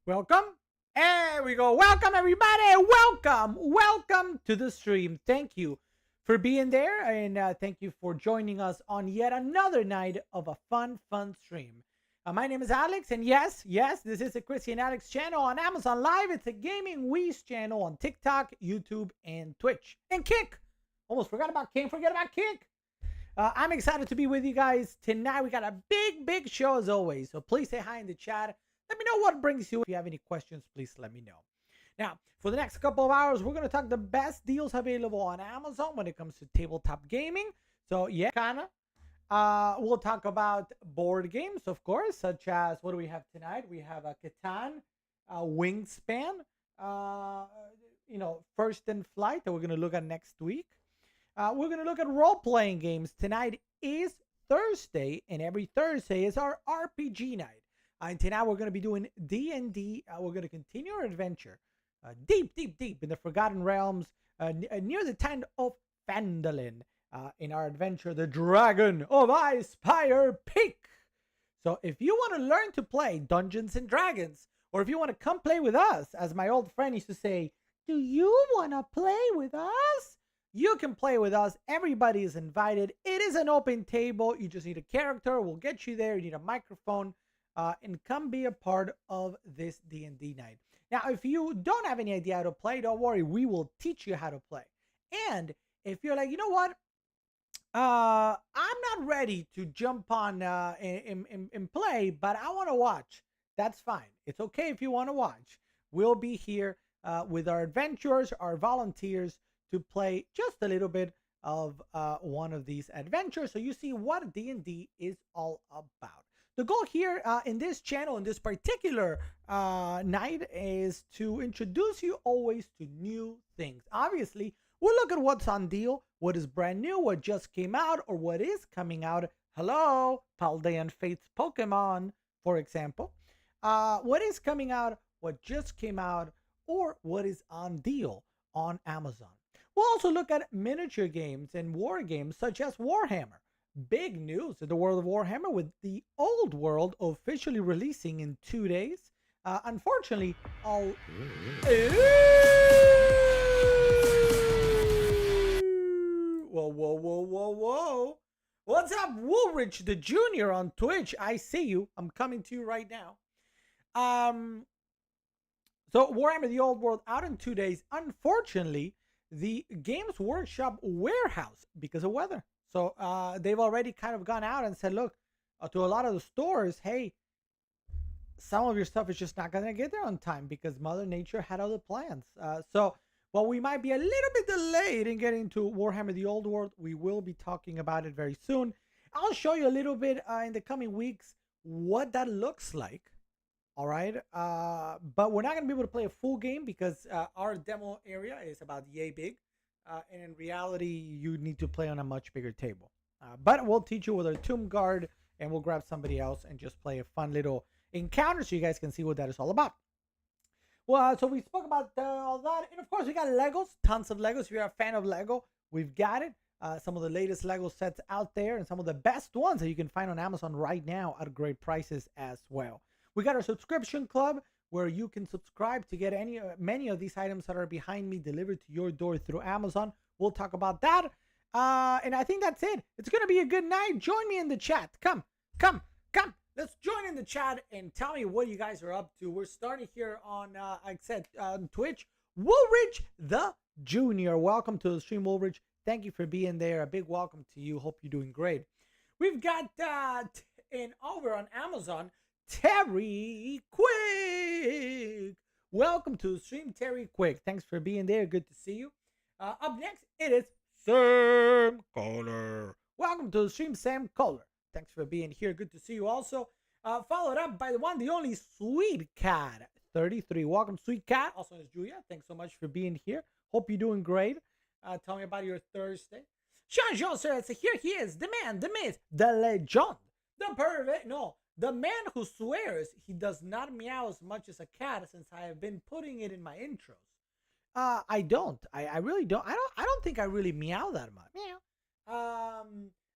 Welcome. There we go. Welcome, everybody. Welcome to the stream. Thank you for being there, and thank you for joining us on yet another night of a fun stream. My name is Alex, and yes, this is the Christian Alex channel on Amazon Live. It's a gaming Wii's channel on TikTok, YouTube, and Twitch. And Kick. Almost forgot about King. Forget about Kick. I'm excited to be with you guys tonight. We got a big show as always. So please say hi in the chat. Let me know what brings you. If you have any questions, please let me know. Now, for the next couple of hours, we're going to talk the best deals available on Amazon when it comes to tabletop gaming. So yeah, we'll talk about board games, of course, such as, what do we have tonight? We have a Catan, Wingspan, First in Flight that we're going to look at next week. We're going to look at role-playing games. Tonight is Thursday, and every Thursday is our RPG night. And tonight we're going to be doing D&D. We're going to continue our adventure deep in the Forgotten Realms, near the tent of Phandalin. In our adventure, the Dragon of Icespire Peak. So if you want to learn to play Dungeons and Dragons, or if you want to come play with us, as my old friend used to say, do you want to play with us? You can play with us. Everybody is invited. It is an open table. You just need a character. We'll get you there. You need a microphone. And come be a part of this D&D night. Now, if you don't have any idea how to play, don't worry. We will teach you how to play. And if you're like, you know what? I'm not ready to jump on and play, but I want to watch. That's fine. It's okay if you want to watch. We'll be here with our adventurers, our volunteers, to play just a little bit of one of these adventures, so you see what D&D is all about. The goal here in this channel, in this particular night, is to introduce you always to new things. Obviously, we'll look at what's on deal, what is brand new, what just came out, or what is coming out. Hello, Paldean Fates Pokemon, for example. What is coming out, what just came out, or what is on deal on Amazon. We'll also look at miniature games and war games such as Warhammer. Big news in the world of Warhammer, with the old world officially releasing in 2 days. Unfortunately, Whoa. What's up, Woolrich the Junior on Twitch? I see you. I'm coming to you right now. So Warhammer the Old World out in 2 days. Unfortunately, the Games Workshop warehouse, because of weather. So they've already kind of gone out and said, look, to a lot of the stores, hey, some of your stuff is just not going to get there on time because Mother Nature had other plans. So while we might be a little bit delayed in getting to Warhammer the Old World, we will be talking about it very soon. I'll show you a little bit in the coming weeks what that looks like. All right. But we're not going to be able to play a full game because our demo area is about yay big. And in reality, you need to play on a much bigger table. But we'll teach you with our Tomb Guard, and we'll grab somebody else and just play a fun little encounter so you guys can see what that is all about. Well, so we spoke about all that. And of course, we got Legos, tons of Legos. If you're a fan of Lego, we've got it. Some of the latest Lego sets out there and some of the best ones that you can find on Amazon right now at great prices as well. We got our subscription club, where you can subscribe to get many of these items that are behind me delivered to your door through Amazon. We'll talk about that. And I think that's it. It's going to be a good night. Join me in the chat. Come. Let's join in the chat and tell me what you guys are up to. We're starting here on, like I said, on Twitch. Woolrich the Junior. Welcome to the stream, Woolrich. Thank you for being there. A big welcome to you. Hope you're doing great. We've got over on Amazon, Terry Quick. Welcome to the stream, Terry Quick. Thanks for being there. Good to see you. Up next, it is Sam Kohler. Welcome to the stream, Sam Kohler. Thanks for being here. Good to see you also. Followed up by the one, the only Sweet Cat 33. Welcome, Sweet Cat. Also is Julia. Thanks so much for being here. Hope you're doing great. Tell me about your Thursday. Jean says, here he is, the man, the myth, the legend, the pervert. No, the man who swears he does not meow as much as a cat, since I have been putting it in my intros. I don't. I really don't. I don't think I really meow that much. Meow.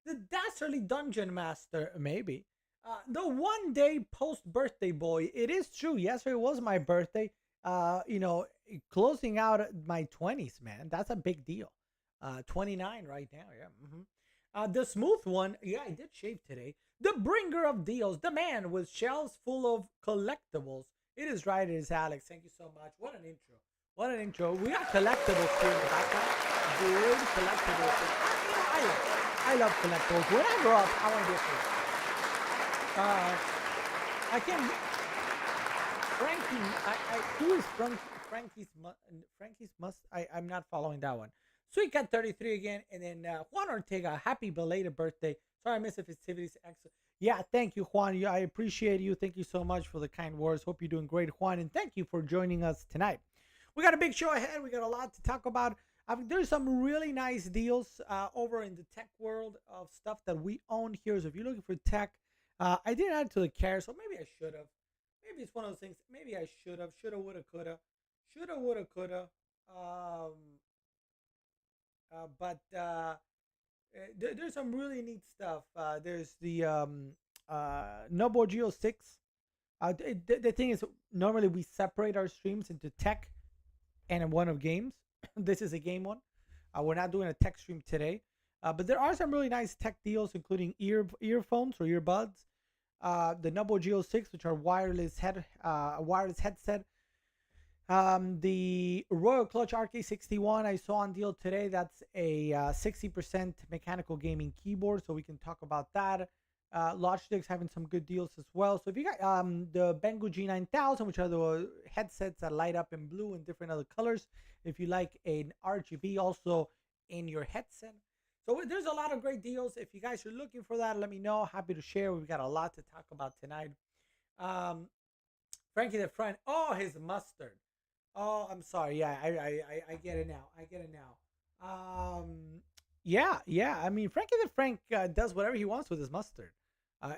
The Dastardly Dungeon Master, maybe. The one day post birthday boy. It is true. Yesterday was my birthday. You know, closing out my 20s, man. That's a big deal. 29 right now. Yeah. The smooth one. Yeah, I did shave today. The bringer of deals. The man with shelves full of collectibles. It is right. It is Alex. Thank you so much. What an intro. What an intro. We got collectibles here in the background. Good collectibles. I love collectibles. When I grow up, I want to be a collector. I can Frankie. Who is Frankie's must. I'm not following that one. Sweet Cat 33 again, and then Juan Ortega. Happy belated birthday. Sorry I missed the festivities. Excellent. Yeah, thank you, Juan. I appreciate you. Thank you so much for the kind words. Hope you're doing great, Juan, and thank you for joining us tonight. We got a big show ahead. We got a lot to talk about. There's some really nice deals over in the tech world of stuff that we own here. So if you're looking for tech, I didn't add to the care, so maybe I should have. Maybe it's one of those things. Maybe I should have. Shoulda, woulda, coulda. Shoulda, woulda, coulda. Um, but there's some really neat stuff. There's the Nobo Geo 6. The thing is, normally we separate our streams into tech and one of games. This is a game one. We're not doing a tech stream today. But there are some really nice tech deals, including earphones or earbuds. The Nobo Geo 6, which are wireless headset. The Royal Clutch RK61 I saw on deal today. That's a 60% mechanical gaming keyboard, so we can talk about that. Logitech's having some good deals as well. So if you got the Bengu G9000, which are the headsets that light up in blue and different other colors, if you like an RGB also in your headset. So there's a lot of great deals. If you guys are looking for that, let me know. Happy to share. We've got a lot to talk about tonight. Frankie the Friend. Oh, his mustard. Oh, I'm sorry. Yeah, I get it now. I get it now. Yeah. I mean, Frankie the Frank does whatever he wants with his mustard.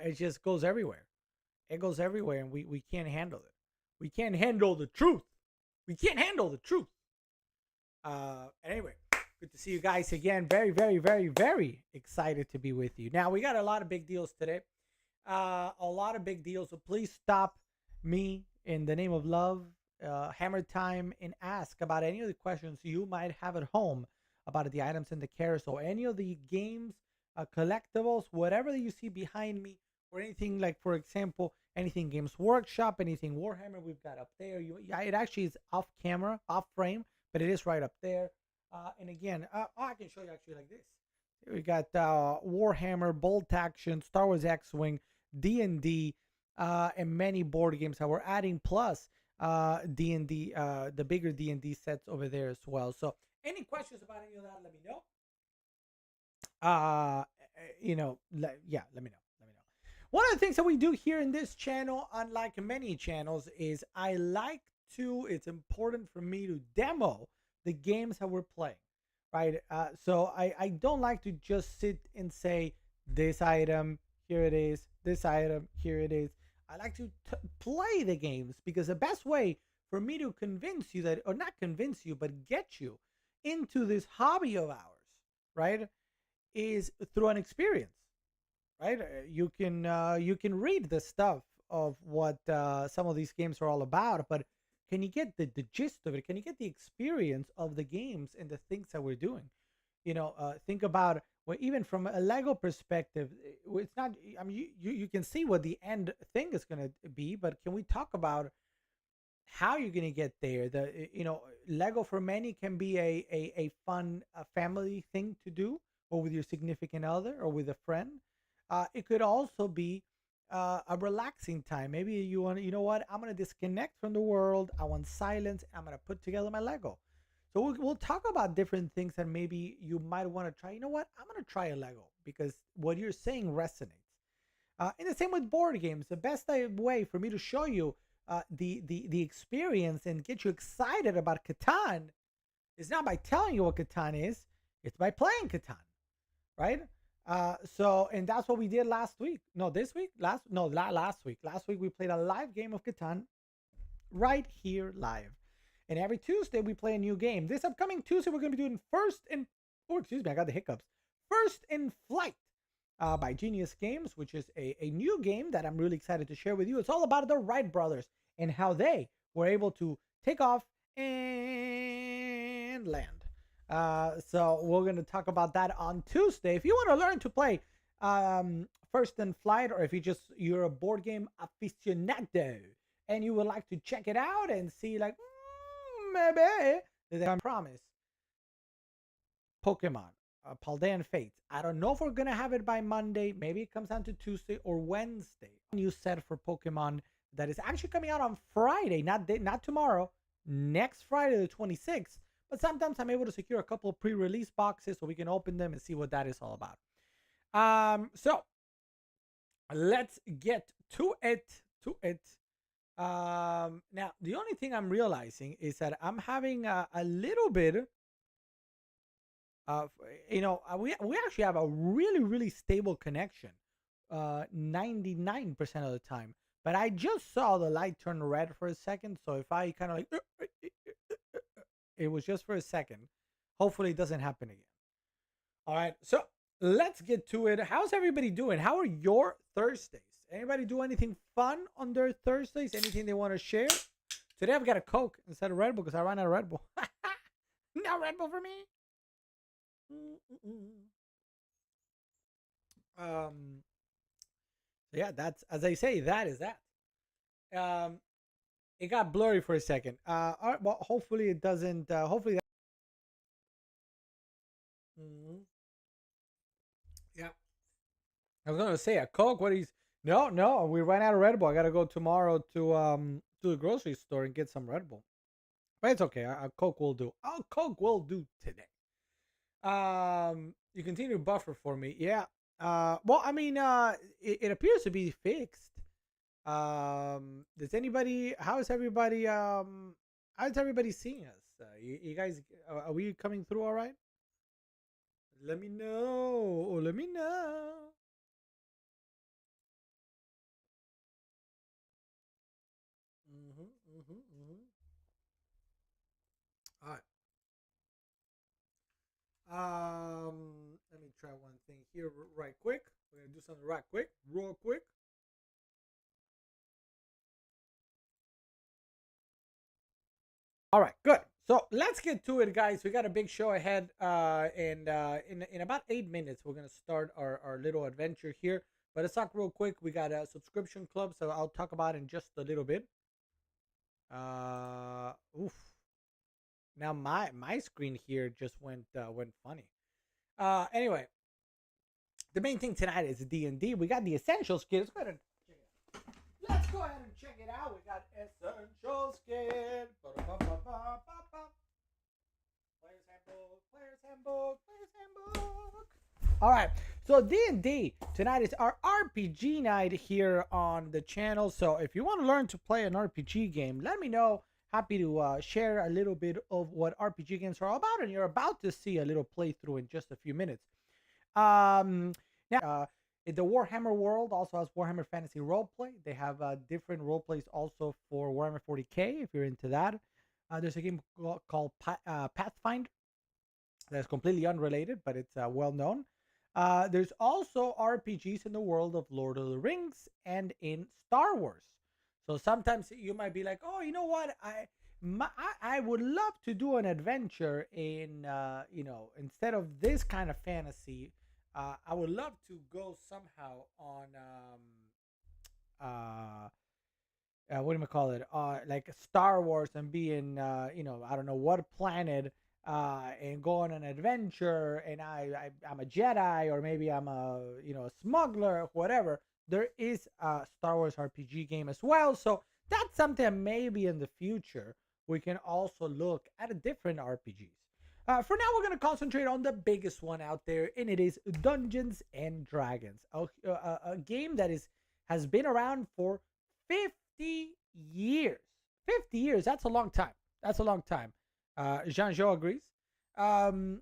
It just goes everywhere. It goes everywhere, and we can't handle it. We can't handle the truth. We can't handle the truth. Anyway, good to see you guys again. Very, very, very, very excited to be with you. Now, we got a lot of big deals today. A lot of big deals. So please stop me in the name of love, Hammer Time, and ask about any of the questions you might have at home about the items in the carousel, any of the games, collectibles, whatever that you see behind me, or anything like, for example, anything Games Workshop, anything Warhammer we've got up there. It actually is off camera, off frame, but it is right up there. And again, I can show you actually like this. Here we got Warhammer, Bolt Action, Star Wars X-Wing, D&D, and many board games that we're adding, plus D&D, the bigger D&D sets over there as well. So any questions about any of that, let me know. Let me know. One of the things that we do here in this channel, unlike many channels, is it's important for me to demo the games that we're playing, right? So I don't like to just sit and say, this item, here it is, this item, here it is. I like to play the games, because the best way for me to convince you that, or not convince you, but get you into this hobby of ours, right, is through an experience, right? You can read the stuff of what some of these games are all about, but can you get the gist of it? Can you get the experience of the games and the things that we're doing? Think about, well, even from a Lego perspective, it's not. I mean, you can see what the end thing is going to be, but can we talk about how you're going to get there? Lego for many can be a fun family thing to do, or with your significant other, or with a friend. It could also be a relaxing time. Maybe you want, you know what? I'm going to disconnect from the world. I want silence. I'm going to put together my Lego. So we'll talk about different things that maybe you might want to try. You know what? I'm going to try a Lego, because what you're saying resonates. And the same with board games. The best way for me to show you the experience and get you excited about Catan is not by telling you what Catan is. It's by playing Catan, right? And that's what we did last week. No, this week? Last week. Last week we played a live game of Catan right here live. And every Tuesday we play a new game. This upcoming Tuesday we're going to be doing First in Flight. by Genius Games, which is a new game that I'm really excited to share with you. It's all about the Wright brothers and how they were able to take off and land. So we're going to talk about that on Tuesday. If you want to learn to play First in Flight, or if you're a board game aficionado and you would like to check it out and see, like, maybe, then I promise, Pokemon Paldean Fates. I don't know if we're gonna have it by Monday. Maybe it comes down to Tuesday or Wednesday. New set for Pokemon that is actually coming out on Friday, not tomorrow, next Friday the 26th. But sometimes I'm able to secure a couple of pre-release boxes so we can open them and see what that is all about. So let's get to it. Now the only thing I'm realizing is that I'm having a little bit we actually have a really stable connection 99% of the time, but I just saw the light turn red for a second, so if I kind of like it was just for a second. Hopefully it doesn't happen again. All right, so let's get to it. How's everybody doing? How are your Thursdays? Anybody do anything fun on their Thursdays? Anything they want to share? Today I've got a Coke instead of Red Bull because I ran out of Red Bull. No Red Bull for me. Yeah, that's, as I say, that is that. It got blurry for a second. All right, well, hopefully it doesn't. Hopefully that. Yeah, I was gonna say a Coke. What is? No, we ran out of Red Bull. I gotta go tomorrow to the grocery store and get some Red Bull. But it's okay. A Coke will do. A Coke will do today. You continue to buffer for me. Yeah. Well, I mean, it appears to be fixed. Does anybody? How's everybody? How's everybody seeing us? You guys, are we coming through all right? Let me know. Let me know. All right. Let me try one thing here right quick. We're gonna do something right quick, real quick. All right, good. So let's get to it, guys. We got a big show ahead, and in about 8 minutes, we're gonna start our little adventure here. But let's talk real quick. We got a subscription club, so I'll talk about it in just a little bit. Oof. Now my screen here just went funny. Anyway, the main thing tonight is D&D. We got the Essentials kit. Let's go ahead and check it out. We got Essentials kit. Player's handbook. All right. So D&D tonight is our RPG night here on the channel. So if you want to learn to play an RPG game, let me know. Happy to share a little bit of what RPG games are all about, and you're about to see a little playthrough in just a few minutes. Now, the Warhammer world also has Warhammer Fantasy Roleplay. They have different roleplays also for Warhammer 40k if you're into that. There's a game called Pathfinder that's completely unrelated, but it's well known. There's also RPGs in the world of Lord of the Rings and in Star Wars. So sometimes you might be like, oh, you know what? I would love to do an adventure in, instead of this kind of fantasy, I would love to go somehow on, what do you call it? Like Star Wars and be in, I don't know what planet, and go on an adventure, and I'm a Jedi, or maybe I'm a smuggler, whatever. There is a Star Wars RPG game as well, so that's something maybe in the future we can also look at a different RPGs. For now, we're going to concentrate on the biggest one out there, and it is Dungeons and Dragons, a game that has been around for 50 years. 50 years, that's a long time. That's a long time. Jean-Jo agrees. Long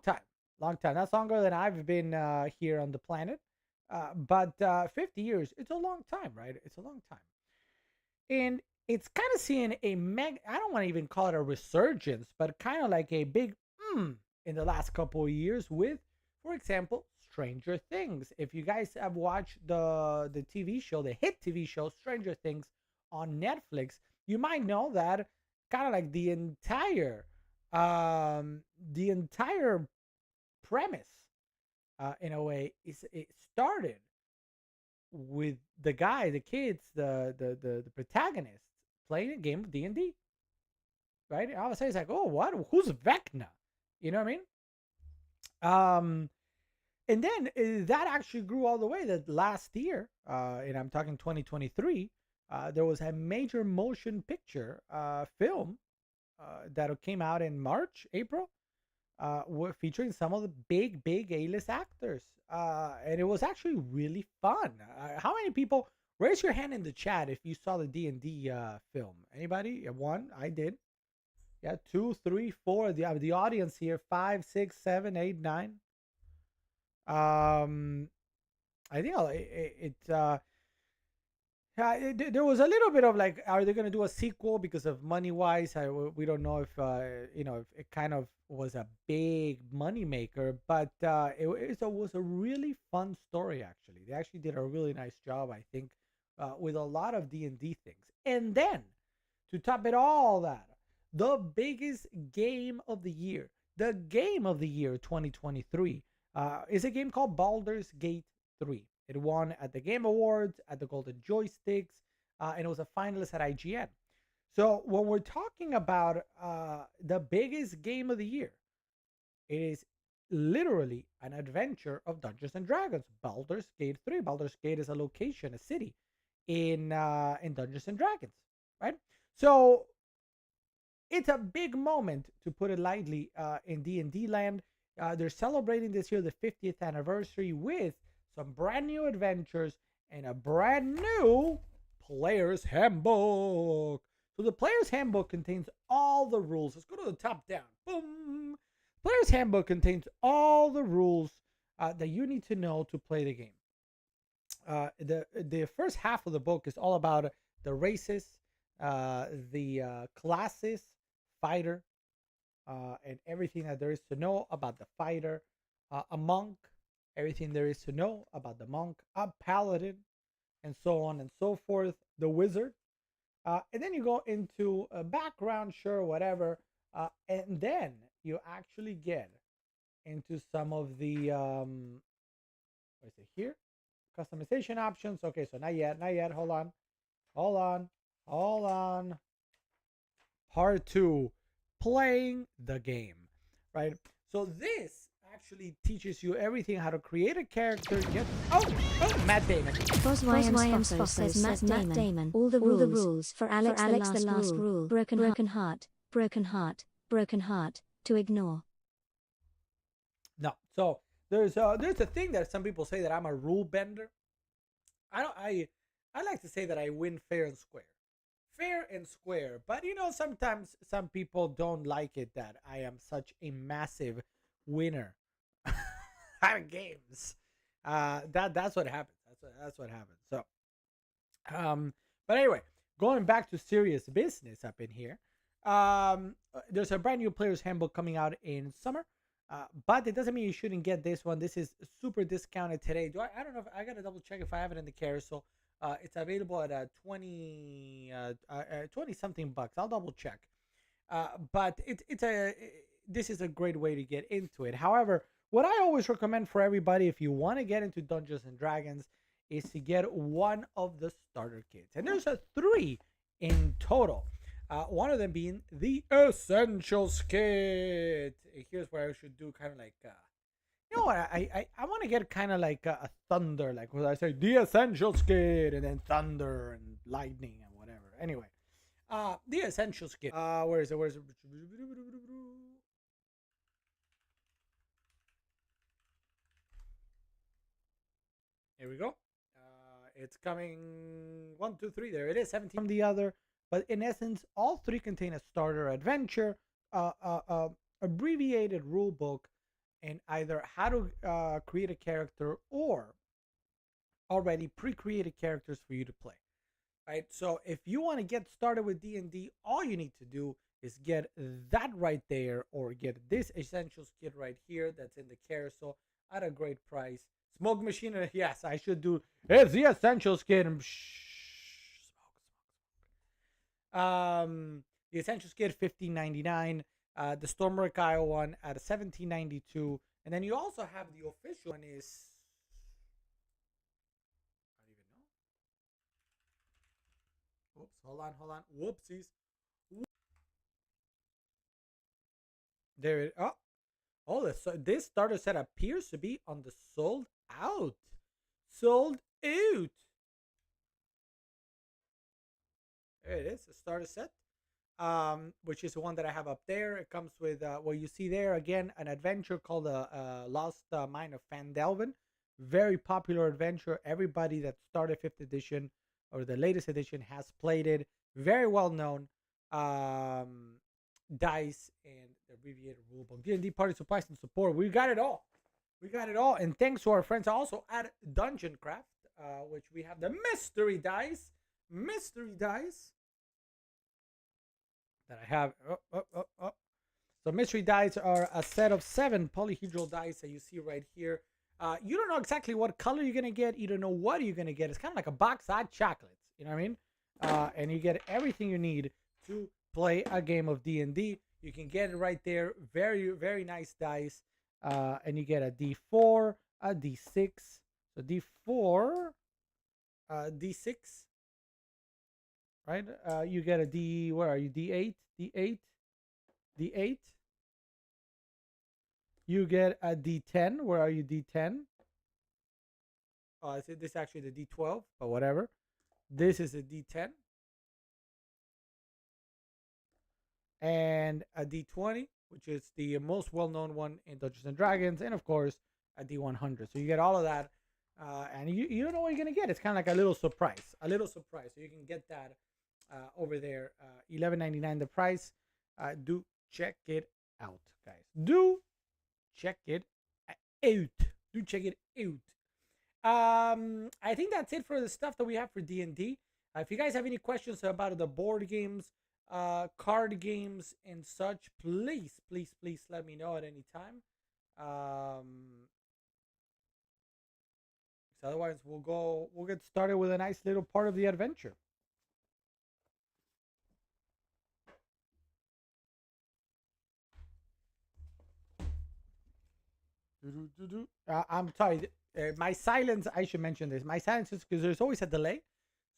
time. That's longer than I've been here on the planet. But 50 years, it's a long time, right? It's a long time. And it's kind of seeing I don't want to even call it a resurgence, but kind of like a big in the last couple of years with, for example, Stranger Things. If you guys have watched the TV show, the hit TV show Stranger Things on Netflix, you might know that kind of like the entire premise, in a way, is it started with the kids, the protagonists playing a game of D&D, right? I would say it's like, oh, what? Who's Vecna? You know what I mean? Um, and then that actually grew all the way. That last year, and I'm talking 2023, there was a major motion picture film that came out in March, April, featuring some of the big A-list actors, and it was actually really fun. How many people? Raise your hand in the chat if you saw the D&D film. Anybody? One, I did. Yeah, two, three, four. The audience here, five, six, seven, eight, nine. I think there was a little bit of like, are they going to do a sequel because of money wise? We don't know if if it kind of was a big money maker, but it was a really fun story. Actually, they actually did a really nice job, I think, with a lot of D&D things. And then to top it all, that the biggest game of the year, the game of the year 2023, is a game called Baldur's Gate 3. It won at the Game Awards, at the Golden Joysticks, and it was a finalist at IGN. So when we're talking about the biggest game of the year, it is literally an adventure of Dungeons and Dragons. Baldur's Gate 3. Baldur's Gate is a location, a city in Dungeons and Dragons, right? So it's a big moment, to put it lightly, in D&D land. They're celebrating this year the 50th anniversary with some brand new adventures and a brand new player's handbook. So the player's handbook contains all the rules. Let's go to the top down. Boom. Player's handbook contains all the rules that you need to know to play the game. The first half of the book is all about the races, the classes, fighter, and everything that there is to know about the fighter, a monk, everything there is to know about the monk, a paladin, and so on and so forth, the wizard. And then you go into a background, sure, whatever. And then you actually get into some of the, what is it here? Customization options. Okay, so not yet. Hold on. Part 2, playing the game, right? So this actually teaches you everything, how to create a character. Matt Damon. BosYM says Matt Damon. All the rules for Alex the last rule. Broken heart. To ignore. No. So there's a thing that some people say that I'm a rule bender. I like to say that I win fair and square. Fair and square. But sometimes some people don't like it that I am such a massive winner out of games. That's what happens. That's what happens. So but anyway, going back to serious business up in here. There's a brand new player's handbook coming out in summer. But it doesn't mean you shouldn't get this one. This is super discounted today. I don't know if I gotta double check if I have it in the carousel. It's available at 20 something bucks. I'll double check. But this is a great way to get into it. However, what I always recommend for everybody, if you want to get into Dungeons and Dragons, is to get one of the starter kits. And there's 3 in total. One of them being the Essentials Kit. Here's where I should do kind of like, you know what? I want to get kind of like a thunder, like when I say the Essentials Kit, and then thunder and lightning and whatever. Anyway, the Essentials Kit. Where is it? Here we go. It's coming 1, 2, 3. There it is. 17 from the other. But in essence, all 3 contain a starter adventure, abbreviated rule book, and either how to create a character or already pre-created characters for you to play. Right? So if you want to get started with D&D, all you need to do is get that right there, or get this Essentials Kit right here that's in the carousel. at a great price. Smoke machine, yes, I should do. It's the Essentials kit. The Essentials kit, $15.99. The Storm Kyle one at $17.92. And then you also have the official one is, I don't even know. Oops, hold on. Whoopsies. There it. This starter set appears to be on the sold out. Sold out. There it is, a starter set. Which is the one that I have up there. It comes with what you see there again, an adventure called Lost Mine of Phandelver. Very popular adventure. Everybody that started 5th edition or the latest edition has played it. Very well known. Dice and the abbreviated rulebook. D&D party supplies and support. We got it all. We got it all. And thanks to our friends also at Dungeon Craft, which we have the mystery dice. Mystery dice that I have. So mystery dice are a set of 7 polyhedral dice that you see right here. You don't know exactly what color you're gonna get. You don't know what you're gonna get. It's kind of like a box of chocolates. You know what I mean? And you get everything you need to play a game of D&D. You can get it right there. Very, very nice dice. And you get a D4, a D6. So D4, D6. Right? You get a D, where are you? D8, D8, D8. You get a D10. Where are you? D10. Oh, I said this is actually the D12, but whatever. This is a D10. And a D20, which is the most well-known one in Dungeons and Dragons, and of course a D100. So you get all of that, and you don't know what you're gonna get. It's kind of like a little surprise, So you can get that over there, $11.99 the price. Do check it out, guys. Do check it out. I think that's it for the stuff that we have for D&D. If you guys have any questions about the board games, card games and such, please let me know at any time. So otherwise we'll get started with a nice little part of the adventure. I'm sorry, my silence, I should mention this, my silence is because there's always a delay.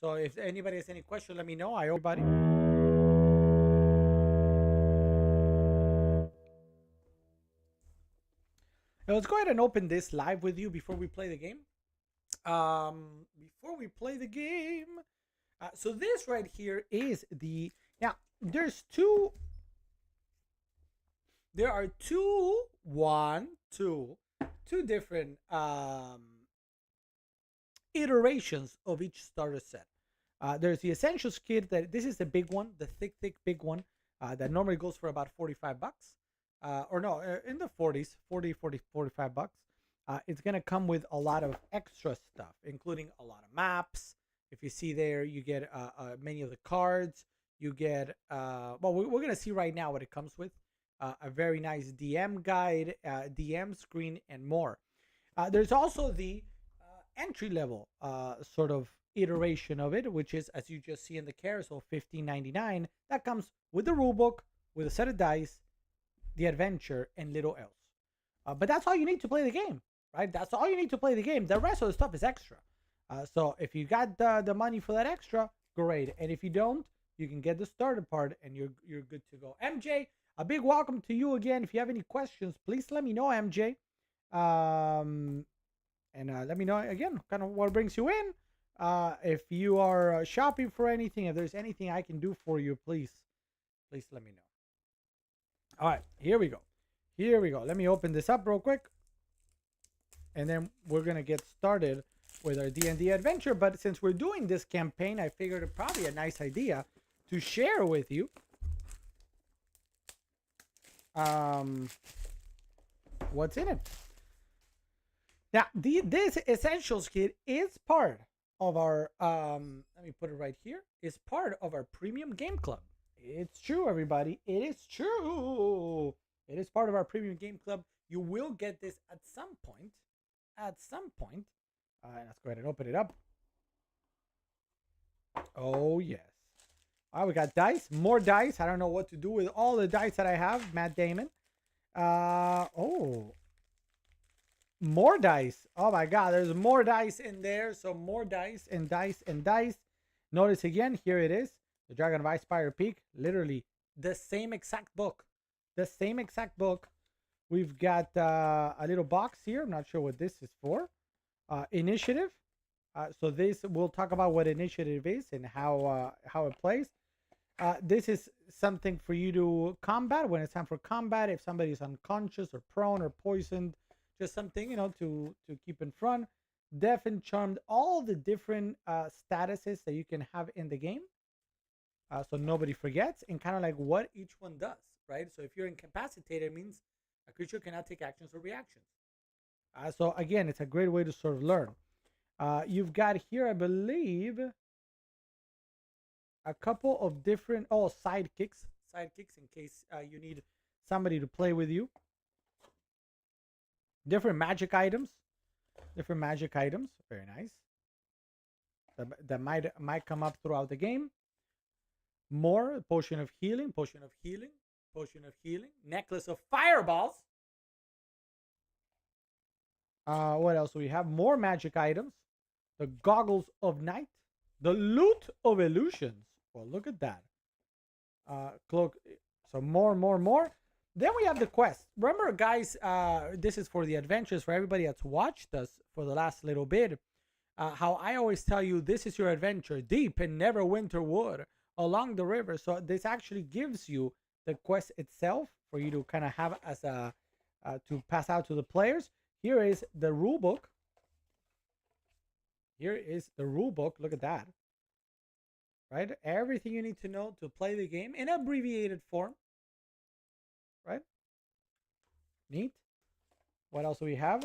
So if anybody has any question, let me know. Everybody. Now let's go ahead and open this live with you before we play the game. So this right here is the, now there's two different iterations of each starter set. There's the Essentials kit, that this is the big one, the thick big one, that normally goes for about $45. Or no, in the 40s, 45 bucks. It's going to come with a lot of extra stuff, including a lot of maps. If you see there, you get many of the cards. You get, well, we're going to see right now what it comes with. A very nice DM guide, DM screen, and more. There's also the entry level sort of iteration of it, which is, as you just see in the carousel, $15.99. That comes with the rulebook, with a set of dice, the adventure, and little else. But that's all you need to play the game, right? That's all you need to play the game. The rest of the stuff is extra. So if you got the money for that extra, great. And if you don't, you can get the starter part and you're good to go. MJ, a big welcome to you again. If you have any questions, please let me know, MJ. And let me know again kind of what brings you in. If you are shopping for anything, if there's anything I can do for you, please let me know. All right, here we go. Let me open this up real quick, and then we're gonna get started with our D&D adventure. But since we're doing this campaign, I figured it probably a nice idea to share with you what's in it. Now, this Essentials kit is part of our let me put it right here, is part of our premium game club. It's true, everybody. It is true. It is part of our premium game club. You will get this at some point. At some point. Let's go ahead and open it up. Oh, yes. All right, we got dice. More dice. I don't know what to do with all the dice that I have. Matt Damon. Oh. More dice. Oh, my God. There's more dice in there. So more dice and dice and dice. Notice again, here it is. The Dragon of Icespire Peak. Literally the same exact book. The same exact book. We've got a little box here. I'm not sure what this is for. Initiative. So this, we'll talk about what initiative is and how it plays. This is something for you to combat when it's time for combat. If somebody's unconscious or prone or poisoned, just something, to keep in front. Deaf and charmed, all the different statuses that you can have in the game. So nobody forgets, and kind of like what each one does, right? So if you're incapacitated, it means a creature cannot take actions or reactions. So again, it's a great way to sort of learn. You've got here, I believe, a couple of different sidekicks in case you need somebody to play with you. Different magic items, very nice. That might come up throughout the game. More potion of healing, necklace of fireballs. What else do we have? More magic items. The goggles of night, the loot of illusions. Well, look at that. Cloak. So more. Then we have the quest. Remember, guys, this is for the adventures, for everybody that's watched us for the last little bit. How I always tell you, this is your adventure, deep in Neverwinter Wood, along the river. So this actually gives you the quest itself for you to kind of have as a to pass out to the players. Here is the rule book. Look at that. Right? Everything you need to know to play the game in abbreviated form. Right? Neat. What else do we have?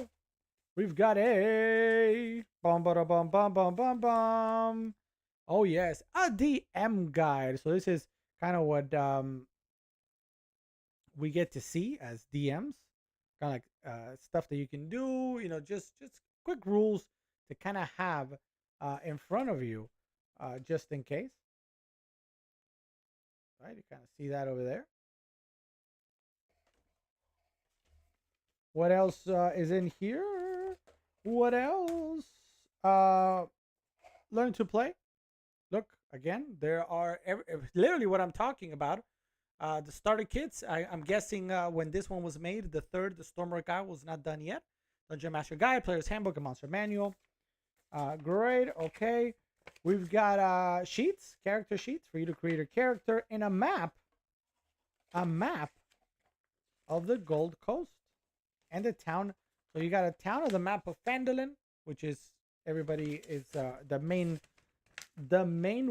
We've got a bum. Oh yes, a DM guide. So this is kind of what we get to see as DMs, kind of like stuff that you can do. Just quick rules to kind of have in front of you, just in case. Right, you kind of see that over there. What else is in here? What else? Learn to play. Look, again, there are literally what I'm talking about. The starter kits. I'm guessing when this one was made, the Stormwreck Guide was not done yet. Dungeon Master Guide, Player's Handbook, and Monster Manual. Great. Okay. We've got sheets, character sheets for you to create a character, and a map of the Gold Coast and the town. So you got a town of the map of Phandalin, which is everybody is the main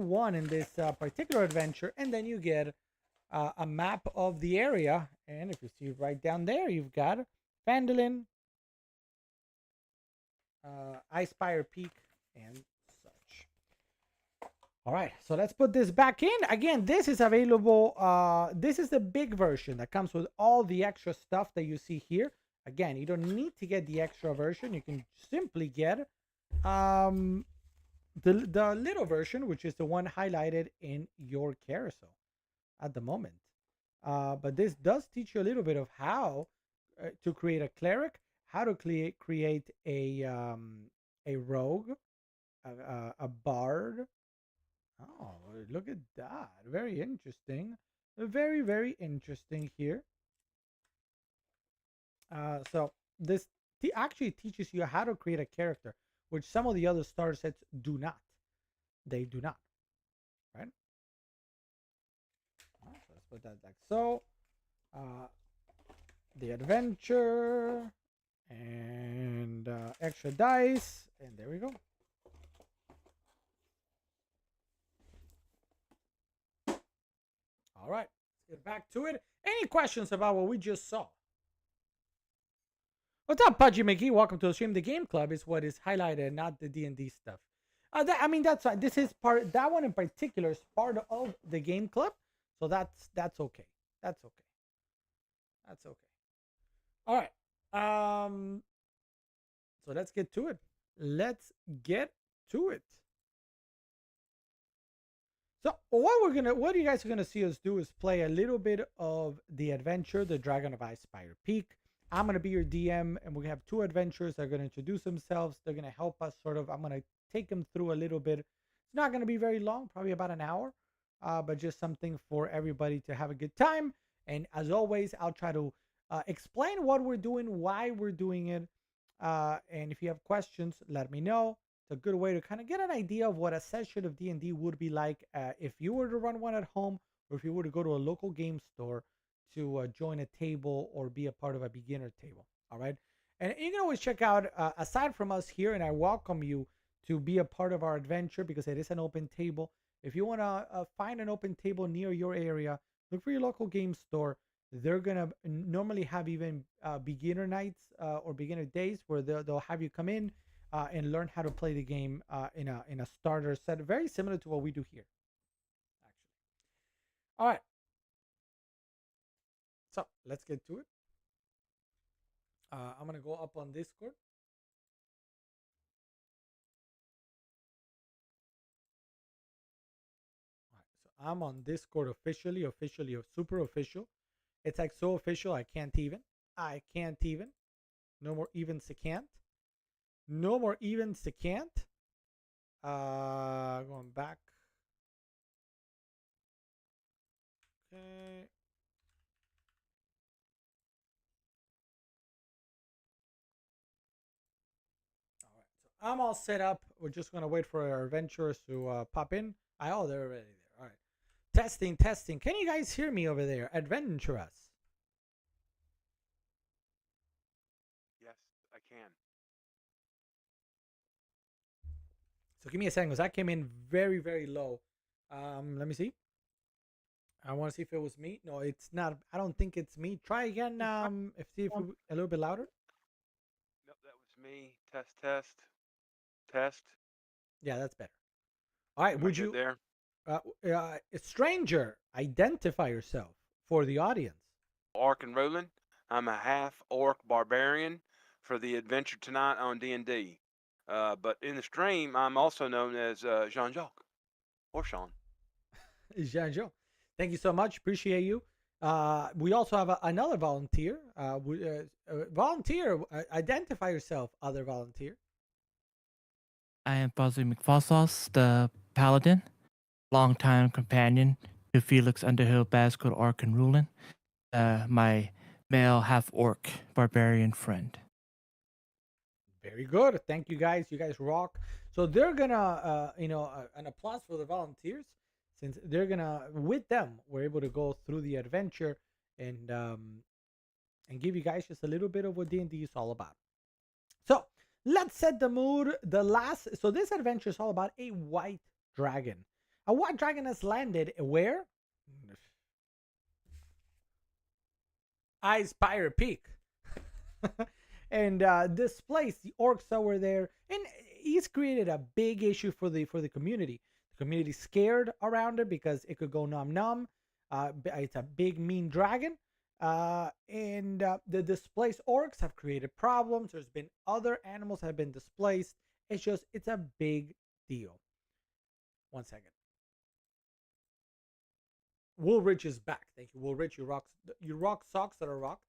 one in this particular adventure, and then you get a map of the area. And if you see right down there, you've got Phandalin, Icespire Peak, and such. All right, so let's put this back in. Again, this is available. This is the big version that comes with all the extra stuff that you see here. Again, you don't need to get the extra version. You can simply get the little version, which is the one highlighted in your carousel at the moment. But this does teach you a little bit of how to create a cleric, how to create a rogue, a bard. Oh, look at that. Very interesting. Very, very interesting here. So this actually teaches you how to create a character, which some of the other starter sets do not. They do not. Right? So let's put that like so. The adventure and extra dice, and there we go. All right, let's get back to it. Any questions about what we just saw? What's up, Pudgy McGee? Welcome to the stream. The Game Club is what is highlighted, not the D&D stuff. That's right. This is part. That one in particular is part of the Game Club, so that's okay. That's okay. All right. Um, so let's get to it. Let's get to it. So what you guys are gonna see us do is play a little bit of the adventure, the Dragon of Icespire Peak. I'm gonna be your DM, and we're gonna have two adventurers that are gonna introduce themselves. They're gonna help us sort of. I'm gonna take them through a little bit. It's not gonna be very long, probably about an hour, but just something for everybody to have a good time. And as always, I'll try to explain what we're doing, why we're doing it, and if you have questions, let me know. It's a good way to kind of get an idea of what a session of D&D would be like if you were to run one at home, or if you were to go to a local game store to join a table or be a part of a beginner table. All right. And you can always check out, aside from us here, and I welcome you to be a part of our adventure because it is an open table. If you want to find an open table near your area, look for your local game store. They're gonna normally have even beginner nights or beginner days where they'll have you come in and learn how to play the game in a starter set, very similar to what we do here, actually. All right, so let's get to it. I'm gonna go up on Discord. All right, so I'm on Discord officially, super official. It's like so official. I can't even. I can't even. No more evens. I can't. No more evens. I can't. Going back. Okay. All right. So I'm all set up. We're just gonna wait for our adventurers to pop in. Oh, they're already there. All right. Testing, testing. Can you guys hear me over there? Adventurous. Yes, I can. So give me a second because I came in very, very low. Let me see. I want to see if it was me. No, it's not. I don't think it's me. Try again. If see if a little bit louder. Nope, that was me. Test, test, test. Yeah, that's better. All right. Am I Would good you, there? stranger, identify yourself for the audience? Orc and Roland. I'm a half orc barbarian for the adventure tonight on D&D. But in the stream, I'm also known as Jean-Jacques or Sean. Jean. Thank you so much. Appreciate you. We also have another volunteer. Volunteer, identify yourself, other volunteer. I am Fuzzy McFossos, the Paladin, longtime companion to Felix Underhill, Basgood, Orc, and Rulin, my male half-orc barbarian friend. Very good. Thank you guys. You guys rock. So they're gonna, an applause for the volunteers, since they're gonna, with them, we're able to go through the adventure and give you guys just a little bit of what D&D is all about. So let's set the mood. So this adventure is all about a white dragon. A white dragon has landed where? Icespire Peak. And displaced the orcs that were there, and he's created a big issue for the community. The community's scared around it because it could go nom nom. It's a big mean dragon, and the displaced orcs have created problems. There's been other animals that have been displaced. It's a big deal. 1 second. Woolrich is back. Thank you, Woolrich. You rock socks that are rocked.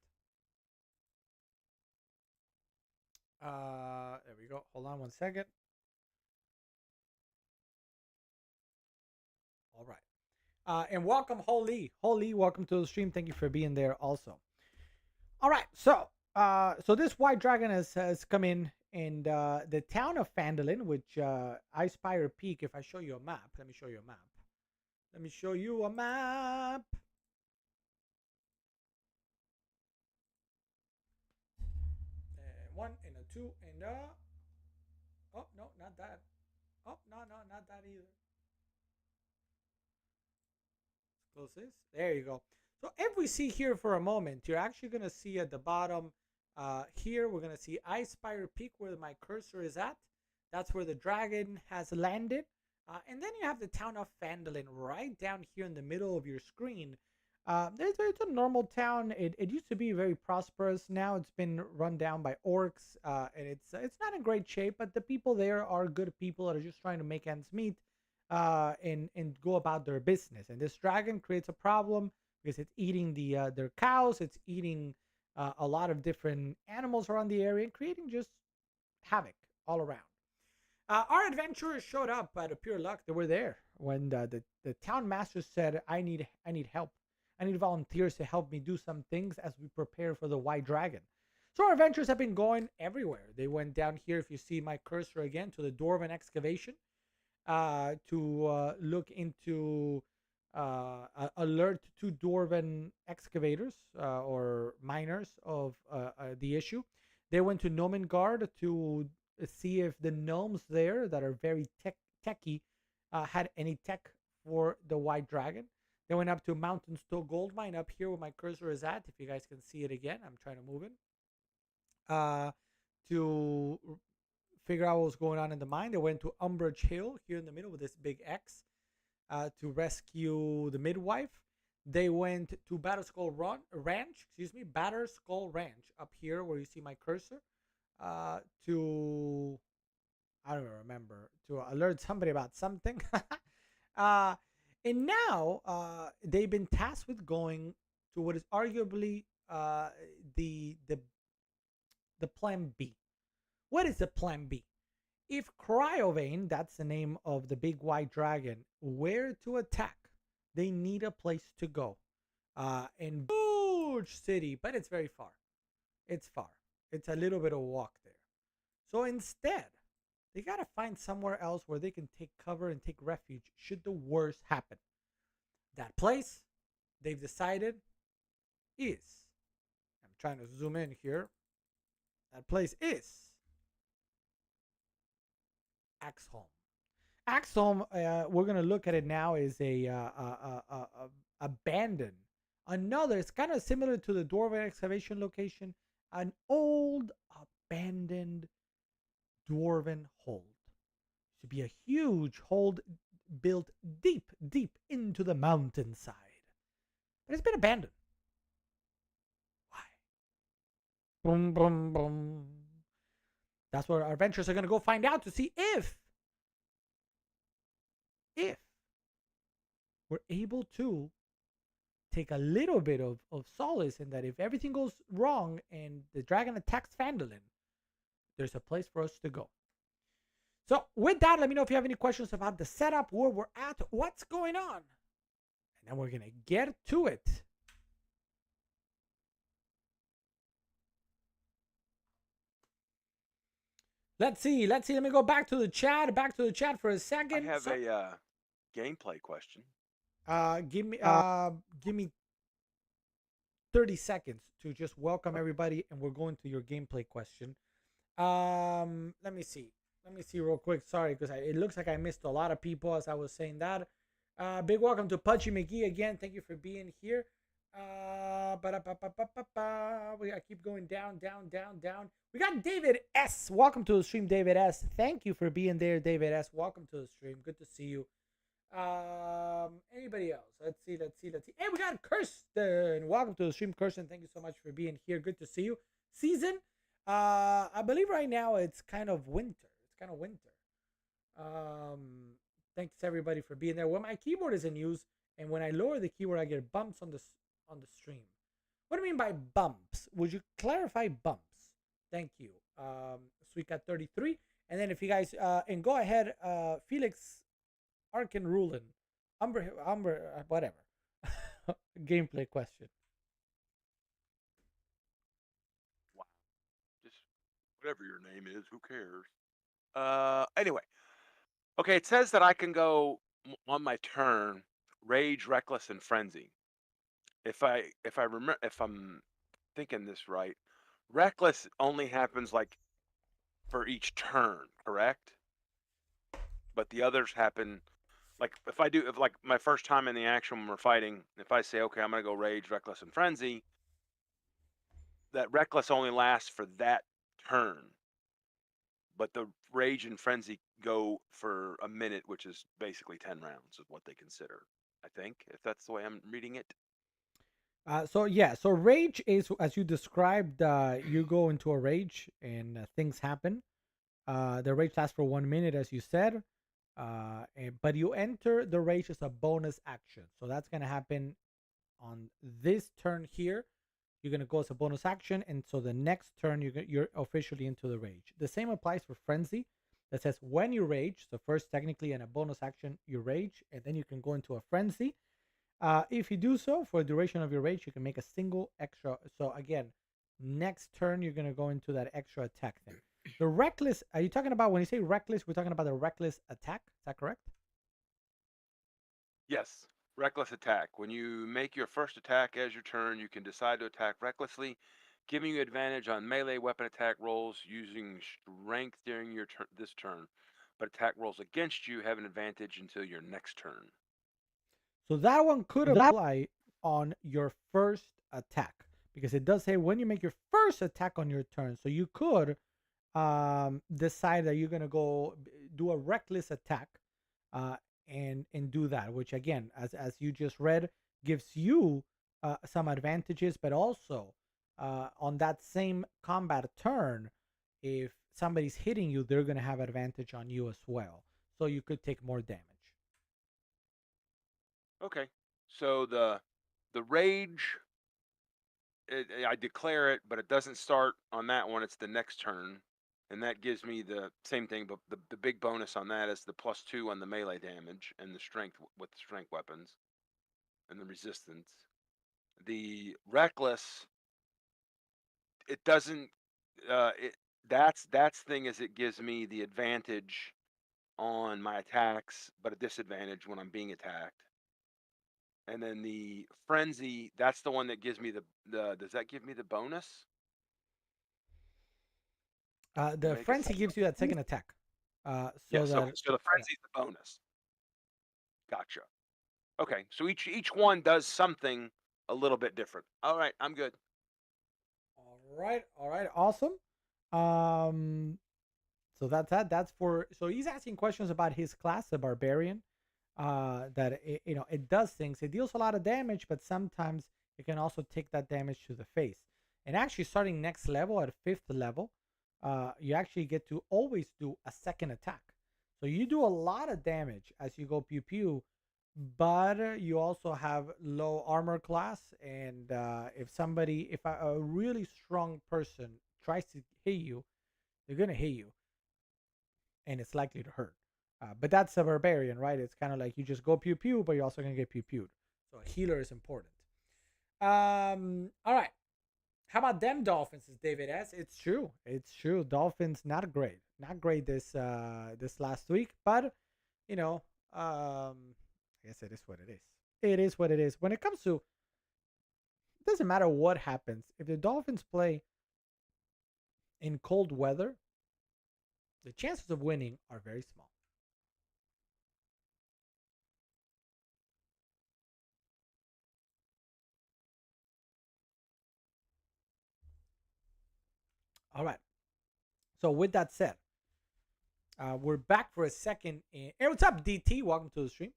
There we go. Hold on 1 second. All right. And welcome, Holy. Holy, welcome to the stream. Thank you for being there also. All right. So this white dragon has come in, and the town of Phandalin, which Icespire Peak, if I show you a map, let me show you a map. Let me show you a map. One and a two and oh no, not that. Oh no, not that either. Let's close this. There you go. So if we see here for a moment, you're actually gonna see at the bottom here, we're gonna see Icespire Peak where my cursor is at. That's where the dragon has landed. And then you have the town of Phandalin right down here in the middle of your screen. It's a normal town. It used to be very prosperous. Now it's been run down by orcs, and it's not in great shape. But the people there are good people that are just trying to make ends meet, and go about their business. And this dragon creates a problem because it's eating their cows. It's eating a lot of different animals around the area, and creating just havoc all around. Our adventurers showed up out of pure luck. They were there when the town master said, I need help. I need volunteers to help me do some things as we prepare for the white dragon." So our adventures have been going everywhere. They went down here, if you see my cursor again, to the Dwarven excavation, to look into alert two Dwarven excavators or miners of the issue. They went to Nomengard to see if the gnomes there that are very techy had any tech for the white dragon. They went up to Mountain Stowe Gold Mine up here where my cursor is at. If you guys can see it again, I'm trying to move it. To figure out what was going on in the mine. They went to Umbrage Hill here in the middle with this big X to rescue the midwife. They went to Batterskull Ranch, Batterskull Ranch up here where you see my cursor, to, I don't remember, to alert somebody about something. And now they've been tasked with going to what is arguably the plan B. What is the plan B? If Cryovane, that's the name of the big white dragon, were to attack, they need a place to go. In huge city, but it's very far. It's far. It's a little bit of walk there. So instead, they got to find somewhere else where they can take cover and take refuge should the worst happen. That place, they've decided, is, I'm trying to zoom in here. That place is Axholm. Axholm, we're going to look at it now, is a abandoned. Another, it's kind of similar to the Dwarven excavation location, an old abandoned Dwarven hold. To be a huge hold built deep into the mountainside. But it's been abandoned. Why? Boom, boom, boom. That's where our adventurers are going to go find out to see if we're able to take a little bit of solace in that if everything goes wrong and the dragon attacks Phandalin, there's a place for us to go. So with that, let me know if you have any questions about the setup, where we're at, what's going on. And then we're going to get to it. Let's see. Let me go back to the chat for a second. I have a gameplay question. Give me 30 seconds to just welcome everybody, and we're going to your gameplay question. Let me see real quick. Sorry, because it looks like I missed a lot of people as I was saying that. Big welcome to Pudgy McGee again. Thank you for being here. I keep going down. We got David S. Welcome to the stream, David S. Thank you for being there, David S. Welcome to the stream. Good to see you. Anybody else? Let's see. Hey, we got Kirsten. Welcome to the stream, Kirsten. Thank you so much for being here. Good to see you. Season. I believe right now it's kind of winter. Thanks everybody for being there. Well, my keyboard is in use, and when I lower the keyboard, I get bumps on the stream. What do you mean by bumps? Would you clarify bumps? Thank you. Suika 33, and then if you guys and go ahead, Felix, Arkin Rulin, Umber, whatever. Gameplay question. Wow. Just whatever your name is, who cares? Anyway. Okay, it says that I can go on my turn, rage, reckless, and frenzy. If I'm thinking this right, reckless only happens like for each turn, correct? But the others happen like if like my first time in the action when we're fighting, if I say, okay, I'm gonna go rage, reckless, and frenzy, that reckless only lasts for that turn. But the rage and frenzy go for a minute, which is basically 10 rounds of what they consider, I think, if that's the way I'm reading it. So rage is as you described. You go into a rage and things happen. The rage lasts for 1 minute, as you said. But you enter the rage as a bonus action. So that's gonna happen on this turn here. You're gonna go as a bonus action, and so the next turn you're officially into the rage. The same applies for frenzy. That says when you rage. So first, technically, in a bonus action, you rage, and then you can go into a frenzy. If you do so for the duration of your rage, you can make a single extra. So again, next turn you're gonna go into that extra attack thing. The reckless. Are you talking about when you say reckless? We're talking about the reckless attack. Is that correct? Yes, reckless attack. When you make your first attack as your turn, you can decide to attack recklessly, giving you advantage on melee weapon attack rolls using strength during your this turn. But attack rolls against you have an advantage until your next turn. So that one could apply on your first attack because it does say when you make your first attack on your turn. So you could decide that you're gonna go do a reckless attack, uh, and do that, which again, as you just read, gives you some advantages, but also on that same combat turn, if somebody's hitting you, they're gonna have advantage on you as well. So you could take more damage. Okay, so the rage, I declare it, but it doesn't start on that one. It's the next turn, and that gives me the same thing. But the big bonus on that is the +2 on the melee damage and the strength with the strength weapons and the resistance. The reckless, it doesn't. It that's thing is it gives me the advantage on my attacks, but a disadvantage when I'm being attacked. And then the frenzy, that's the one that gives me the does that give me the bonus? The Make a frenzy gives you that second attack. So Yes, okay, that so the yeah. frenzy's the bonus. Gotcha. Okay, so each one does something a little bit different. All right, I'm good. All right, awesome. Um, so that's that. That's for. So he's asking questions about his class, the barbarian. That it does things. It deals a lot of damage, but sometimes it can also take that damage to the face. And actually, starting next level at fifth level, you actually get to always do a second attack. So you do a lot of damage as you go pew pew, but you also have low armor class. And if a really strong person tries to hit you, they're gonna hit you, and it's likely to hurt. But that's a barbarian, right? It's kind of like you just go pew pew, but you're also gonna get pew pewed. So a healer is important. All right. How about them Dolphins? Is David S. It's true. It's true. Dolphins not great this last week, but you know, I guess it is what it is. It is what it is. When it comes to, it doesn't matter what happens. If the Dolphins play in cold weather, the chances of winning are very small. All right. So with that said, we're back for a second. Hey, what's up, DT? Welcome to the stream.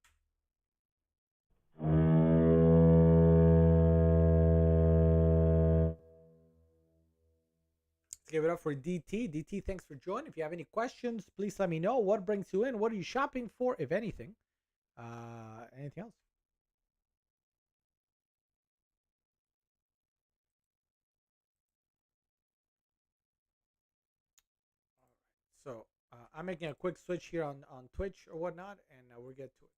Let's give it up for DT. DT, thanks for joining. If you have any questions, please let me know. What brings you in? What are you shopping for, if anything? Anything else? So I'm making a quick switch here on Twitch or whatnot, and we'll get to it.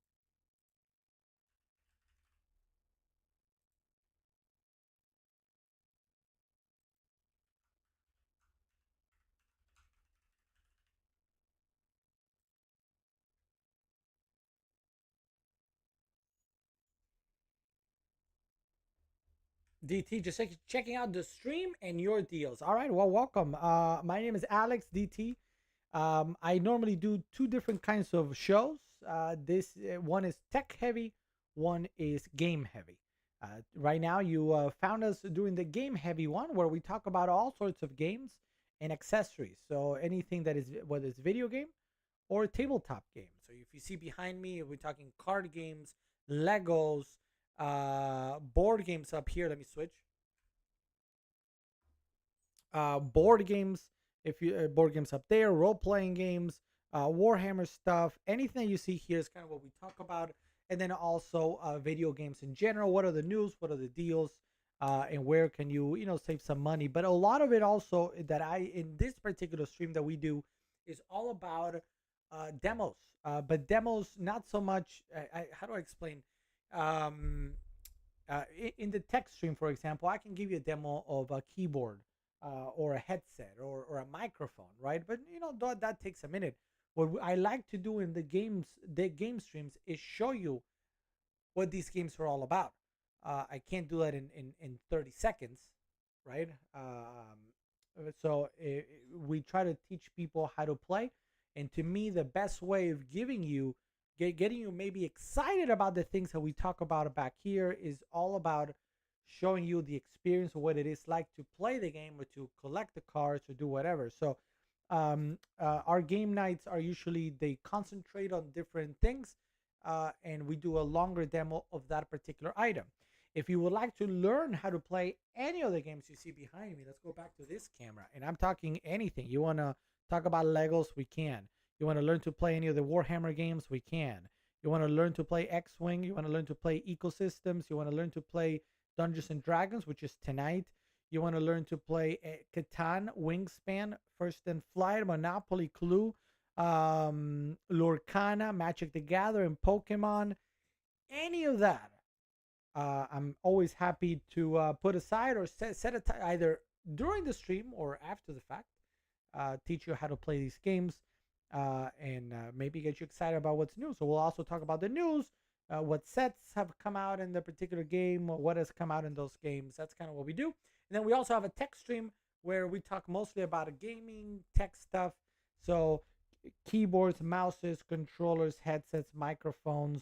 DT, just checking out the stream and your deals. All right, well, welcome. My name is Alex DT. I normally do two different kinds of shows. This one is tech heavy, one is game heavy. Right now, you found us doing the game heavy one where we talk about all sorts of games and accessories. So anything that is, whether it's video game or tabletop game. So if you see behind me, we're talking card games, Legos, Board games up here. Let me switch. Board games. If you board games up there, role playing games, Warhammer stuff, anything you see here is kind of what we talk about, and then also video games in general. What are the news? What are the deals? And where can you save some money? But a lot of it also that in this particular stream that we do is all about demos. But demos not so much. How do I explain? In the tech stream, for example, I can give you a demo of a keyboard or a headset or a microphone, right? But that takes a minute. What I like to do in the game streams is show you what these games are all about. I can't do that in 30 seconds, right? So we try to teach people how to play. And to me, the best way of getting you maybe excited about the things that we talk about back here is all about showing you the experience of what it is like to play the game or to collect the cards or do whatever. So our game nights are usually, they concentrate on different things, and we do a longer demo of that particular item. If you would like to learn how to play any of the games you see behind me, let's go back to this camera. And I'm talking anything. You want to talk about Legos? We can. You want to learn to play any of the Warhammer games? We can. You want to learn to play X-Wing? You want to learn to play Ecosystems? You want to learn to play Dungeons and Dragons, which is tonight? You want to learn to play Catan, Wingspan, First and Flight, Monopoly, Clue, Lorcana, Magic the Gathering, Pokemon, any of that. I'm always happy to put aside or set it either during the stream or after the fact. Teach you how to play these games, and maybe get you excited about what's new. So we'll also talk about the news, what sets have come out in the particular game, what has come out in those games. That's kind of what we do. And then we also have a tech stream where we talk mostly about gaming, tech stuff. So keyboards, mouses, controllers, headsets, microphones,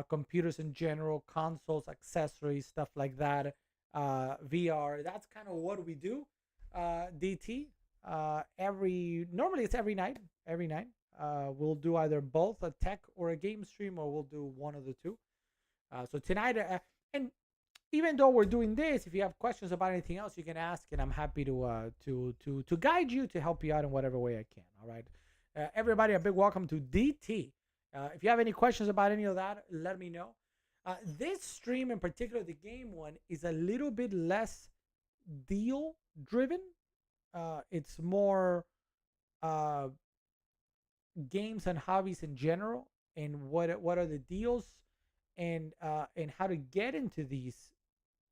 computers in general, consoles, accessories, stuff like that, VR. That's kind of what we do. DT. Normally it's every night. We'll do either both a tech or a game stream, or we'll do one of the two. So tonight, and even though we're doing this, if you have questions about anything else, you can ask, and I'm happy to guide you, to help you out in whatever way I can. All right, everybody, a big welcome to DT. If you have any questions about any of that, let me know. This stream in particular, the game one, is a little bit less deal driven. It's more games and hobbies in general, and what are the deals, and how to get into these,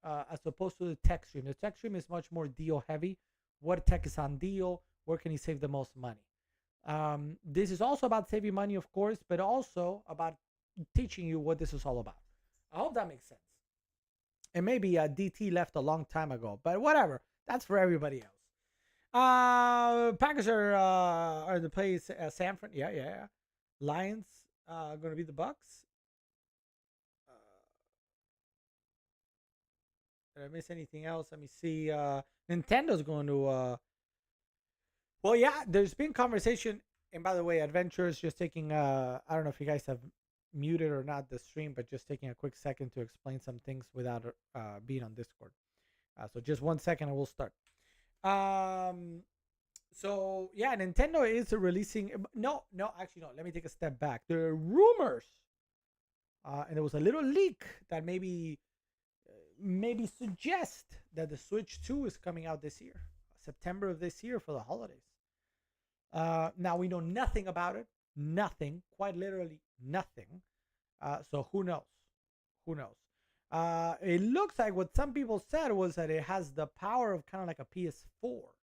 as opposed to the tech stream. The tech stream is much more deal heavy. What tech is on deal? Where can you save the most money? This is also about saving money, of course, but also about teaching you what this is all about. I hope that makes sense. And maybe DT left a long time ago, but whatever. That's for everybody else. Packers are the place. Sanford, yeah. Lions going to be the Bucks. Did I miss anything else? Let me see. Nintendo's going to. Well, yeah, there's been conversation. And by the way, Adventures just taking. I don't know if you guys have muted or not the stream, but just taking a quick second to explain some things without being on Discord. So just 1 second, and we'll start. So yeah, Nintendo is releasing. No, actually, no. Let me take a step back. There are rumors, and there was a little leak that maybe suggest that the Switch 2 is coming out this year, September of this year, for the holidays. Now we know nothing about it. Nothing, quite literally nothing. So who knows? It looks like what some people said was that it has the power of kind of like a PS4.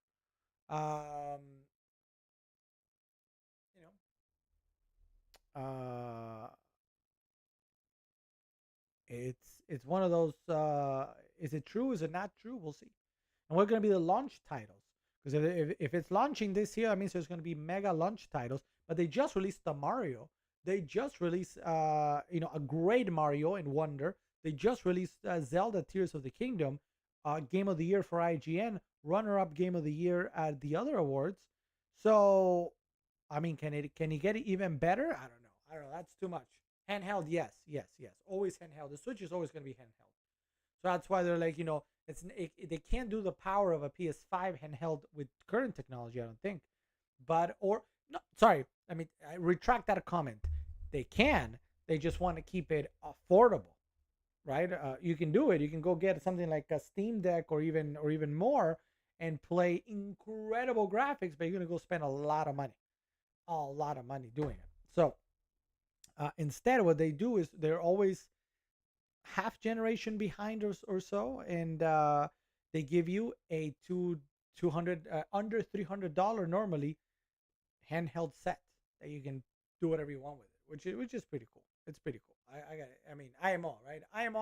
It's one of those. Is it true? Is it not true? We'll see. And what are going to be the launch titles? Because if it's launching this year, that means there's going to be mega launch titles. But they just released the Mario. They just released a great Mario and Wonder. They just released Zelda Tears of the Kingdom, Game of the Year for IGN, runner-up Game of the Year at the other awards. So, I mean, can he get it even better? I don't know. That's too much. Handheld, yes, yes, yes. Always handheld. The Switch is always going to be handheld. So that's why they're like, they can't do the power of a PS5 handheld with current technology, I don't think. But, or, no, sorry, I retract that comment. They can, they just want to keep it affordable, right? You can do it. You can go get something like a Steam Deck or even more and play incredible graphics, but you're going to go spend a lot of money doing it. So instead, what they do is they're always half generation behind or so, and they give you a 200 under $300 normally handheld set that you can do whatever you want with it, which is pretty cool. It's pretty cool. I got it. I mean, IMO, right? IMO.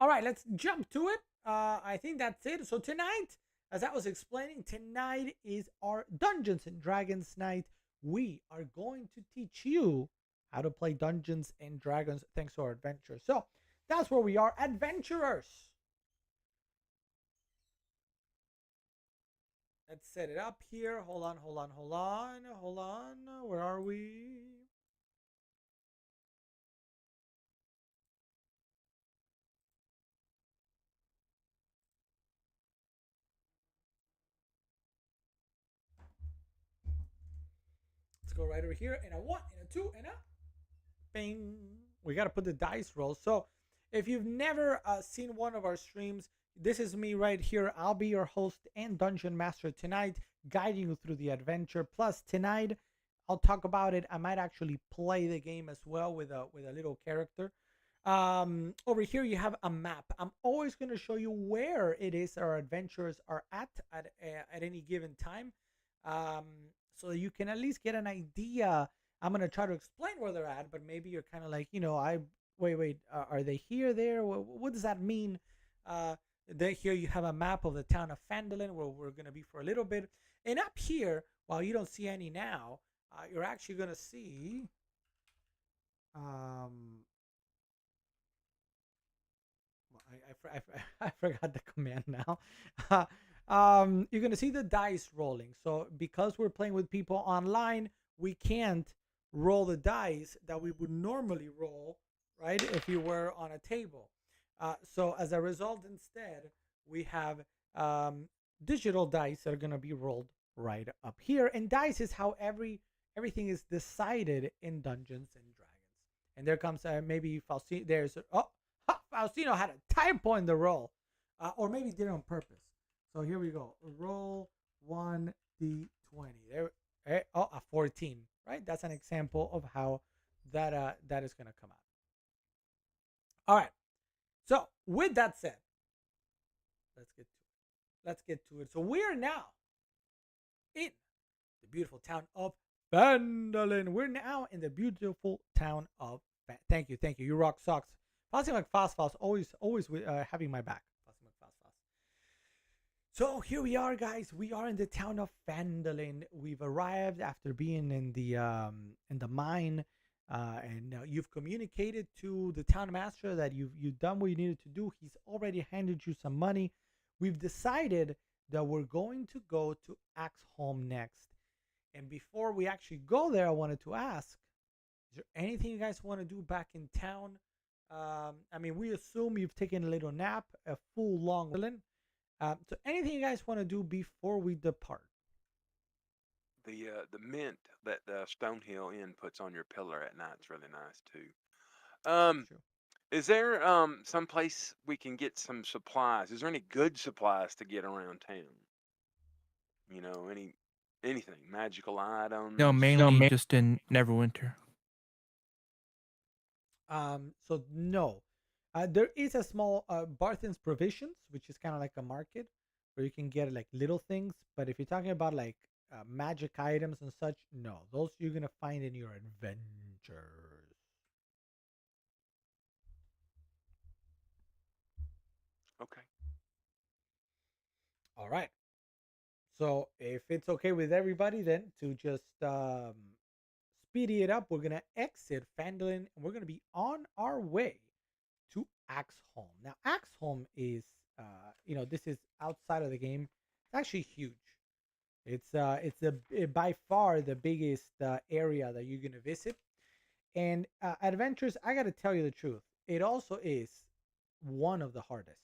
All right, let's jump to it. I think that's it. So tonight, as I was explaining, tonight is our Dungeons and Dragons night. We are going to teach you how to play Dungeons and Dragons thanks to our adventure. So that's where we are, adventurers. Let's set it up here. Hold on. Where are we? Let's go right over here. And a 1, and a 2, and a bing. We got to put the dice roll. So if you've never seen one of our streams, this is me right here. I'll be your host and dungeon master tonight, guiding you through the adventure. Plus, tonight I'll talk about it. I might actually play the game as well with a little character. Over here you have a map. I'm always going to show you where it is our adventurers are at any given time, so you can at least get an idea. I'm going to try to explain where they're at, but maybe you're kind of like, wait, are they here, there? What does that mean? Here you have a map of the town of Phandalin, where we're going to be for a little bit. And up here, while you don't see any now, you're actually going to see I forgot the command now. You're going to see the dice rolling. So because we're playing with people online, we can't roll the dice that we would normally roll, right, if you were on a table. So as a result, instead, we have digital dice that are going to be rolled right up here. And dice is how everything is decided in Dungeons and Dragons. And there comes maybe Faustino. Faustino had a typo in the roll, or maybe did it on purpose. So here we go. Roll 1d20. There, a 14. Right. That's an example of how that is going to come out. All right. So with that said, let's get to it. So we are now in the beautiful town of Phandalin. We're now in the beautiful town of Thank you. You rock socks. Fossy McFossfoss always having my back. Fossy McFossfoss. So here we are, guys. We are in the town of Phandalin. We've arrived after being in the mine, and you've communicated to the town master that you've done what you needed to do. He's already handed you some money. We've decided that we're going to go to Axholm next. And before we actually go there, I wanted to ask, is there anything you guys want to do back in town? We assume you've taken a little nap, a full long so anything you guys want to do before we depart? The mint that the Stonehill Inn puts on your pillar at night is really nice too. True. Is there some place we can get some supplies? Is there any good supplies to get around town? Anything, magical items? No, mainly just in Neverwinter. So no, there is a small Barthen's Provisions, which is kind of like a market where you can get like little things. But if you're talking about like magic items and such, no, those you're gonna find in your adventures. Okay. All right. So if it's okay with everybody, then to just speedy it up, we're gonna exit Phandalin and we're gonna be on our way to Axholm. Now, Axholm is, this is outside of the game. It's actually huge. By far the biggest area that you're gonna visit. And adventures, I gotta tell you the truth, it also is one of the hardest.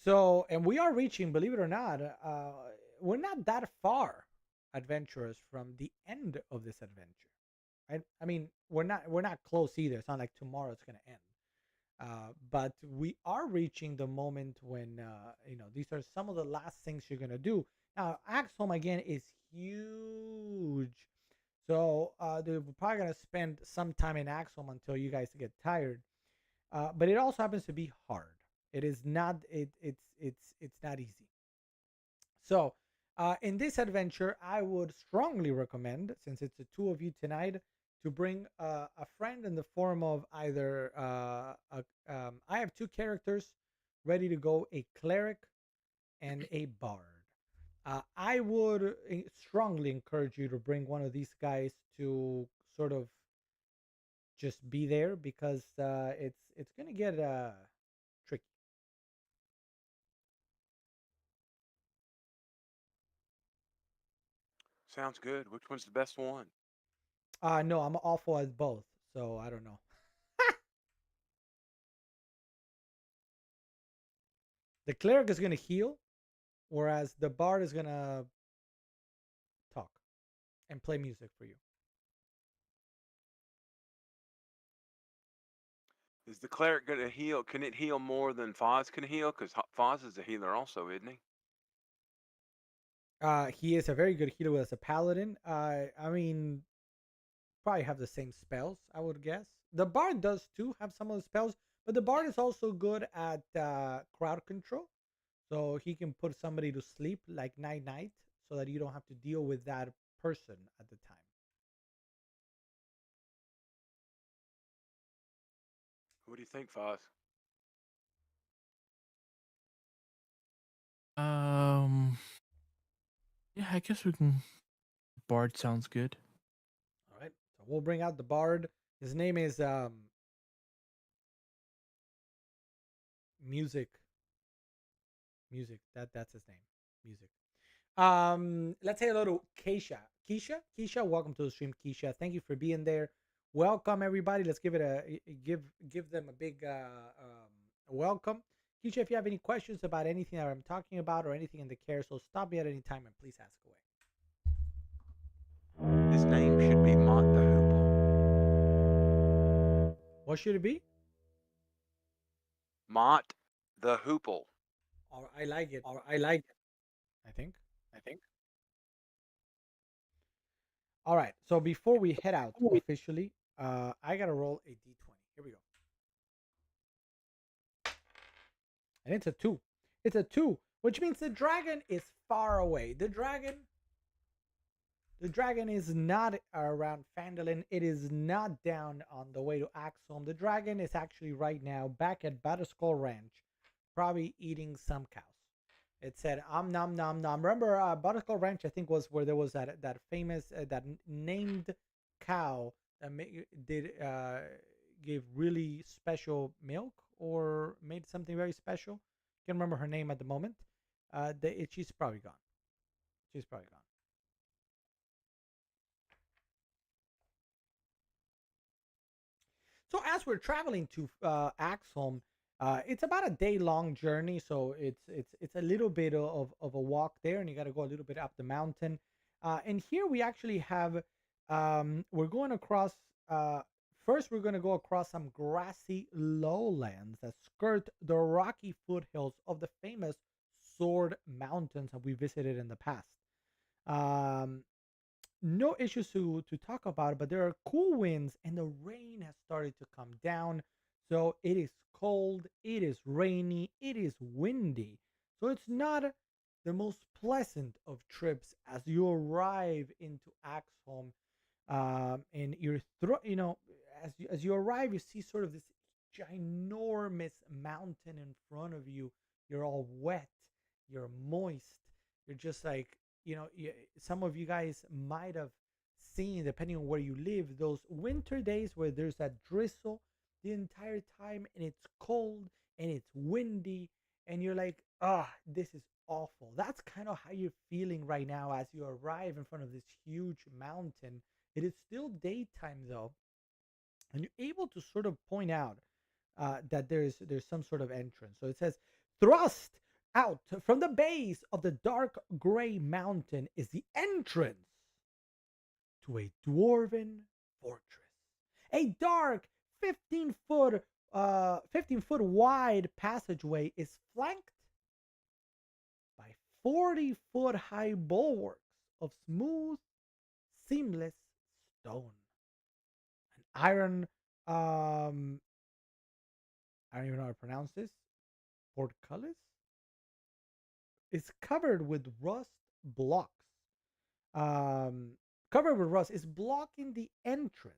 So, and we are reaching, believe it or not, we're not that far, adventurers, from the end of this adventure. I mean, we're not close either. It's not like tomorrow it's gonna end. But we are reaching the moment when these are some of the last things you're gonna do. Now, Axholm again is huge, so we're probably gonna spend some time in Axholm until you guys get tired. But it also happens to be hard. It is not. It's not easy. So, in this adventure, I would strongly recommend, since it's the two of you tonight, to bring a friend in the form of either I have two characters ready to go: a cleric and a bard. I would strongly encourage you to bring one of these guys to sort of just be there, because it's gonna get tricky. Sounds good. Which one's the best one? No, I'm awful at both, so I don't know. The cleric is gonna heal, whereas the bard is gonna talk and play music for you. Is the cleric going to heal? Can it heal more than Foz can heal? Because Foz is a healer also, isn't he? He is a very good healer as a paladin. I mean, probably have the same spells, I would guess. The bard does too have some of the spells, but the bard is also good at crowd control, so he can put somebody to sleep like night, so that you don't have to deal with that person at the time. What do you think, Foz? Um, yeah, I guess we can. Bard sounds good. All right, so we'll bring out the bard. His name is Music. Music. That's his name. Music. Let's say hello to Keisha. Keisha, welcome to the stream. Keisha, thank you for being there. Welcome everybody. Let's give it a give them a big welcome. Keisha, if you have any questions about anything that I'm talking about or anything in the carousel, stop me at any time and please ask away. His name should be Mont the Hoople. What should it be? Mont the Hoople. Or I like it. Or I like it. I think. All right. So before we head out officially, I gotta roll a d20. Here we go. And it's a 2. It's a 2, which means the dragon is far away. The dragon is not around Phandalin. It is not down on the way to Axholm. The dragon is actually right now back at Batterskull Ranch, probably eating some cows. It said, nom nom nom. Remember, Batterskull Ranch, I think, was where there was that famous, that named cow that gave really special milk, or made something very special. Can't remember her name at the moment. She's probably gone. She's probably gone. So as we're traveling to Axholm, it's about a day-long journey. So it's a little bit of a walk there, and you got to go a little bit up the mountain. And here we actually have we're going across. First, we're going to go across some grassy lowlands that skirt the rocky foothills of the famous Sword Mountains that we visited in the past. Um, no issues to talk about, but there are cool winds and the rain has started to come down. So it is cold, it is rainy, it is windy. So it's not the most pleasant of trips as you arrive into Axholm. And as you arrive, you see sort of this ginormous mountain in front of you. You're all wet, you're moist, you're just like, some of you guys might have seen, depending on where you live, those winter days where there's that drizzle the entire time and it's cold and it's windy and you're like, this is awful. That's kind of how you're feeling right now as you arrive in front of this huge mountain. It is still daytime though, and you're able to sort of point out that there's some sort of entrance. So it says, thrust out from the base of the dark gray mountain is the entrance to a dwarven fortress. A dark 15-foot wide passageway is flanked by 40-foot high bulwarks of smooth, seamless stone. An iron, I don't even know how to pronounce this, portcullis, is covered with rust blocks. Um, Covered with rust is blocking the entrance.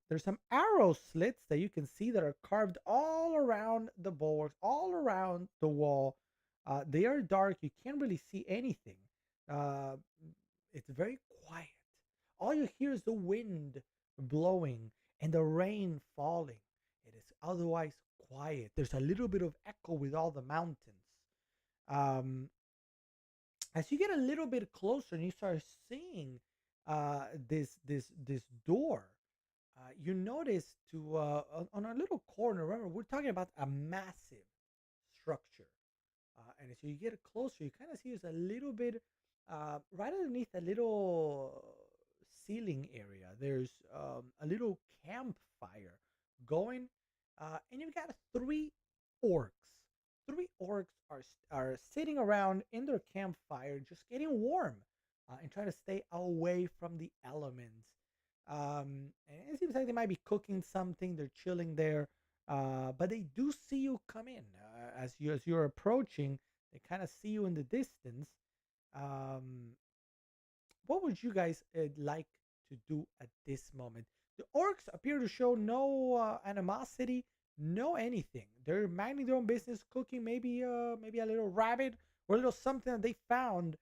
There's some arrow slits that you can see that are carved all around the bulwarks, all around the wall. They are dark. You can't really see anything. Uh, it's very quiet. All you hear is the wind blowing and the rain falling. It is otherwise quiet. There's a little bit of echo with all the mountains. Um, as you get a little bit closer and you start seeing this door, you notice to on a little corner. Remember, we're talking about a massive structure, and as you get closer, you kind of see there's a little bit right underneath a little ceiling area. There's a little campfire going, and you've got orcs. Three orcs are sitting around in their campfire, just getting warm, and trying to stay away from the elements. And it seems like they might be cooking something. They're chilling there, but they do see you come in. As you're approaching, they kind of see you in the distance. Um, what would you guys like to do at this moment? The orcs appear to show no animosity, no anything. They're minding their own business, cooking maybe a little rabbit or a little something that they found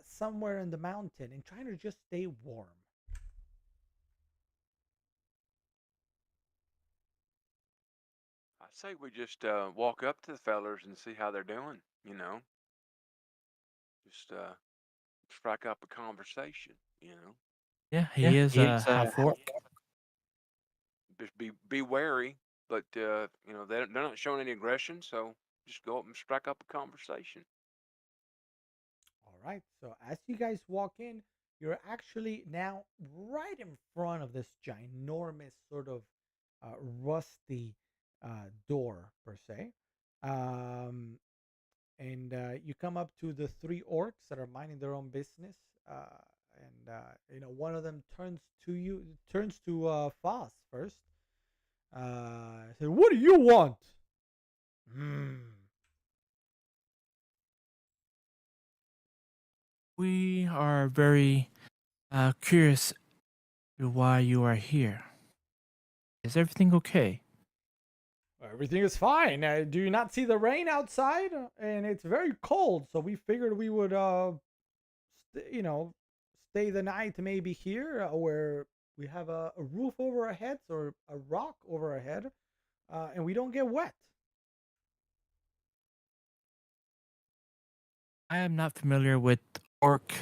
somewhere in the mountain, and trying to just stay warm. I say we just walk up to the fellers and see how they're doing. You know, just strike up a conversation. You know, Yeah, he is half orc. just be wary, but you know they're not showing any aggression, so just go up and strike up a conversation. All right. So as you guys walk in, you're actually now right in front of this ginormous sort of rusty door per se. Um, and you come up to the three orcs that are minding their own business. And you know, one of them turns to Foss first. Said, "What do you want?" Hmm. We are very curious to why you are here. Is everything okay? Everything is fine. Do you not see the rain outside? And it's very cold, so we figured we would, you know, stay the night maybe here, where we have a roof over our heads or a rock over our head, and we don't get wet. I am not familiar with orc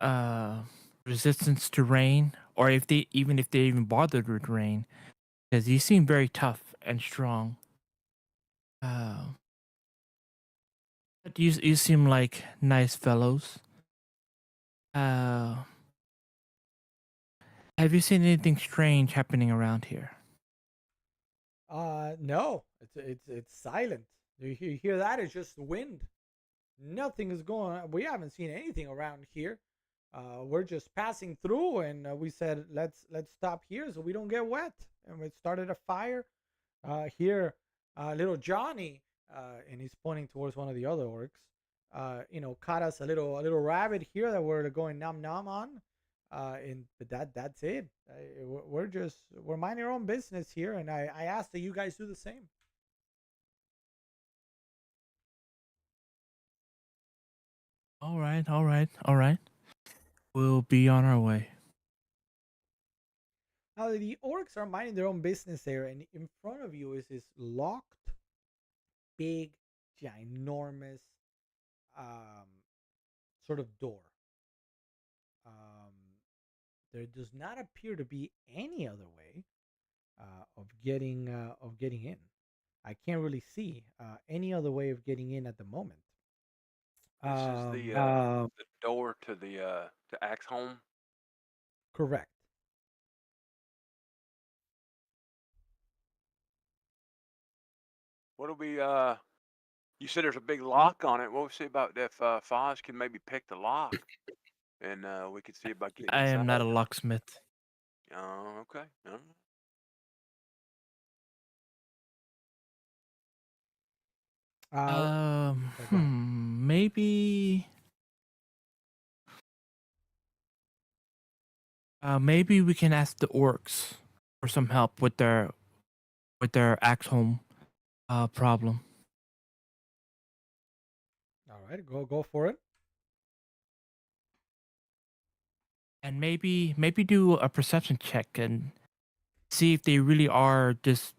uh, resistance to rain, or if they even bothered with rain, because you seem very tough and strong. But you seem like nice fellows. Uh, have you seen anything strange happening around here? No, it's silent. You hear that? It's just wind. Nothing is going on. We haven't seen anything around here. We're just passing through, and we said let's stop here so we don't get wet. And we started a fire. Here, little Johnny, and he's pointing towards one of the other orcs. You know, caught us a little rabbit here that we're going nom nom on. And but that's it. We're minding our own business here, and I ask that you guys do the same. All right, all right, all right. We'll be on our way. Now the orcs are minding their own business there, and in front of you is this locked, big ginormous um, sort of door. Um, there does not appear to be any other way of getting in. I can't really see any other way of getting in at the moment. This is Um, the door to the to Axe home. correct. What do we you said there's a big lock on it. What we see about if Foz can maybe pick the lock and we could see about getting I am not inside. a locksmith. Oh, okay. Yeah, go ahead. Maybe. Maybe we can ask the orcs for some help with their axe home problem. All right, go for it. And maybe do a perception check and see if they really are just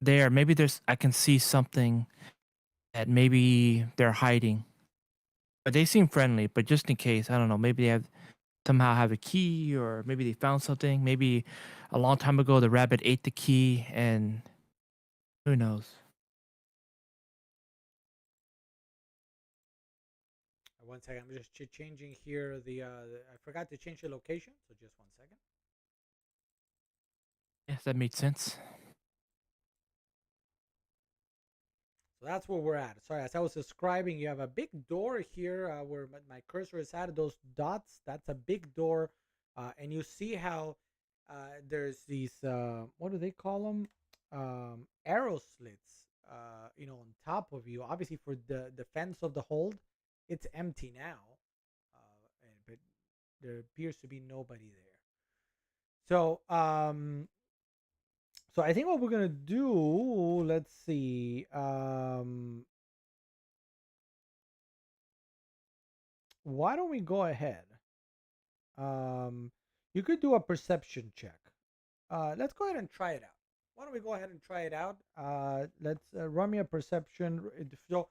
there. Maybe I can see something that maybe they're hiding. But they seem friendly, but just in case, I don't know, maybe they somehow have a key, or maybe they found something. Maybe a long time ago the rabbit ate the key, and who knows. One second, I'm just changing here I forgot to change the location, so just 1 second. Yes, that made sense. So that's where we're at. Sorry, as I was describing, you have a big door here where my cursor is at. Those dots, that's a big door. And you see how there's these, what do they call them? Arrow slits, on top of you. Obviously, for the defense of the hold, it's empty now. But there appears to be nobody there. So, so I think what we're gonna do, let's see. Why don't we go ahead? You could do a perception check. Let's go ahead and try it out. Why don't we go ahead and try it out? Let's run me a perception. So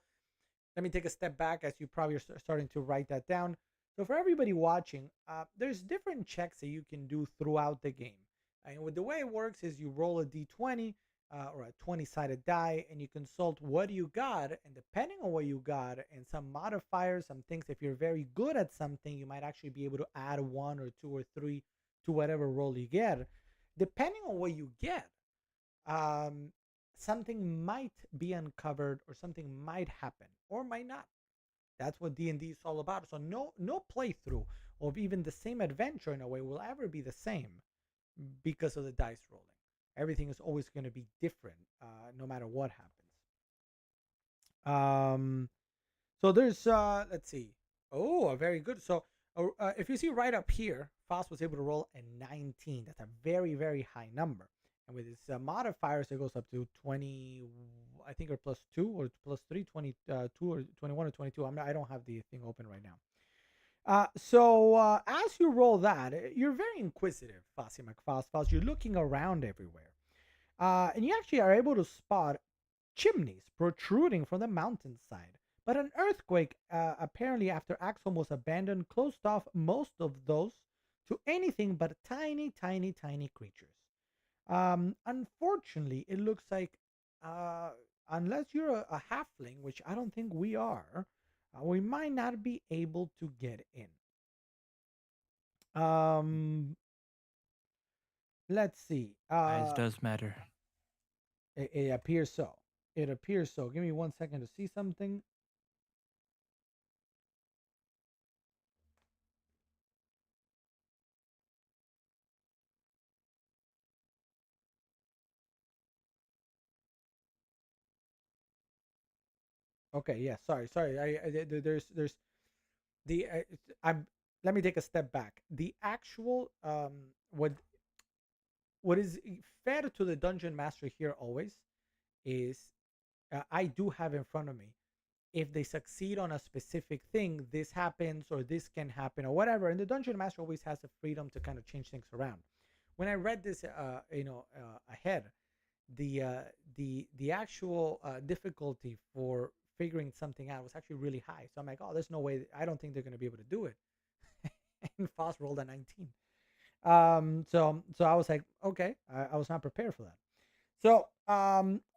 let me take a step back as you probably are starting to write that down. So for everybody watching, there's different checks that you can do throughout the game. And the way it works is you roll a d20 or a 20-sided die, and you consult what you got. And depending on what you got and some modifiers, some things, if you're very good at something, you might actually be able to add 1 or 2 or 3 to whatever roll you get. Depending on what you get, something might be uncovered or something might happen or might not. That's what D&D is all about. So no playthrough of even the same adventure in a way will ever be the same because of the dice rolling. Everything is always going to be different, no matter what happens. So there's let's see. Oh, very good. So if you see right up here, Foss was able to roll a 19. That's a very, very high number. And with its modifiers, it goes up to 20, I think, or plus 2 or plus 3, 22 or 21 or 22. I don't have the thing open right now. So as you roll that, you're very inquisitive, Fossy McFoss. You're looking around everywhere. And you actually are able to spot chimneys protruding from the mountainside. But an earthquake, apparently after Axholm was abandoned, closed off most of those to anything but tiny, tiny, tiny creatures. Unfortunately, it looks like unless you're a halfling, which I don't think we are, we might not be able to get in. Let's see. Size does matter. It appears so. It appears so. Give me 1 second to see something. Okay, yeah, sorry. There's the I'm let me take a step back. The actual what is fair to the dungeon master here always is I do have in front of me, if they succeed on a specific thing, this happens or this can happen or whatever, and the dungeon master always has the freedom to kind of change things around. When I read this ahead, the actual difficulty for figuring something out. It was actually really high. So I'm like, oh, there's no way. I don't think they're going to be able to do it. And Foss rolled a 19. So I was like, okay, I was not prepared for that. So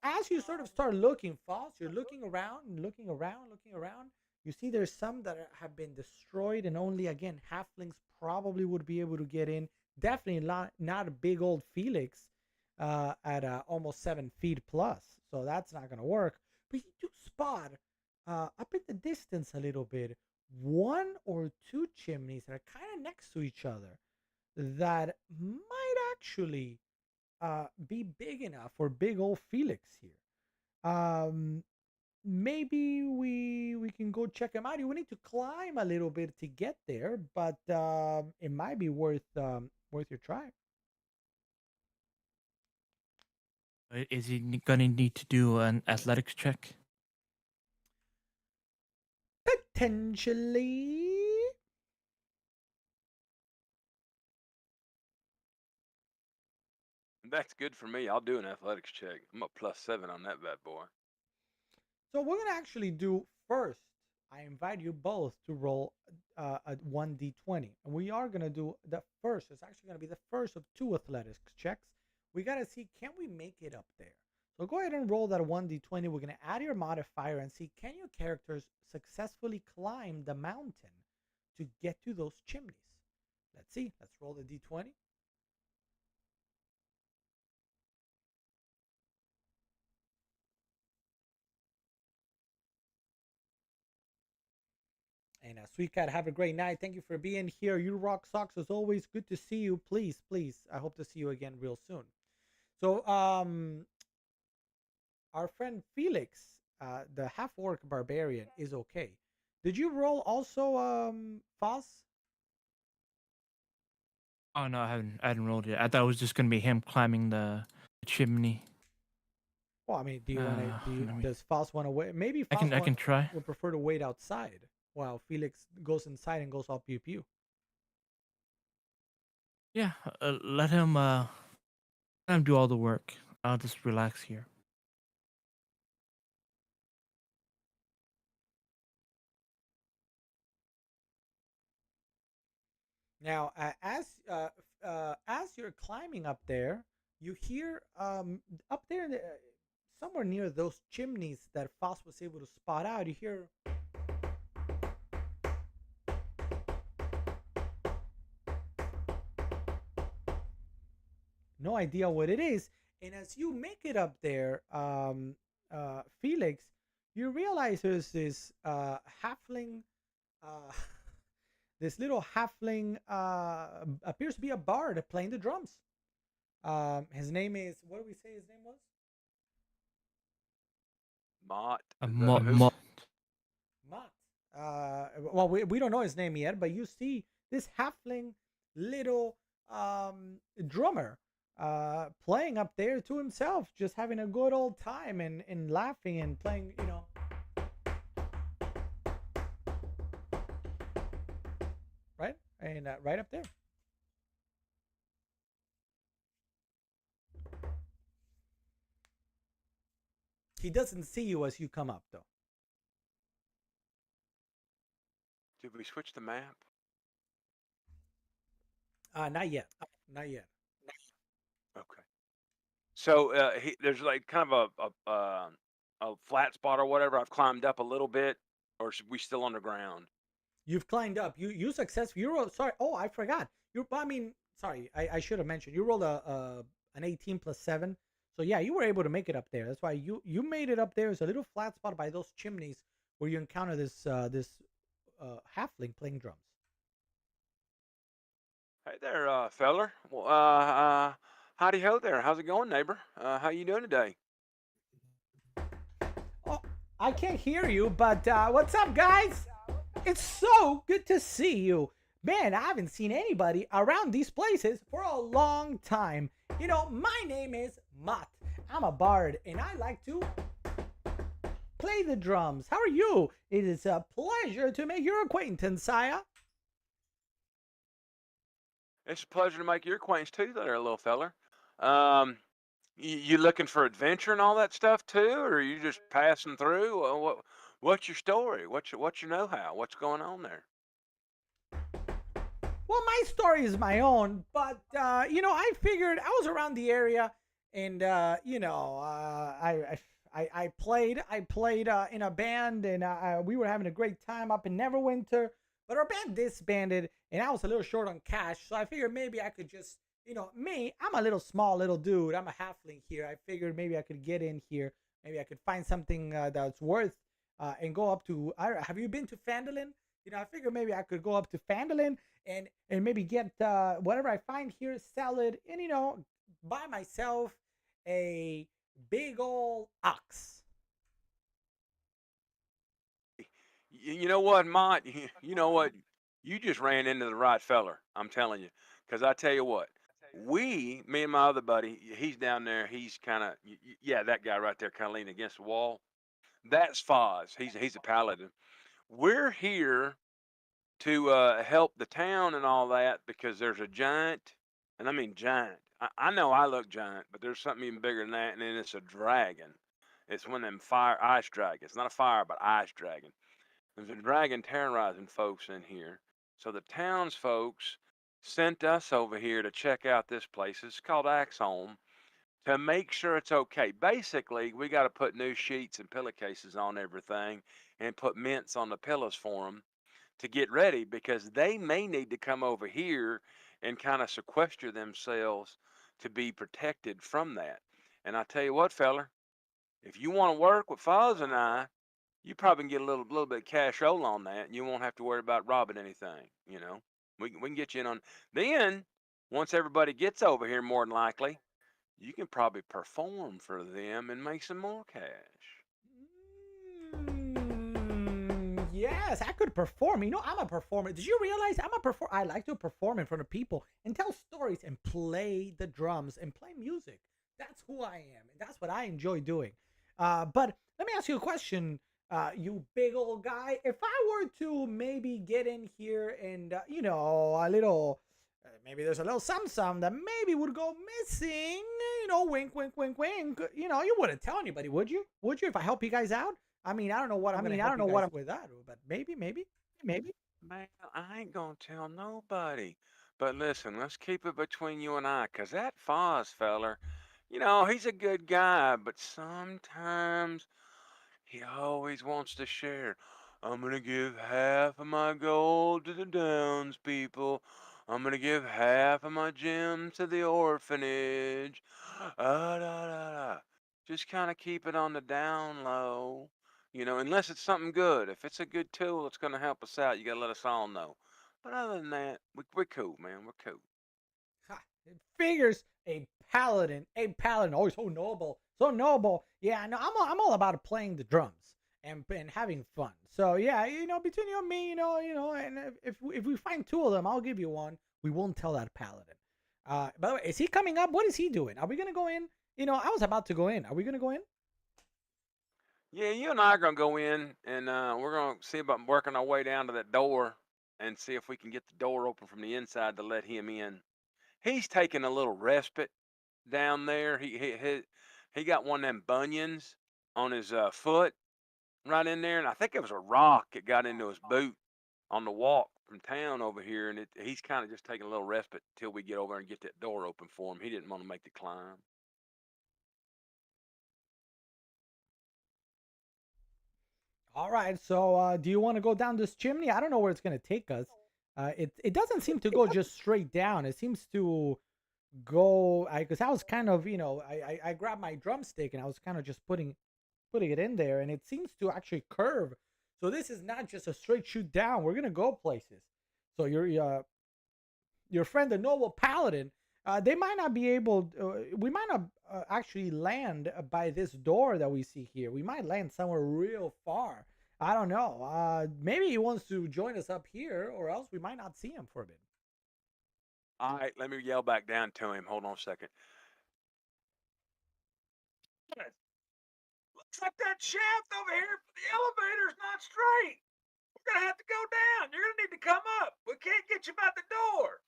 as you sort of start looking, Foss, you're looking around, looking around, looking around. You see there's some that have been destroyed, and only again halflings probably would be able to get in. Definitely not a big old Felix at almost 7 feet plus. So that's not gonna work. But you do spot up in the distance a little bit, one or two chimneys that are kind of next to each other that might actually be big enough for big old Felix here. Maybe we can go check him out. You will need to climb a little bit to get there, but it might be worth your try. Is he gonna need to do an athletics check? Potentially. That's good for me. I'll do an athletics check. I'm up +7 on that bad boy. So we're gonna actually do first. I invite you both to roll a 1d20, and we are gonna do the first. It's actually gonna be the first of 2 athletics checks. We gotta see, can we make it up there? So go ahead and roll that 1d20. We're gonna add your modifier and see, can your characters successfully climb the mountain to get to those chimneys? Let's see. Let's roll the d20. And Sweet Cat, have a great night. Thank you for being here. You rock socks as always. Good to see you. Please, please. I hope to see you again real soon. So, our friend Felix, the half orc barbarian, is okay. Did you roll also, Foss? Oh no, I hadn't rolled yet. I thought it was just gonna be him climbing the chimney. Well, I mean, do you want to? let me- Does Foss want to wait? Maybe I Foss can try. would prefer to wait outside while Felix goes inside and goes all pew pew. Yeah, let him do all the work. I'll just relax here. Now, as you're climbing up there, you hear up there in the, somewhere near those chimneys that Foss was able to spot out. You hear no idea what it is, and as you make it up there, Felix, you realize there's this halfling. This little halfling appears to be a bard playing the drums. His name is, what did we say his name was? Mott. A Is that mo- who? mo- Mott. Well, we don't know his name yet, but you see this halfling little drummer playing up there to himself, just having a good old time and laughing and playing, you know. Right? And right up there. He doesn't see you as you come up, though. Did we switch the map? Not yet. Not yet. Okay. So there's like kind of a flat spot or whatever. I've climbed up a little bit, or should we still underground? You've climbed up. You successfully. You rolled. Sorry. Oh, I forgot. I mean, sorry. I should have mentioned. You rolled an 18 plus 7. So yeah, you were able to make it up there. That's why you made it up there. It's a little flat spot by those chimneys where you encounter this halfling playing drums. Hey there, feller. Well, howdy ho there. How's it going, neighbor? How you doing today? Oh, I can't hear you, but what's up, guys? It's so good to see you. Man, I haven't seen anybody around these places for a long time. You know, my name is Mott. I'm a bard, and I like to play the drums. How are you? It is a pleasure to make your acquaintance, sire. It's a pleasure to make your acquaintance too, there, little feller. You looking for adventure and all that stuff too, or are you just passing through? What What's your story? What's your know-how? What's going on there? Well, my story is my own, but I figured I was around the area, and I played in a band, and we were having a great time up in Neverwinter. But our band disbanded, and I was a little short on cash, so I figured maybe I could just, me, I'm a little small little dude. I'm a halfling here. I figured maybe I could get in here. Maybe I could find something that's worth and go up to. Have you been to Phandalin? I figured maybe I could go up to Phandalin and maybe get whatever I find here, sell it, and buy myself a big old ox. You know what, Mont? You know what? You just ran into the right feller. I'm telling you, because I tell you what, me and my other buddy, he's down there. He's kind of, yeah, that guy right there, kind of leaning against the wall. That's Foz. He's a paladin. We're here to help the town and all that because there's a giant, and I mean giant. I know I look giant, but there's something even bigger than that, and then it's a dragon. It's one of them fire ice dragons. Not a fire, but ice dragon. There's a dragon terrorizing folks in here. So the townsfolks sent us over here to check out this place. It's called Axholm to make sure it's okay. Basically, we got to put new sheets and pillowcases on everything and put mints on the pillows for them to get ready because they may need to come over here and kind of sequester themselves to be protected from that. And I tell you what, feller, if you want to work with Foz and I, you probably can get a little bit of cash roll on that, and you won't have to worry about robbing anything. We can get you in on. Then once everybody gets over here, more than likely, you can probably perform for them and make some more cash. Yes, I could perform. I'm a performer. Did you realize I'm a performer? I like to perform in front of people and tell stories and play the drums and play music. That's who I am, and that's what I enjoy doing. But let me ask you a question, you big old guy. If I were to maybe get in here and a little, maybe there's a little some that maybe would go missing. Wink, wink, wink, wink. You wouldn't tell anybody, would you? Would you if I help you guys out? I mean, I don't know what I'm with that, but maybe. Man, I ain't gonna tell nobody. But listen, let's keep it between you and I, 'cause that Foz feller, he's a good guy, but sometimes he always wants to share. I'm gonna give half of my gold to the Downs people. I'm gonna give half of my gems to the orphanage. Da, da, da. Just kind of keep it on the down low. Unless it's something good. If it's a good tool that's gonna help us out, you gotta let us all know. But other than that, we're cool, man. We're cool. Ha, it figures a paladin. Oh, so noble, so noble. Yeah, no, I'm all about playing the drums and having fun. So yeah, between you and me, and if we find two of them, I'll give you one. We won't tell that paladin. By the way, is he coming up? What is he doing? Are we gonna go in? I was about to go in. Are we gonna go in? Yeah, you and I are gonna go in and we're gonna see about working our way down to that door and see if we can get the door open from the inside to let him in. He's taking a little respite down there. He got one of them bunions on his foot right in there, and I think it was a rock that got into his boot on the walk from town over here, and he's kind of just taking a little respite till we get over and get that door open for him. He didn't want to make the climb. All right. So, do you want to go down this chimney? I don't know where it's gonna take us. It doesn't seem to go just straight down. It seems to go. Because I was kind of, I grabbed my drumstick and I was kind of just putting it in there, and it seems to actually curve. So this is not just a straight shoot down. We're gonna go places. So your friend, the noble paladin, they might not be able. We might not actually land by this door that we see here. We might land somewhere real far. I don't know. Maybe he wants to join us up here, or else we might not see him for a bit. All right, let me yell back down to him. Hold on a second. Looks like that shaft over here for the elevator's not straight. We're gonna have to go down. You're gonna need to come up. We can't get you by the door.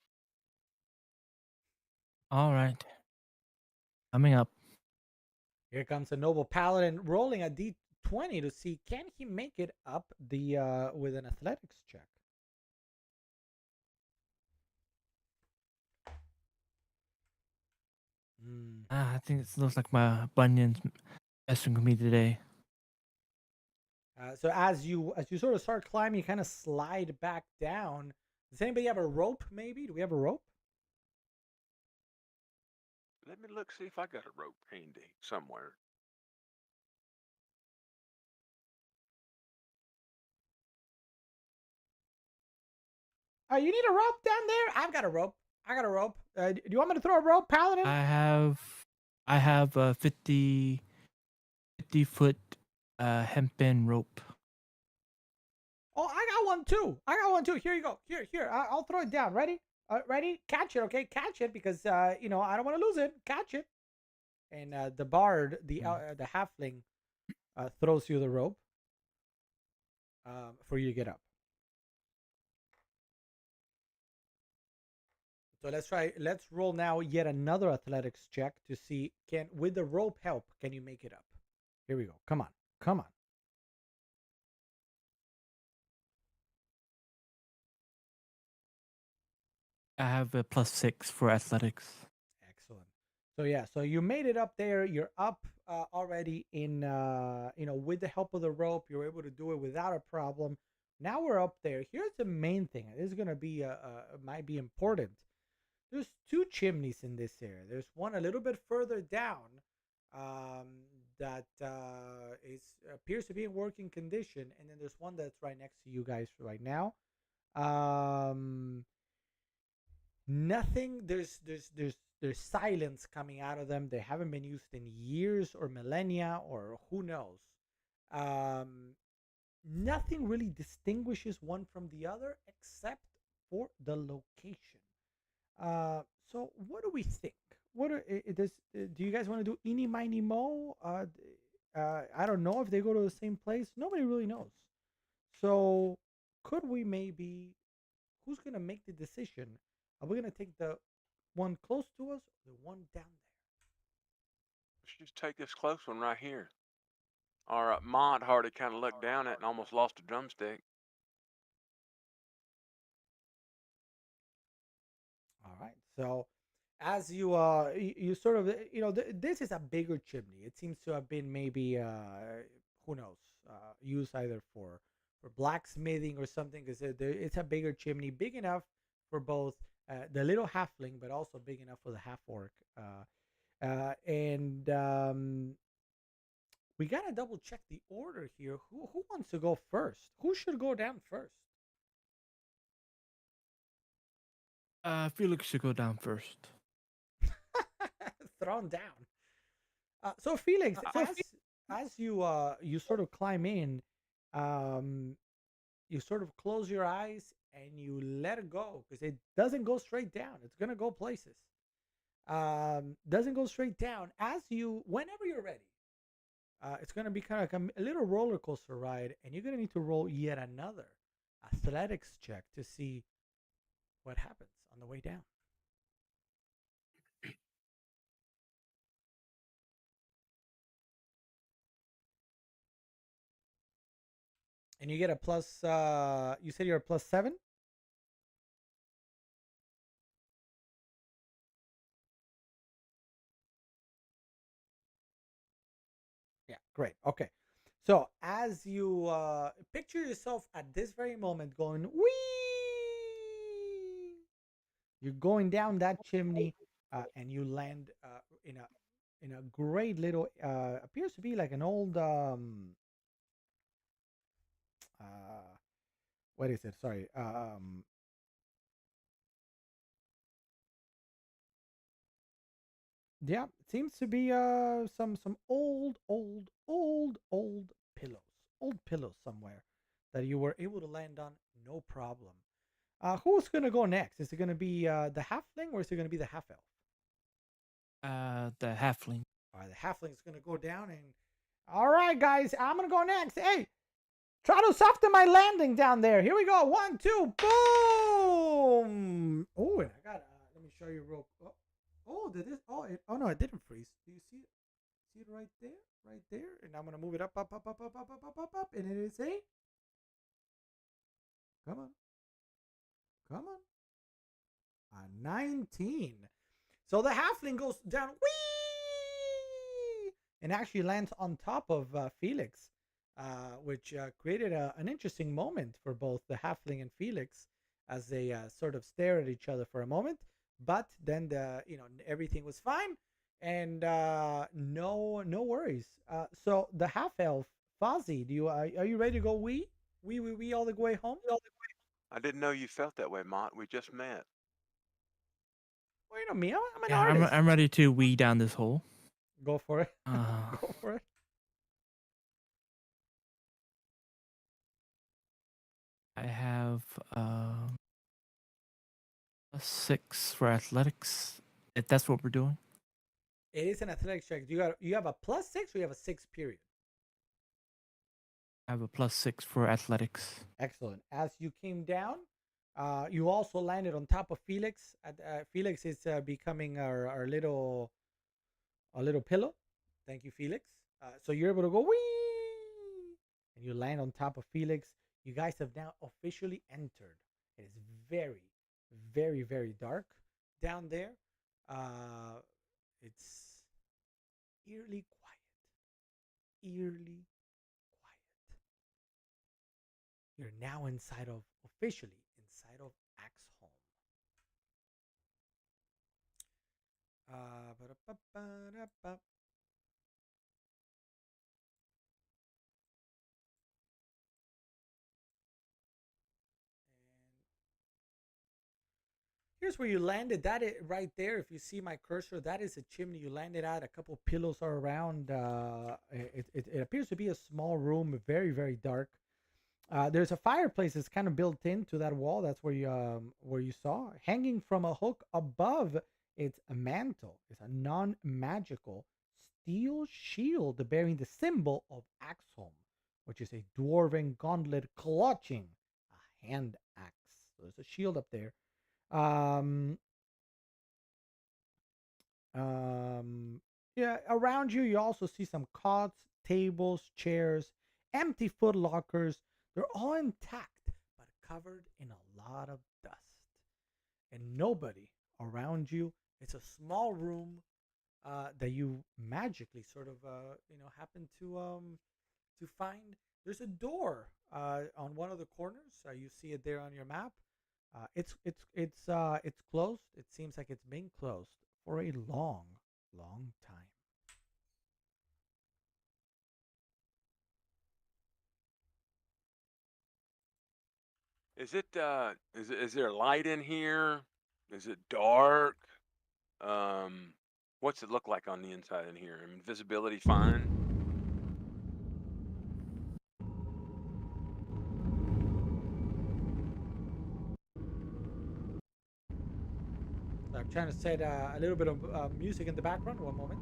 All right. Coming up. Here comes a noble paladin rolling a D20. 20 to see can he make it up the with an athletics check. I think it looks like my bunion's messing with me today. So as you sort of start climbing, you kind of slide back down. Does anybody have a rope? Maybe do we have a rope? Let me look, see if I got a rope handy somewhere. You need a rope down there? I've got a rope. I got a rope. Do you want me to throw a rope, Paladin? I have a 50-foot hempen rope. Oh, I got one too. I got one too. Here you go. Here. I'll throw it down. Ready? Ready? Catch it, okay? Catch it because you know I don't want to lose it. Catch it. And the bard, the halfling, throws you the rope for you to get up. So let's try. Let's roll now yet another athletics check to see can with the rope help can you make it up. Here we go. Come on. Come on. I have a +6 for athletics. Excellent. So yeah, so you made it up there. You're up already in you know with the help of the rope. You're able to do it without a problem. Now we're up there. Here's the main thing. This is gonna be might be important. There's two chimneys in this area. There's one a little bit further down that appears to be in working condition, and then there's one that's right next to you guys right now. Nothing. There's silence coming out of them. They haven't been used in years or millennia or who knows. Nothing really distinguishes one from the other except for the location. So what do we think? Do you guys want to do eeny miny mo? I don't know if they go to the same place. Nobody really knows. So could we maybe? Who's gonna make the decision? Are we gonna take the one close to us or the one down there? Let's just take this close one right here. Our Mont Hardy kind of looked down at it and almost lost a drumstick. All right. So as you you sort of this is a bigger chimney. It seems to have been maybe who knows used either for blacksmithing or something because it's a bigger chimney, big enough for both the little halfling, but also big enough for the half orc. And we gotta double check the order here. Who wants to go first? Who should go down first? Felix should go down first. Thrown down. So Felix, as you you sort of climb in, you sort of close your eyes and you let it go because it doesn't go straight down. It's gonna go places. Doesn't go straight down. Whenever you're ready, it's gonna be kind of like a little roller coaster ride, and you're gonna need to roll yet another athletics check to see what happens on the way down. And you get a plus. You said you're a +7. Yeah, great. Okay. So as you picture yourself at this very moment going, wee, you're going down that chimney, and you land in a great little appears to be like an old what is it? Sorry. Yeah, it seems to be some old pillows. Old pillows somewhere that you were able to land on no problem. Who's gonna go next? Is it gonna be the halfling or is it gonna be the half elf? The halfling. All right, the halfling's gonna go down and all right, guys, I'm gonna go next. Hey, try to soften my landing down there. Here we go. 1, 2, boom. Oh, and I got. Let me show you real. Oh, did this? Oh, no, it didn't freeze. Do you see it? see it right there, and I'm gonna move it up, and it is a. Come on, come on. A 19. So the halfling goes down, whee, and actually lands on top of Felix, which created an interesting moment for both the halfling and Felix as they sort of stare at each other for a moment. But then everything was fine, and no worries. So the half elf Fozzie, are you ready to go wee all the way home? I didn't know you felt that way, Mott. We just met. Well, you know me, I'm an Yeah, artist. I'm ready to wee down this hole. Go for it. Uh, Go for it. I have a 6 for athletics. If that's what we're doing. It is an athletics check. You have a +6 or you have a 6 period? I have a +6 for athletics. Excellent. As you came down, you also landed on top of Felix. Felix is becoming our little pillow. Thank you, Felix. So you're able to go wee, and you land on top of Felix. You guys have now officially entered. It is very, very, very dark down there. It's eerily quiet. Eerily quiet. You're now officially inside of Axholm. Ba-da-ba-ba-da-ba. Here's where you landed. That is right there. If you see my cursor, that is a chimney you landed at. A couple pillows are around. It appears to be a small room, very, very dark. There's a fireplace that's kind of built into that wall. That's where you saw hanging from a hook above. It's a mantle. It's a non-magical steel shield bearing the symbol of Axholm, which is a dwarven gauntlet clutching a hand axe. So there's a shield up there. Yeah, around you also see some cots, tables, chairs, empty foot lockers. They're all intact but covered in a lot of dust, and nobody around you. It's a small room that you magically sort of happen to find. There's a door on one of the corners. You see it there on your map. It's closed. It seems like it's been closed for a long, long time. Is there light in here? Is it dark? What's it look like on the inside in here? I mean, visibility fine? So I'm trying to set a little bit of music in the background. One moment.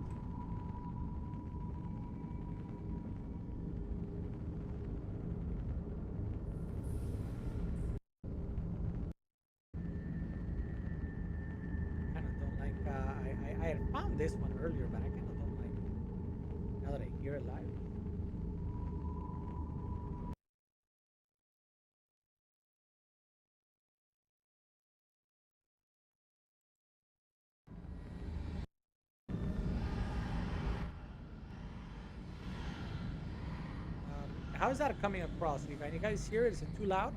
Kind of don't like. I had found this one earlier, but I kind of don't like it now that I hear it live. How is that coming across? Can you guys hear it? Is it too loud?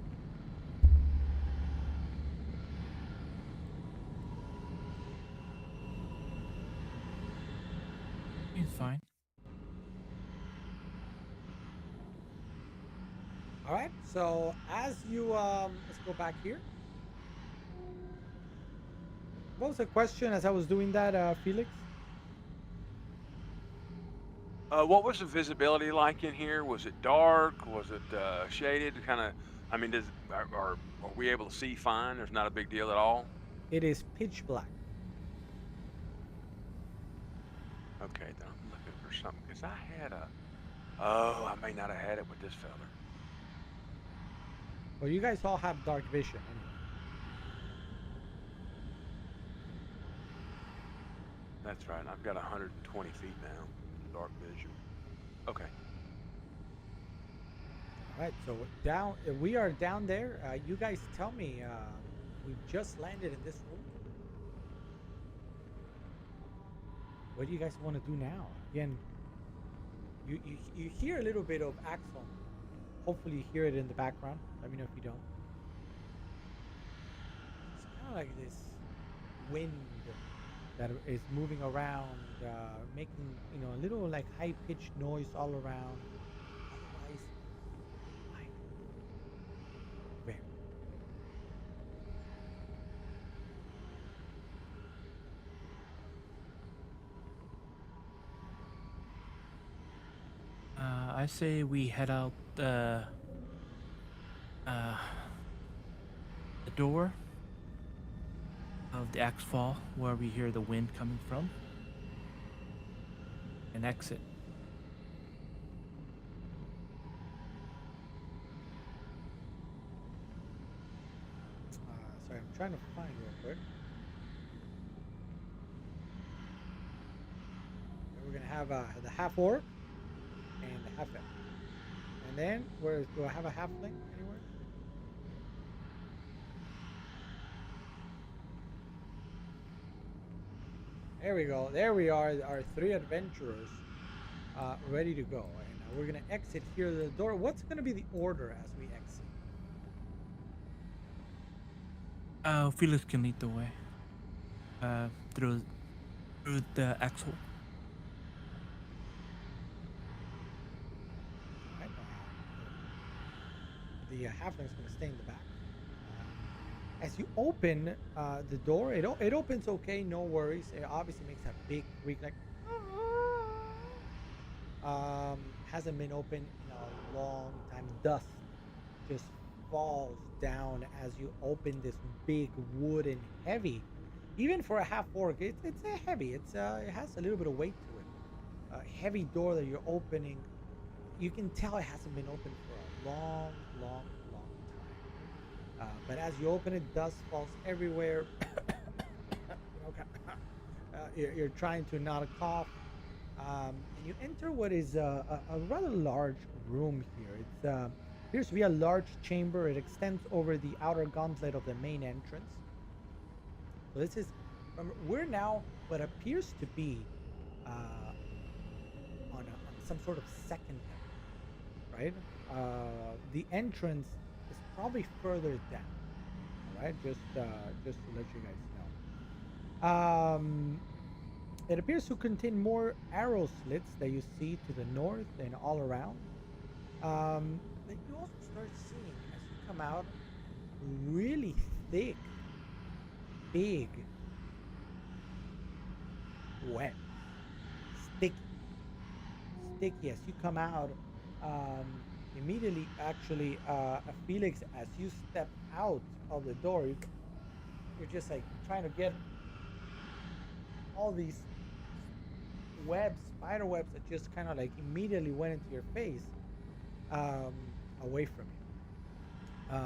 It's fine. All right. So as you let's go back here. What was the question as I was doing that, Felix? What was the visibility like in here? Was it dark? Was it shaded? Kind of. I mean, are we able to see fine? There's not a big deal at all. It is pitch black. Okay, then I'm looking for something because I had a. Oh, I may not have had it with this fella. Well, you guys all have dark vision anyway. That's right. I've got 120 feet now. dark vision. Okay. All right, so we are down there. You guys tell me. We've just landed in this room. What do you guys want to do now? Again, you hear a little bit of Axel. Hopefully you hear it in the background. Let me know if you don't. It's kind of like this wind that is moving around, making a little like high-pitched noise all around. Otherwise, like very. I say we head out uh, the door of the Axfall, where we hear the wind coming from, and exit. Sorry, I'm trying to find real quick. And we're gonna have the half orc and the half elf. And then where do I have a halfling anywhere? There we go. There we are. Our three adventurers ready to go. And we're gonna exit here the door. What's gonna be the order as we exit? Felix can lead the way through the Axel. Right, the halfling's gonna stay in the back. As you open the door, it opens okay, no worries. It obviously makes a big creak, like hasn't been open in a long time. Dust just falls down as you open this big wooden heavy. Even for a half orc, it's a heavy. It has a little bit of weight to it. A heavy door that you're opening. You can tell it hasn't been open for a long time. But as you open it, dust falls everywhere. You're trying to not cough. And you enter what is a rather large room here. It appears to be a large chamber. It extends over the outer gauntlet of the main entrance. So this is, we're now what appears to be on some sort of second heaven, right? The entrance is probably further down. All right, just to let you guys know. It appears to contain more arrow slits that you see to the north and all around. But you also start seeing, as you come out, really thick, big web, sticky. As you come out, immediately, actually, Felix, as you step out of the door, you're just like trying to get all these webs, spider webs that just kind of like immediately went into your face, away from you.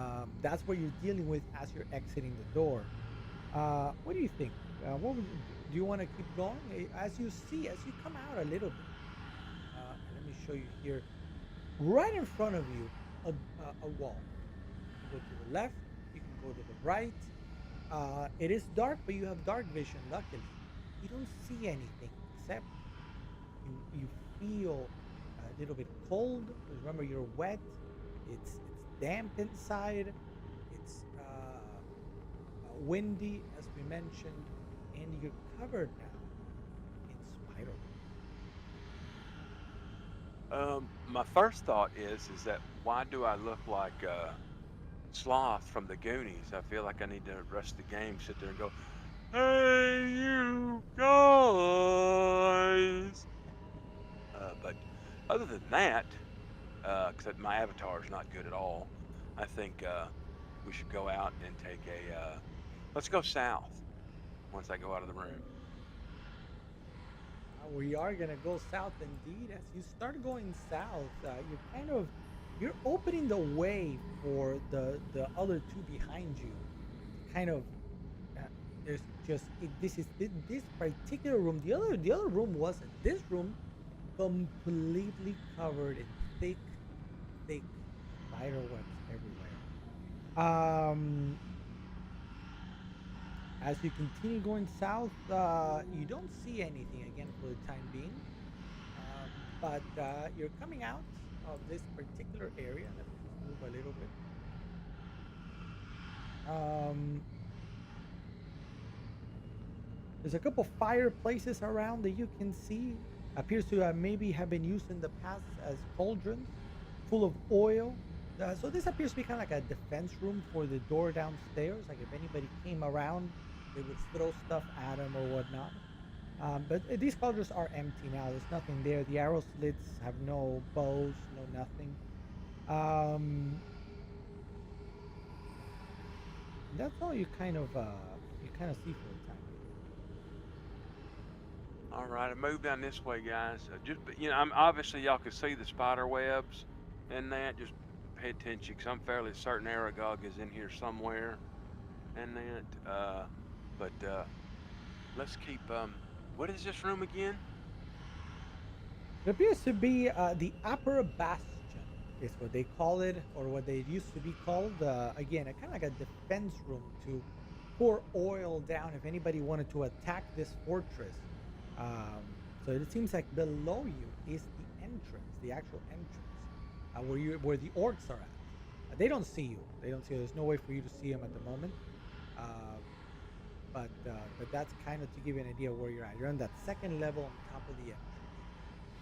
That's what you're dealing with as you're exiting the door. What do you think? Do you want to keep going? As you come out a little bit, let me show you here. Right in front of you, a wall. You can go to the left, you can go to the right. It is dark, but you have dark vision, luckily. You don't see anything except you feel a little bit cold. Remember, you're wet. It's damp inside. It's windy, as we mentioned, and you're covered now in spider web. My first thought is that why do I look like Sloth from the Goonies? I feel like I need to rest the game, sit there and go, "Hey, you guys!" But other than that, because my avatar is not good at all, I think we should go out and take a. Let's go south once I go out of the room. We are gonna go south indeed. As you start going south, you're opening the way for the other two behind you. Kind of, there's just this particular room. The other room wasn't. This room completely covered in thick, thick spider webs everywhere. As you continue going south, you don't see anything again for the time being. But you're coming out of this particular area. Let me just move a little bit. Um, there's a couple fireplaces around that you can see. Appears to maybe have been used in the past as cauldrons full of oil. So this appears to be kind of like a defense room for the door downstairs. Like if anybody came around, they would throw stuff at them or whatnot. But these cauldrons are empty now. There's nothing there. The arrow slits have no bows, no nothing. That's all you kind of see for the time. All right, I moved down this way, guys. Just I'm obviously y'all can see the spider webs and that. Just pay attention, because I'm fairly certain Aragog is in here somewhere, and that. But let's keep. What is this room again? It appears to be the Upper Bastion, is what they call it, or what they used to be called. Again, a kind of like a defense room to pour oil down if anybody wanted to attack this fortress. So it seems like below you is the entrance, the actual entrance, where the orcs are at. They don't see you. They don't see you. There's no way for you to see them at the moment. But that's kind of to give you an idea where you're at. You're on that second level on top of the entrance,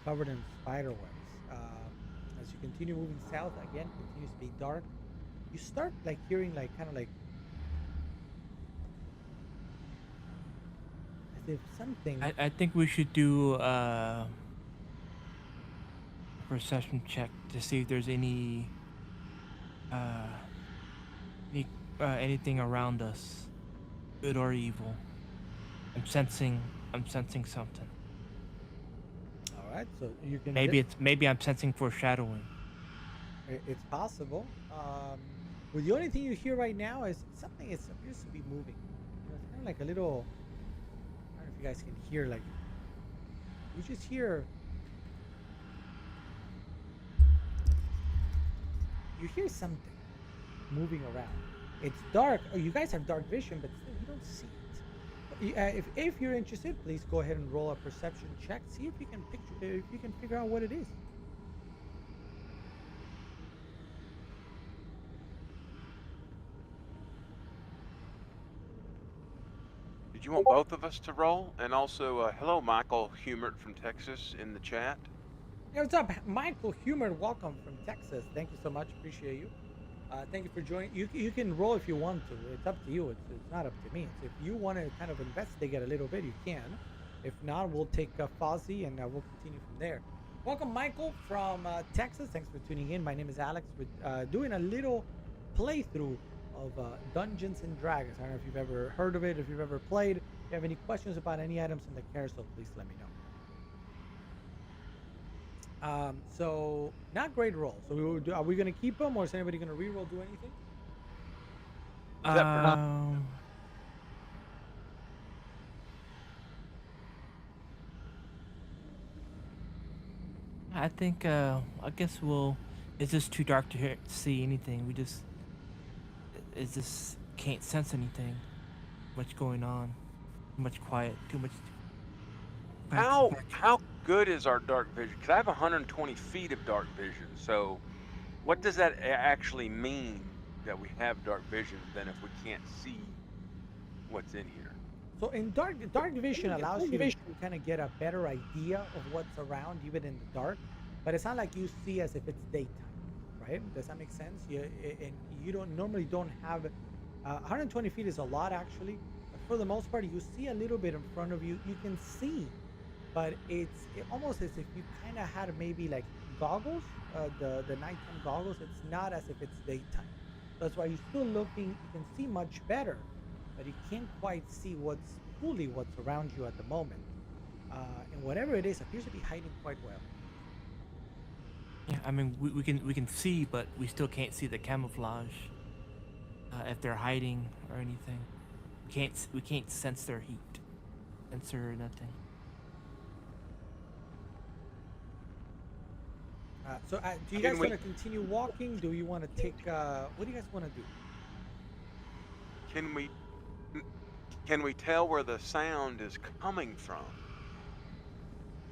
covered in spider webs. As you continue moving south, again, continues to be dark. You start like hearing like kind of like as if something. I think we should do a perception check to see if there's anything around us, good or evil. I'm sensing something. All right, so you can. Maybe I'm sensing foreshadowing. It's possible. Well, the only thing you hear right now is something appears to be moving. It's kind of like a little. I don't know if you guys can hear. Like you just hear. You hear something moving around. It's dark. Oh, you guys have dark vision, but still you don't see it. If you're interested, please go ahead and roll a perception check. See if you can figure out what it is. Did you want both of us to roll? And also, hello, Michael Humert from Texas in the chat. Hey, what's up, Michael Humert? Welcome from Texas. Thank you so much. Appreciate you. Thank you for joining. You can roll if you want to. It's up to you. It's not up to me. If you want to kind of investigate a little bit, you can. If not, we'll take Fozzie and we'll continue from there. Welcome, Michael from Texas. Thanks for tuning in. My name is Alex. We're doing a little playthrough of Dungeons and Dragons. I don't know if you've ever heard of it, if you've ever played. If you have any questions about any items in the carousel, please let me know. So not great roll. So are we going to keep them, or is anybody going to re-roll, do anything? I think I guess it's just too dark to see anything. It's just can't sense anything. Much going on. Too much quiet. Too much. How good is our dark vision? Because I have 120 feet of dark vision. So, what does that actually mean that we have dark vision? Then, if we can't see what's in here. So, in dark vision allows you to kind of get a better idea of what's around, even in the dark. But it's not like you see as if it's daytime, right? Does that make sense? You don't have 120 feet is a lot actually. But for the most part, you see a little bit in front of you. You can see. But it almost as if you kind of had maybe like goggles, the nighttime goggles. It's not as if it's daytime. That's why you're still looking. You can see much better, but you can't quite see what's around you at the moment. And whatever it is appears to be hiding quite well. Yeah, I mean we can see, but we still can't see the camouflage. If they're hiding or anything, we can't sense their heat, sensor or nothing. So do you Can guys we- want to continue walking? Do you want to take? What do you guys want to do? Can we tell where the sound is coming from?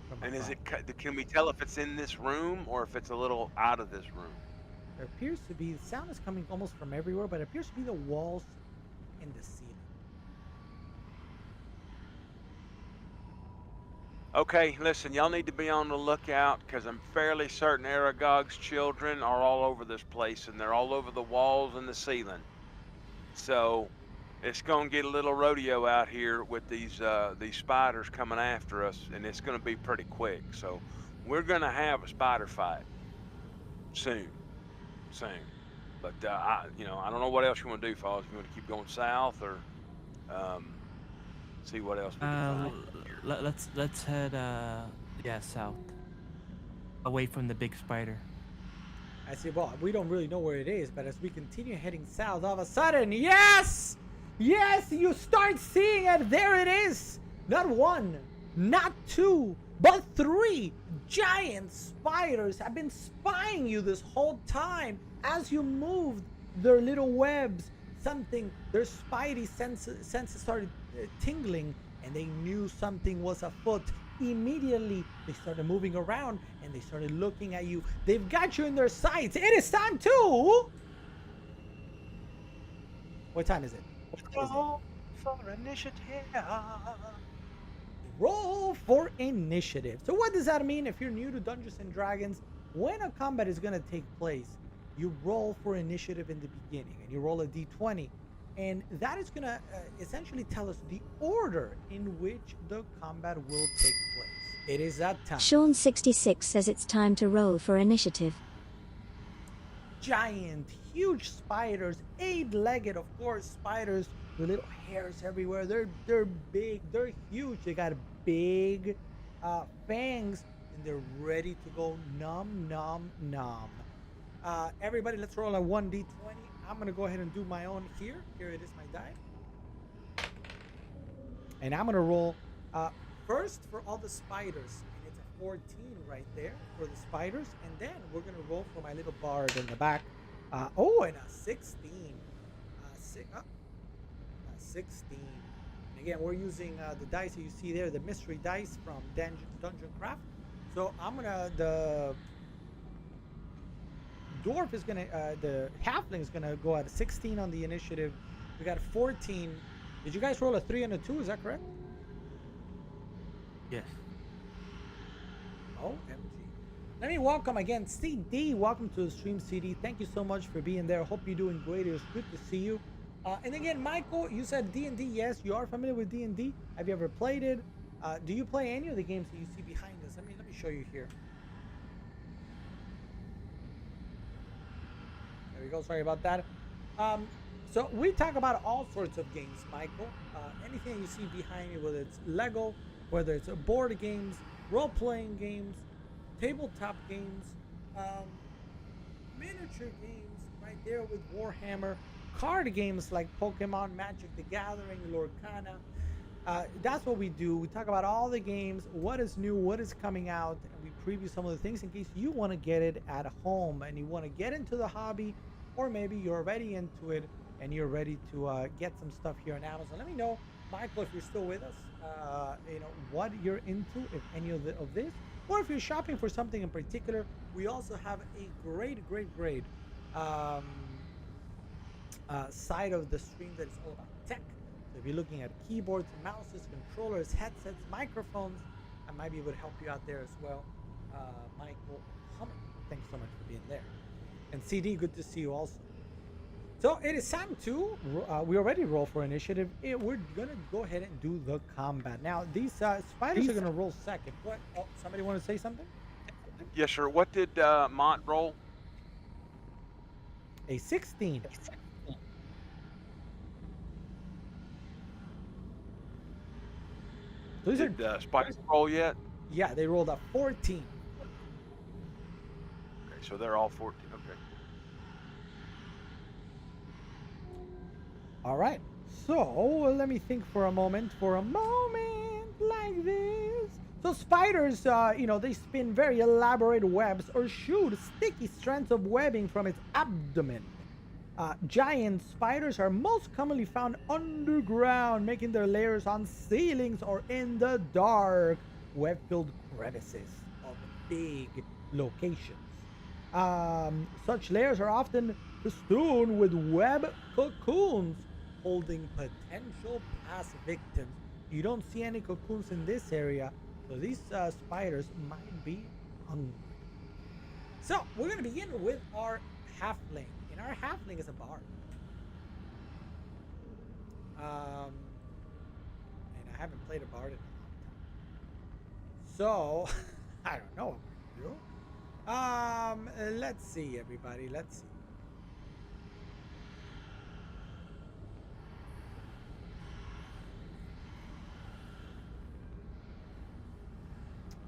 From And is above? it? Can we tell if it's in this room or if it's a little out of this room? There appears to be the sound is coming almost from everywhere, but it appears to be the walls and the ceiling. Okay, listen, y'all need to be on the lookout because I'm fairly certain Aragog's children are all over this place and they're all over the walls and the ceiling. So it's gonna get a little rodeo out here with these spiders coming after us, and it's gonna be pretty quick. So we're gonna have a spider fight soon. But I don't know what else you want to do, fellas. If you want to keep going south or see what else we can find. Let's head south, away from the big spider. I say, well, we don't really know where it is, but as we continue heading south, all of a sudden, yes! Yes, you start seeing it. There it is. Not one, not two, but three giant spiders have been spying you this whole time as you moved their little webs. Their spidey senses started tingling, and they knew something was afoot. Immediately, they started moving around and they started looking at you. They've got you in their sights. It is time to. What time is it? Roll for initiative. Roll for initiative. So what does that mean? If you're new to Dungeons and Dragons, when a combat is going to take place, you roll for initiative in the beginning and you roll a d20, and that is going to essentially tell us the order in which the combat will take place. It is that time. Sean66 says it's time to roll for initiative. Giant, huge spiders, 8-legged, of course, spiders with little hairs everywhere. They're big, they're huge. They got big fangs, and they're ready to go nom nom nom. Everybody, let's roll a 1d20. I'm gonna go ahead and do my own here. Here it is, my die, and I'm gonna roll first for all the spiders, and it's a 14 right there for the spiders, and then we're gonna roll for my little bard in the back. And a 16. 16. And again, we're using the dice that you see there, the mystery dice from Dungeon Craft. So I'm gonna the dwarf is gonna the halfling is gonna go at a 16 on the initiative. We got 14. Did you guys roll a 3 and a 2? Is that correct? Yes. OMG. Let me welcome again CD. Welcome to the stream, CD. Thank you so much for being there. Hope you're doing great. It was good to see you. And again, Michael, you said D&D. Yes, you are familiar with D&D. Have you ever played it? Do you play any of the games that you see behind us? Let me show you here. There we go. Sorry about that. So we talk about all sorts of games, Michael. Anything you see behind you, whether it's Lego, whether it's board games, role-playing games, tabletop games, miniature games, right there with Warhammer, card games like Pokemon, Magic the Gathering, Lorcana. That's what we do. We talk about all the games, what is new, what is coming out, and we preview some of the things in case you want to get it at home and you want to get into the hobby, or maybe you're already into it and you're ready to get some stuff here on Amazon. Let me know, Michael, if you're still with us, what you're into, if any of this, or if you're shopping for something in particular. We also have a great side of the stream that is all about tech. So if you're looking at keyboards, mouses, controllers, headsets, microphones, I might be able to help you out there as well. Michael Hummer, thanks so much for being there. And CD, good to see you also. So it is time to, we already roll for initiative. We're going to go ahead and do the combat. Now, these spiders are going to roll second. What? Oh, somebody want to say something? Yes, sir. What did Mont roll? A 16. These are, Did spiders roll yet? yeah, they rolled a 14. Okay, so they're all 14. Okay. All right. So let me think for a moment like this. So spiders, they spin very elaborate webs or shoot sticky strands of webbing from its abdomen. Giant spiders are most commonly found underground, making their layers on ceilings or in the dark, web-filled crevices of big locations. Such layers are often festooned with web cocoons holding potential past victims. You don't see any cocoons in this area, so these spiders might be hungry. So we're going to begin with our halfling, and our halfling is a bard. And I haven't played a bard in a long time, so I don't know what we're going to do. Let's see, everybody. Let's see.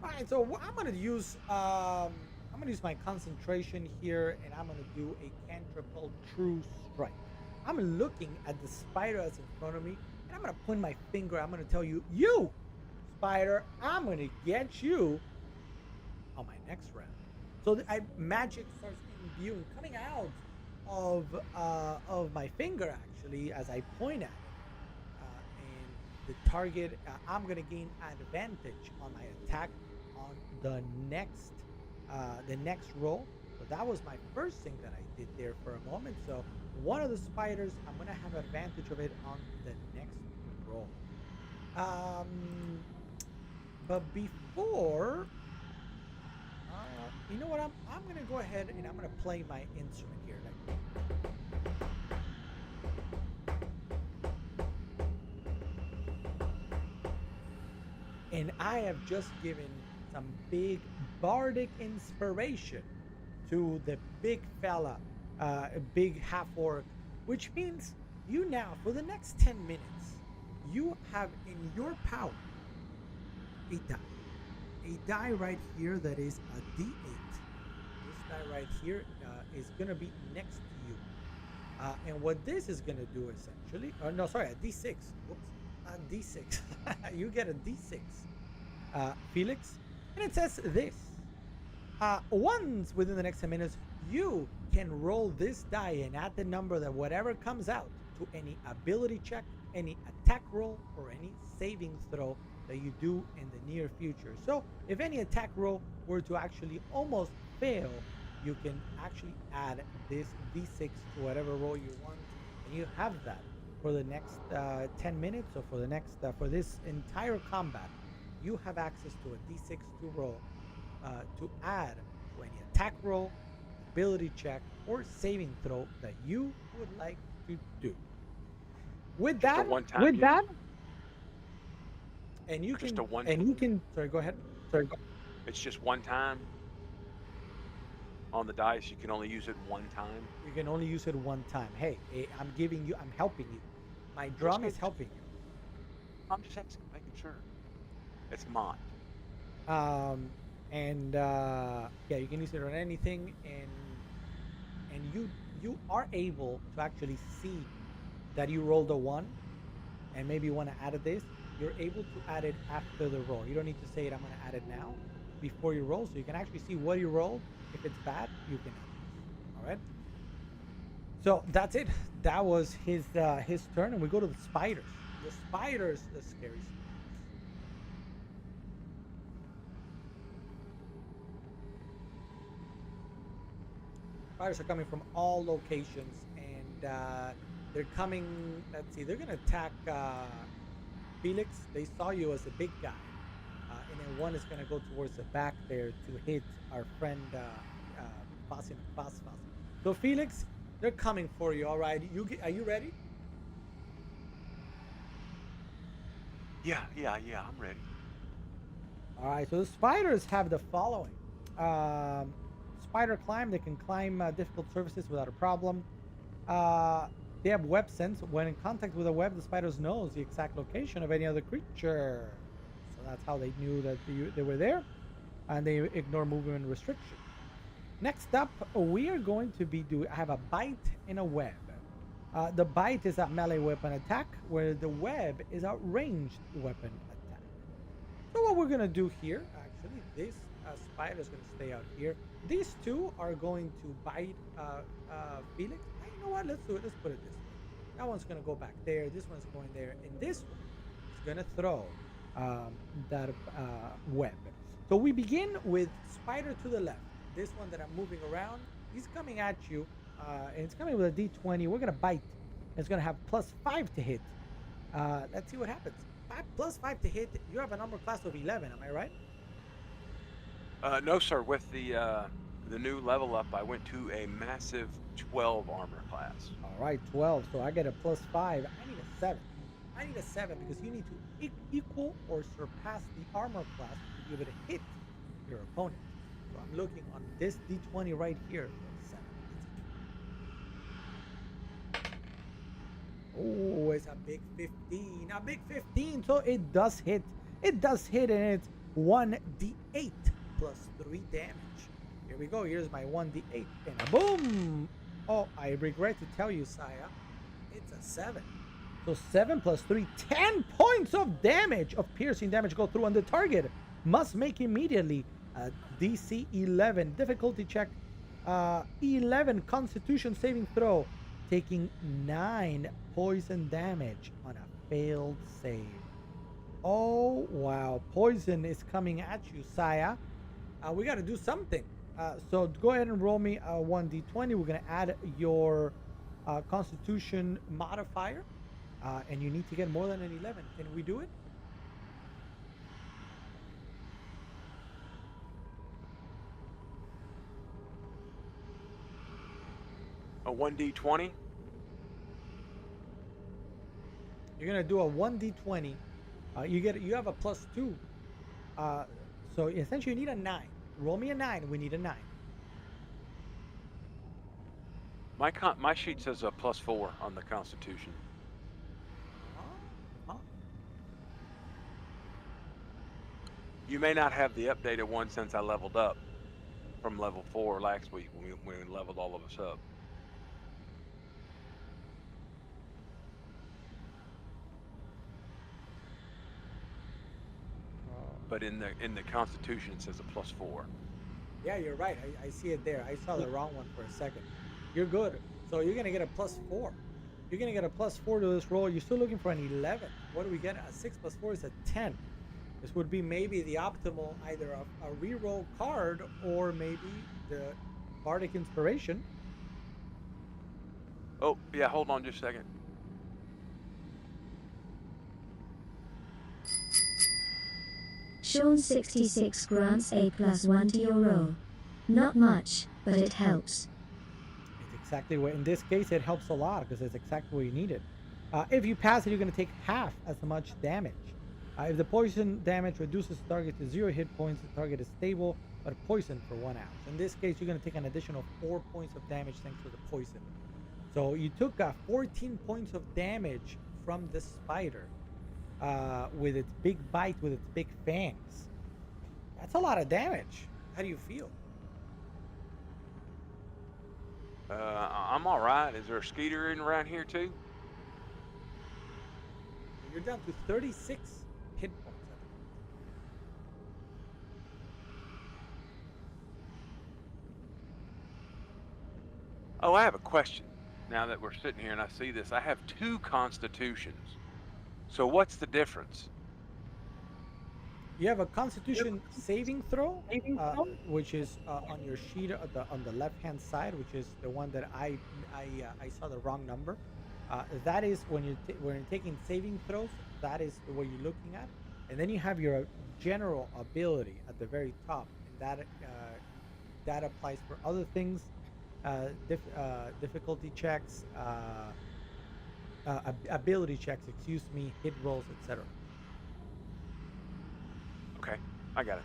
All right, so I'm gonna use my concentration here, and I'm gonna do a cantrip called True Strike. I'm looking at the spider that's in front of me, and I'm gonna point my finger. I'm gonna tell you, you spider, I'm gonna get you on my next round. So magic starts imbuing, coming out of my finger actually as I point at it. And the target, I'm gonna gain advantage on my attack on the next roll. So that was my first thing that I did there for a moment. So one of the spiders, I'm gonna have advantage of it on the next roll. But before, you know what? I'm gonna go ahead and I'm gonna play my instrument here. And I have just given some big bardic inspiration to the big fella, big half orc, which means you now, for the next 10 minutes, you have in your power a die right here that is a D8. This die right here is gonna be next to you, and what this is gonna do essentially, a D6. Whoops, a D6. You get a D6, Felix, and it says this: once within the next 10 minutes, you can roll this die and add the number that whatever comes out to any ability check, any attack roll, or any saving throw that you do in the near future. So if any attack roll were to actually almost fail, you can actually add this D6 to whatever roll you want, and you have that for the next 10 minutes, or for the next for this entire combat. You have access to a D6 to roll to add to any attack roll, ability check, or saving throw that you would like to do. With that, and you can, sorry, go ahead. It's just one time on the dice. You can only use it one time. You can only use it one time. Hey, I'm helping you. My drum is helping you. I'm just asking, making sure. It's mod. Yeah, you can use it on anything, and you are able to actually see that you rolled a 1, and maybe you want to add this. You're able to add it after the roll. You don't need to say it, I'm going to add it now, before you roll, so you can actually see what you rolled. If it's bad, you can add it. All right. So that's it. That was his turn, and we go to the spiders. The spiders, the scary spiders. Spiders are coming from all locations, and they're coming. Let's see. They're gonna attack Felix. They saw you as a big guy, and then one is gonna go towards the back there to hit our friend Fasim. So Felix, they're coming for you. All right. Are you ready? Yeah, I'm ready. All right. So the spiders have the following. Spider climb. They can climb difficult surfaces without a problem. They have web sense. When in contact with a web, the spiders knows the exact location of any other creature. So that's how they knew that they were there, and they ignore movement restriction. Next up, we are going to be have a bite and a web. The bite is a melee weapon attack, where the web is a ranged weapon attack. So what we're gonna do here, actually, this spider is gonna stay out here. These two are going to bite Felix. You know what? Let's do it. Let's put it this way. That one's gonna go back there. This one's going there, and this one is gonna throw that web. So we begin with spider to the left. This one that I'm moving around, he's coming at you, and it's coming with a D20. We're gonna bite. It's gonna have +5 to hit. Let's see what happens. +5 to hit. You have an armor class of 11. Am I right? No, sir. With the new level up, I went to a massive 12 armor class. All right, 12. So I get a +5. I need a 7. I need a 7 because you need to equal or surpass the armor class to be able to hit your opponent. So I'm looking on this D20 right here. 7. Oh, it's a big 15. A big 15. So it does hit. It does hit, and it's 1d8 +3 damage. Here we go. Here's my 1d8. And a boom. Oh, I regret to tell you, Saya, it's a 7. So 7 + 3, 10 points of damage, of piercing damage go through on the target. Must make immediately a DC 11 difficulty check, 11 Constitution saving throw, taking 9 poison damage on a failed save. Oh wow, poison is coming at you, Saya. We got to do something. So go ahead and roll me a 1d20. We're gonna add your Constitution modifier. And you need to get more than an 11. Can we do it? A 1d20. You're gonna do a 1d20. You have a +2. So essentially you need a 9. Roll me a 9. We need a 9. My sheet says a +4 on the Constitution. You may not have the updated one since I leveled up from level 4 last week when we leveled all of us up. But in the Constitution it says a +4. Yeah, you're right. I see it there. I saw the wrong one for a second. You're good. So you're gonna get a +4. You're gonna get a +4 to this roll. You're still looking for an 11. What do we get? A 6 + 4 is a 10. This would be maybe the optimal, either a reroll card or maybe the Bardic Inspiration. Oh, yeah, hold on just a second. Sean 66 grants a +1 to your roll. Not much, but it helps. It's exactly what, in this case, it helps a lot because it's exactly what you needed. If you pass it, you're going to take half as much damage. If the poison damage reduces the target to 0 hit points, the target is stable, but poisoned for 1 hour. In this case, you're going to take an additional 4 points of damage thanks to the poison. So you took 14 points of damage from the spider with its big bite, with its big fangs. That's a lot of damage. How do you feel? I'm all right. Is there a skeeter in around here too? You're down to 36 hit points. Oh, I have a question. Now that we're sitting here and I see this, I have 2 Constitutions. So what's the difference? You have a Constitution saving throw, which is on your sheet on the left-hand side, which is the one that I saw the wrong number. That is when you're taking saving throws. That is what you're looking at, and then you have your general ability at the very top, and that applies for other things, difficulty checks, ability checks, excuse me, hit rolls, etc. Okay, I got it.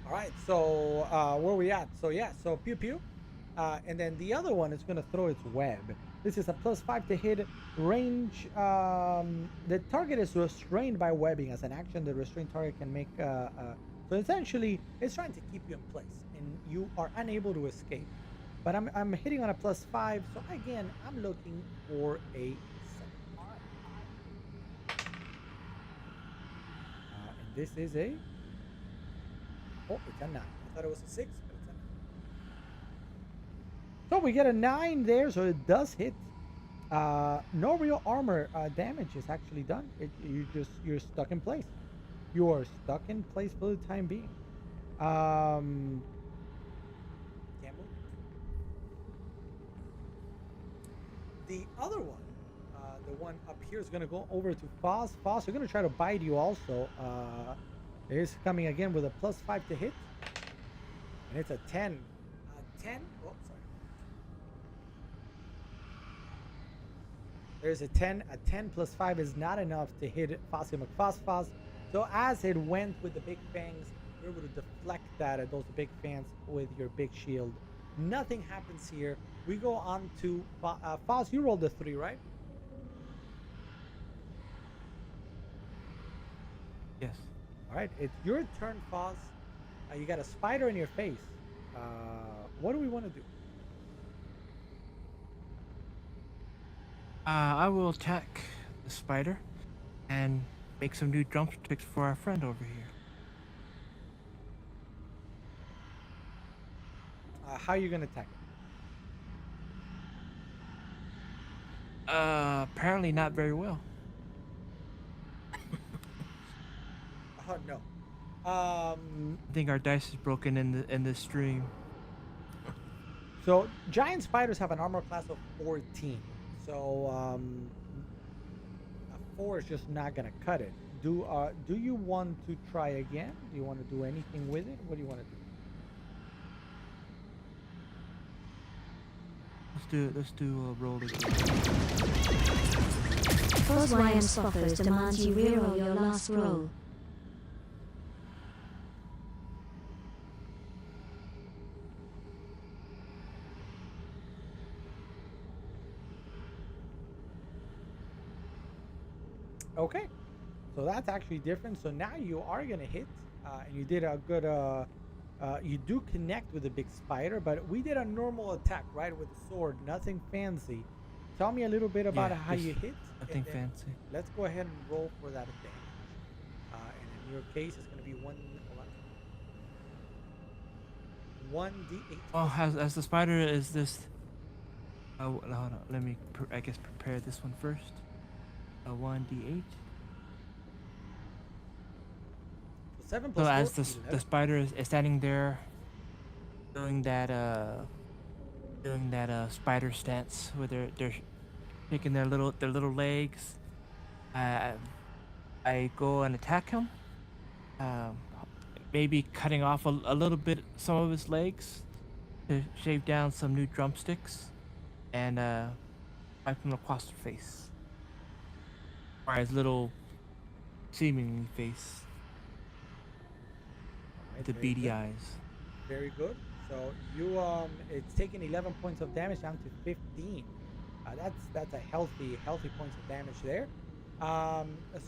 All right, so where are we at? So yeah, so pew pew, and then the other one is going to throw its web. This is a +5 to hit range. The target is restrained by webbing. As an action, the restrained target can make. So essentially, it's trying to keep you in place, and you are unable to escape. But I'm hitting on a +5, so again, I'm looking for a 7. This is a. Oh, it's a 9. I thought it was a 6, but it's a 9. So we get a 9 there, so it does hit. No real armor damage is actually done. You're stuck in place. You are stuck in place for the time being. Can't move. The other one, the one up here, is gonna go over to Foz. Foz, you're gonna try to bite you also. It is coming again with a +5 to hit, and it's a 10. 10. Oh, sorry. There's a 10. A 10 plus 5 is not enough to hit Fossil McFosfos. So as it went with the big fangs, you're able to deflect that at those big fangs with your big shield. Nothing happens here. We go on to Foz. You rolled a 3, right? Yes. All right, it's your turn, Foz. You got a spider in your face. What do we want to do? I will attack the spider and make some new drumsticks for our friend over here. How are you going to attack it? Apparently not very well. Oh, no. I think our dice is broken in the stream. So giant spiders have an armor class of 14. So a 4 is just not gonna cut it. Do you want to try again? Do you want to do anything with it? What do you want to do? Let's do a roll again. Foz YM Spoffos demands you reroll your last roll. Okay, so that's actually different. So now you are gonna hit, and you did a good. You do connect with the big spider, but we did a normal attack, right, with the sword, nothing fancy. Tell me a little bit about how you hit. Nothing and then fancy. Let's go ahead and roll for that advantage. And in your case, it's gonna be 1d8. Oh, as the spider is this. Oh, hold on. Let me, I guess, prepare this one first. A 1d8. So 7 So plus 4, as the 11. spider is standing there, doing that spider stance where they're shaking their little legs, I go and attack him. Maybe cutting off a little bit some of his legs to shave down some new drumsticks, and wipe him across the face. Or his little seemingly face. Alright, The very beady good. eyes. Very good. So you it's taking 11 points of damage down to 15. That's a healthy points of damage there.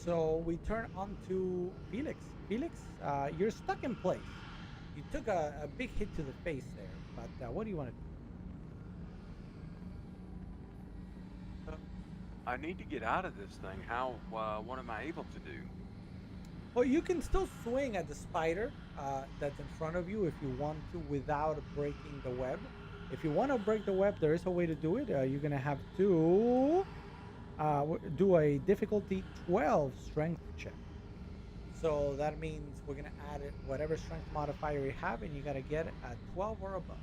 So we turn on to Felix. Felix, you're stuck in place. You took a big hit to the face there, but what do you want to do? I need to get out of this thing. How? What am I able to do? Well, you can still swing at the spider that's in front of you if you want to without breaking the web. If you want to break the web, there is a way to do it. You're going to have to do a difficulty 12 strength check. So that means we're going to add it, whatever strength modifier you have, and you got to get it at 12 or above.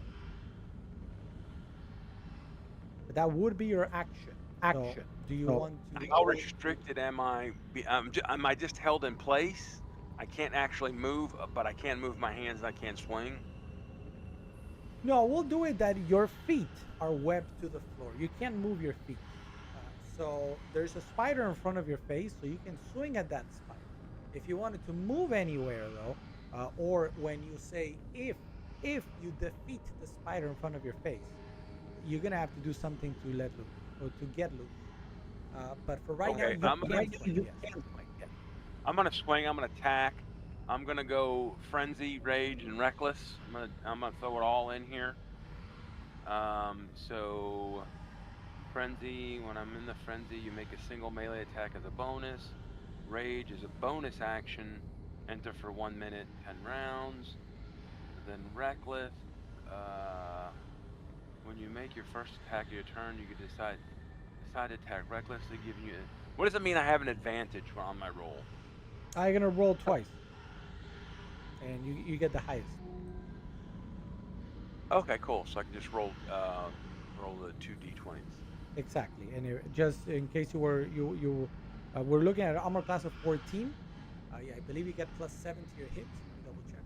But that would be your action. So, do you want to... How restricted am I? Am I just held in place? I can't actually move, but I can move my hands and I can't swing. No, we'll do it that your feet are webbed to the floor. You can't move your feet. So there's a spider in front of your face, so you can swing at that spider. If you wanted to move anywhere, though, or when you say if you defeat the spider in front of your face, you're gonna have to do something to let loose or to get loose. But for right Okay, now, I'm gonna swing. I'm gonna attack. I'm gonna go frenzy, rage, and reckless. I'm gonna throw it all in here. So frenzy. When I'm in the frenzy, you make a single melee attack as a bonus. Rage is a bonus action. Enter for 1 minute, 10 rounds. Then reckless. When you make your first attack of your turn, you can decide to attack recklessly, giving you. What does it mean? I have an advantage on my roll. I'm gonna roll twice, and you get the highest. Okay, cool. So I can just roll the 2d20s. Exactly, and just in case you were we're looking at an armor class of 14. Yeah, I believe you get +7 to your hit. Let me double check.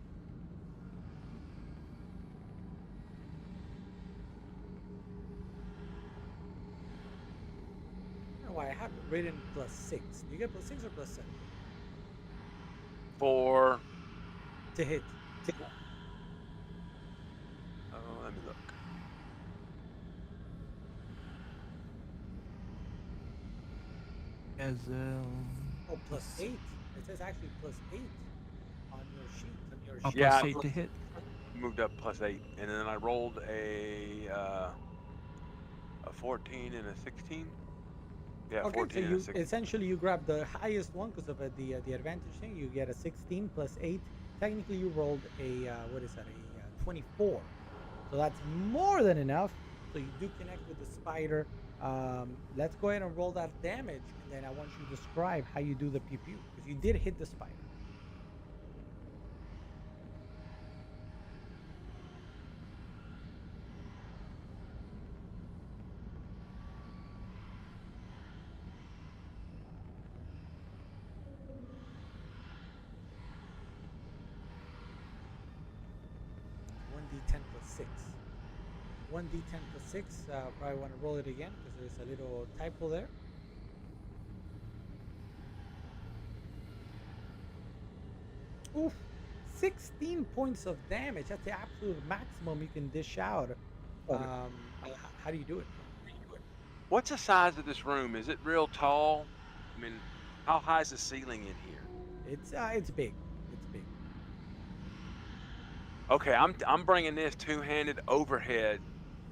I don't know why I have it written +6. Do you get +6 or +7 For to hit? oh, let me look. As Oh, +8. It says actually +8 on your sheet. oh, Yeah, plus 8 to hit. moved up +8, and then I rolled a 14 and a 16. Yeah, Okay, 14 so and a you 16. essentially you grab the highest one because of the advantage thing. You get a 16 +8. Technically, you rolled a what is that? A 24. So that's more than enough. So you do connect with the spider. Let's go ahead and roll that damage, and then I want you to describe how you do the pew pew because you did hit the spider. One d10 +6. 1d10 +6. Probably want to roll it again because there's a little typo there. Oof. 16 points of damage. That's the absolute maximum you can dish out. How do you do it? What's the size of this room? Is it real tall? I mean, how high is the ceiling in here? It's big. It's big. Okay, I'm bringing this two-handed overhead,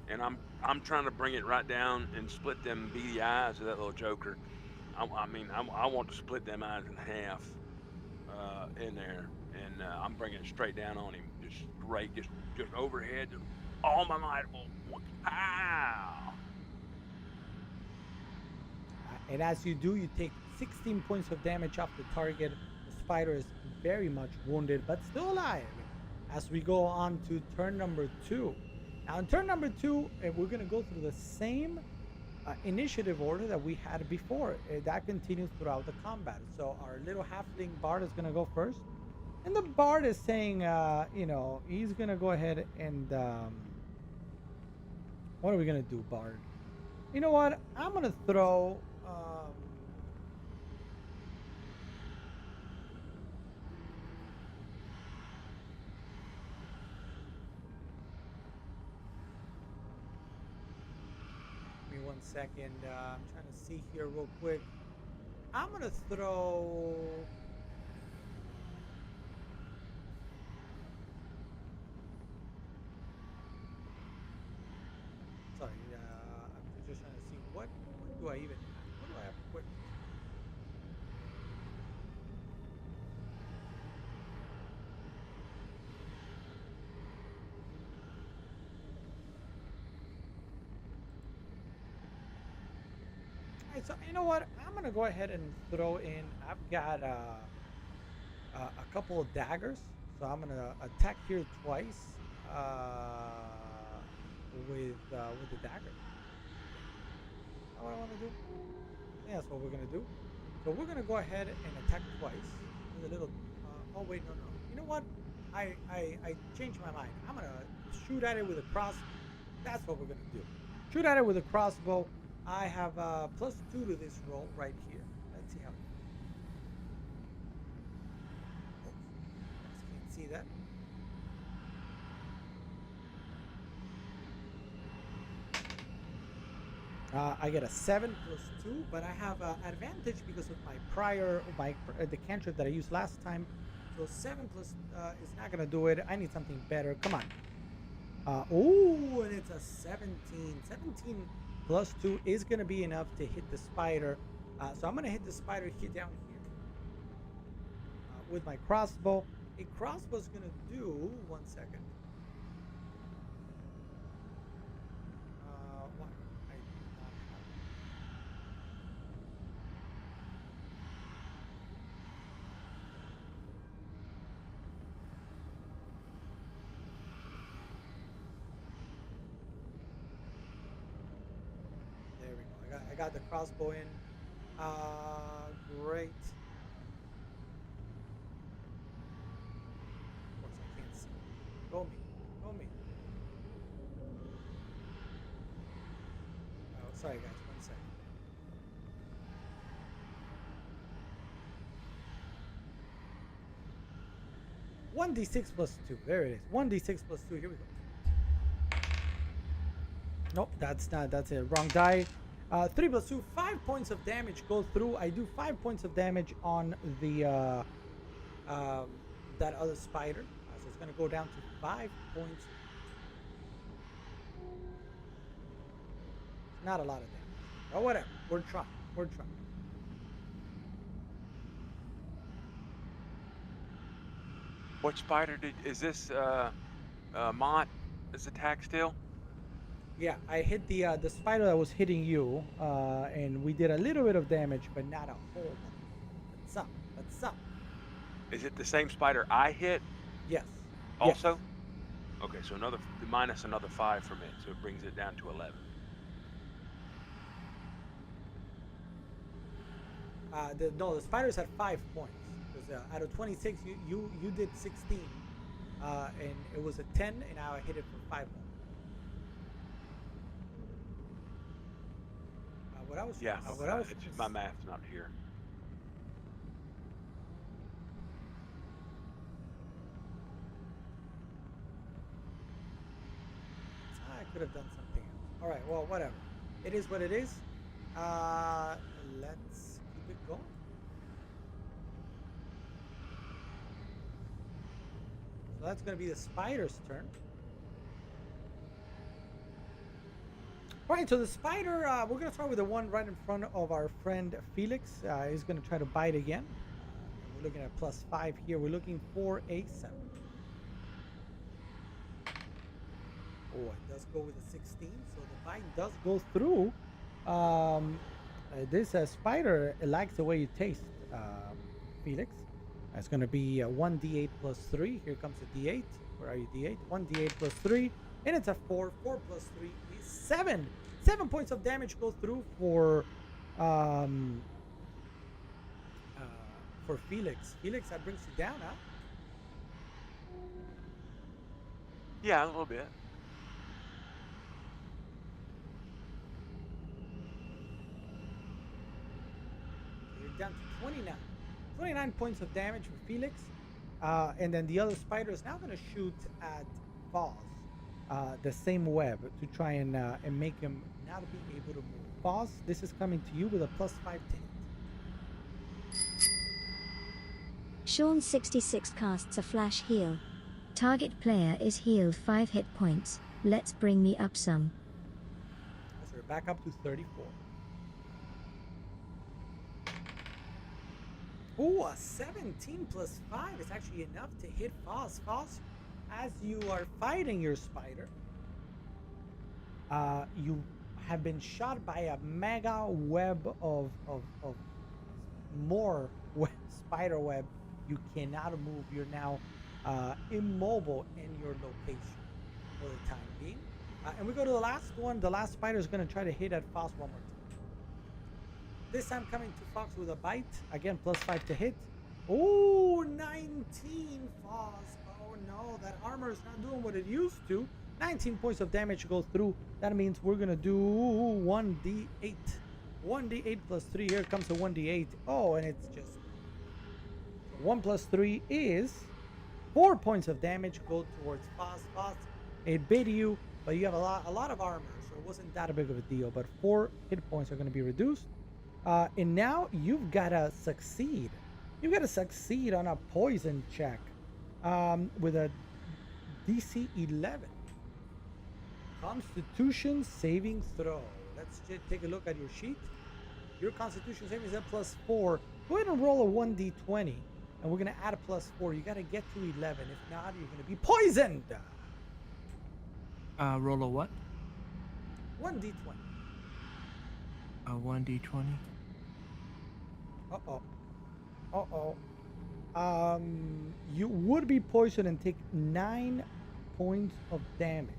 and I'm trying to bring it right down and split them beady eyes of that little joker. I want to split them eyes in half in there, and I'm bringing it straight down on him, just straight, just overhead, just all my might. Pow! And as you do, you take 16 points of damage off the target. The spider is very much wounded, but still alive. As we go on to turn number 2. Now, in turn number 2, we're going to go through the same initiative order that we had before. That continues throughout the combat. So our little halfling bard is going to go first. And the bard is saying, he's going to go ahead and... what are we going to do, bard? You know what? I'm going to throw... give me 1 second. I'm trying to see here real quick. I'm going to throw... Sorry, I'm just trying to see what do I even have? What do I have equipped? Alright, so you know what? I'm gonna go ahead and throw in. I've got a couple of daggers, so I'm gonna attack here twice with the dagger. Is that what I want to do? Yeah, that's what we're gonna do. So we're gonna go ahead and attack twice with a little. Oh wait, no. You know what? I changed my mind. I'm gonna shoot at it with a crossbow. That's what we're gonna do. Shoot at it with a crossbow. I have +2 to this roll right here. Let's see how. Oh, you guys can't see that. I get a 7 + 2, but I have advantage because of my the cantrip that I used last time. So 7 plus is not gonna do it. I need something better. Come on. Oh, and it's a 17. 17 + 2 is gonna be enough to hit the spider. So I'm gonna hit the spider here down here. with my crossbow. A crossbow's gonna do 1 second. What? I do not have. There we go. I got the crossbow in. Great. Of course, I can't see. Go me. Go me. Oh, sorry, guys. 1 second. One d6 plus 2. There it is. 1d6 plus 2. Here we go. Nope, that's not. That's it. Wrong die. 3 plus 2. 5 points of damage go through. I do 5 points of damage on the that other spider. So it's gonna go down to 5 points. Not a lot of damage. Oh, whatever. We're trying. We're trying. What spider is this? Mont is attack still? Yeah, I hit the spider that was hitting you, and we did a little bit of damage, but not a whole lot. That's some. That's some. Is it the same spider I hit Yes. also? Okay, so minus another 5 from it, so it brings it down to 11. No, the spiders had 5 points. Because out of 26, you did 16, and it was a 10, and now I hit it for 5 more. What I was Yeah, what I was it's just my math's not here. I could have done something else. All right, well, whatever. It is what it is. Let's keep it going. So that's going to be the spider's turn. All right, so the spider, we're going to start with the one right in front of our friend Felix. He's going to try to bite again. We're looking at +5 here. We're looking for a 7. Oh, it does go with a 16, so the bite does go through. This spider likes the way you taste, Felix. It's going to be 1d8 plus 3. Here comes a d8. Where are you, d8? 1d8 plus 3. And it's a 4. 4 plus 3 is 7. 7 points of damage go through for Felix. Felix, that brings you down, huh? Yeah, a little bit. You're down to 29. 29 points of damage for Felix. And then the other spider is now going to shoot at Foz. The same web to try and make him not be able to move. Foz, this is coming to you with a +5 to hit. Sean 66 casts a flash heal. Target player is healed 5 hit points. Let's bring me up some. So we're back up to 34. Ooh, a 17 plus 5 is actually enough to hit Foz. Foz, as you are fighting your spider, you have been shot by a mega web of more spider web. You cannot move. You're now immobile in your location for the time being. And we go to the last one. The last spider is going to try to hit at Foz one more time. This time coming to Fox with a bite. Again, +5 to hit. Oh, 19, Foz. Oh no, that armor is not doing what it used to. 19 points of damage go through. That means we're gonna do 1d8. 1d8 plus 3. Here comes a 1d8. Oh, and it's just 1 plus 3 is 4 points of damage go towards Foz. Foz, it bit you, but you have a lot of armor, so it wasn't that big of a deal. But 4 hit points are going to be reduced. And now you've got to succeed. You've got to succeed on a poison check with a DC 11. Constitution saving throw. Let's take a look at your sheet. Your Constitution saving is at +4. Go ahead and roll a 1d20. and we're gonna add a +4. You gotta get to 11. If not, you're gonna be poisoned. Roll a what? 1d20. A 1d20. Uh-oh. Uh-oh. You would be poisoned and take 9 points of damage.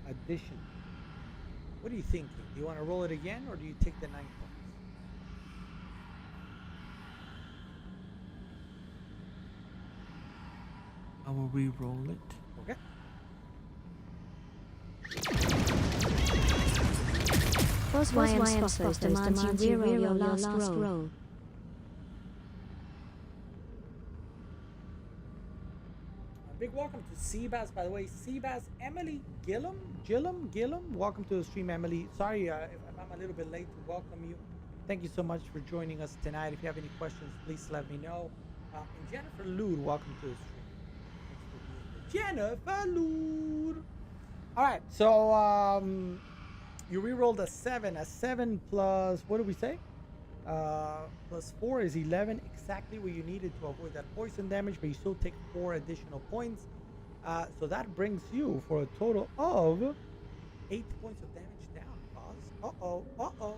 Addition. What are you thinking? Do you want to roll it again, or do you take the 9 points? I will re-roll it. Okay. YM Spoffos demands you reroll your last roll. Big welcome to Seabass, by the way. Seabass, Emily Gillum, welcome to the stream, Emily. Sorry if I'm a little bit late to welcome you. Thank you so much for joining us tonight. If you have any questions, please let me know. And Jennifer Lude, welcome to the stream. Jennifer Lude. All right, so you re-rolled a 7. A 7 plus, what did we say? Plus 4 is 11, exactly what you needed to avoid that poison damage, but you still take 4 additional points. So that brings you for a total of 8 points of damage down. Pause. Uh-oh, uh-oh.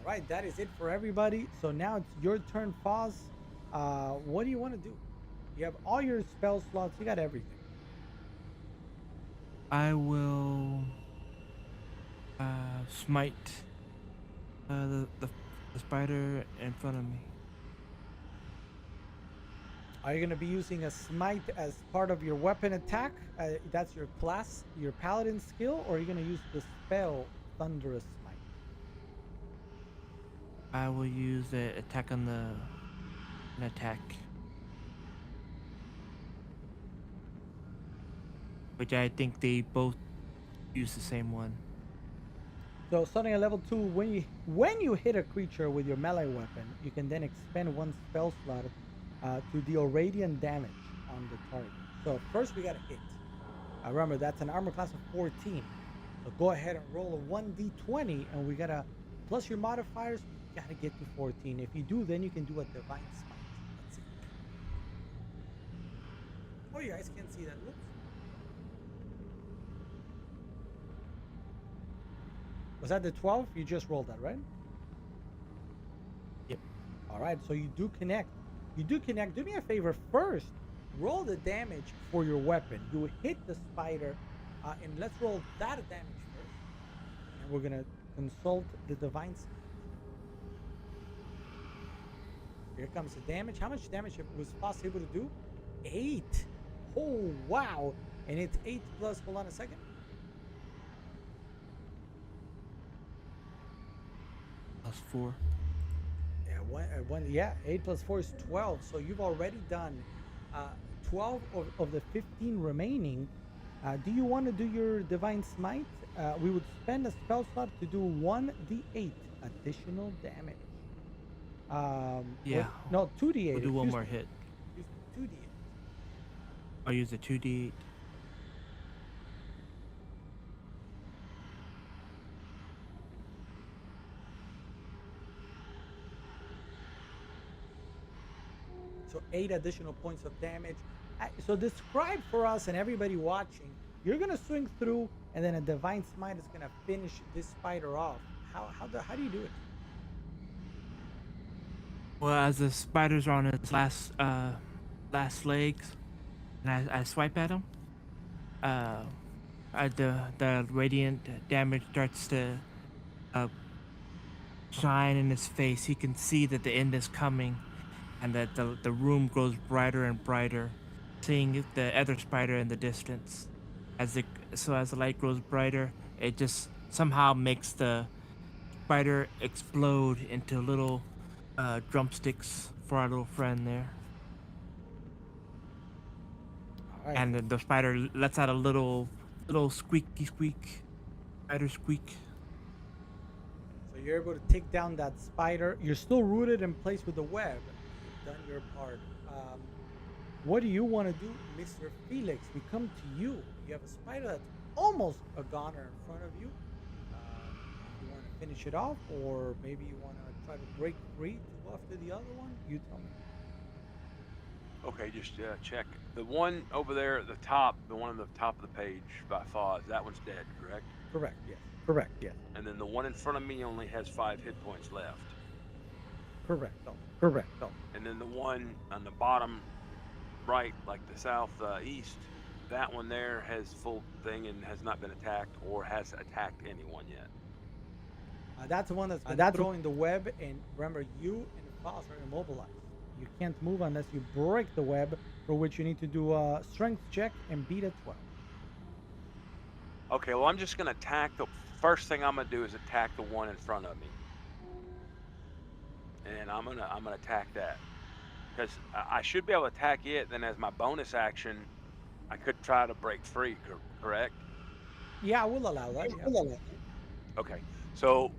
Alright, that is it for everybody. So now it's your turn, Foz. What do you want to do? You have all your spell slots, you got everything. I will smite the spider in front of me. Are you going to be using a smite as part of your weapon attack? That's your class, your paladin skill, or are you going to use the spell Thunderous Smite? I will use the attack on an attack. Which I think they both use the same one. So starting at level 2, when you hit a creature with your melee weapon, you can then expend 1 spell slot to deal radiant damage on the target. So first we got to hit. Remember, that's an armor class of 14. So go ahead and roll a 1d20, and we got to, plus your modifiers, you got to get to 14. If you do, then you can do a Divine Smite. Let's see. Oh, you guys can't see that. Whoops. Was that the 12? You just rolled that, right? Yep. All right, so you do connect. You do connect. Do me a favor first. Roll the damage for your weapon. You hit the spider, and let's roll that damage first. And we're gonna consult the Divine Smite. Here comes the damage. How much damage was Foss able to do? 8. Oh, wow. And it's 8 plus, hold on a second. Plus 4. Yeah, 8 plus 4 is 12. So you've already done 12 of the 15 remaining. Do you want to do your Divine Smite? We would spend a spell slot to do 1d8 additional damage. Yeah. No, 2d8. We'll do one more hit. Use 2d8. I'll use the 2d8. So 8 additional points of damage. So describe for us and everybody watching, you're gonna swing through, and then a Divine Smite is gonna finish this spider off. How do you do it? Well, as the spider's on its last legs, and I swipe at him, the radiant damage starts to shine in his face. He can see that the end is coming, and that the room grows brighter and brighter, seeing the other spider in the distance. As the light grows brighter, it just somehow makes the spider explode into little drumsticks for our little friend there. All right. And the spider lets out a little squeaky squeak, spider squeak. So you're able to take down that spider. You're still rooted in place with the web. You've done your part. What do you want to do, Mr. Felix? We come to you. You have a spider that's almost a goner in front of you. You want finish it off, or maybe you want to try to break free to go after the other one? You tell me. Okay, just check the one over there at the top, the one on the top of the page by Foz. That one's dead, correct? Correct. Yes. Correct. Yes. And then the one in front of me only has 5 hit points left. Correct. Correct. And then the one on the bottom right, like the south east, that one there has full thing and has not been attacked or has attacked anyone yet. That's the one that's throwing the web, and remember, you and Foz are immobilized. You can't move unless you break the web, for which you need to do a strength check and beat a 12. Okay, well, I'm just gonna attack the first thing I'm gonna do is attack the one in front of me, and I'm gonna attack that because I should be able to attack it. Then as my bonus action, I could try to break free. Correct? Yeah, we'll allow that. Yeah. Okay. So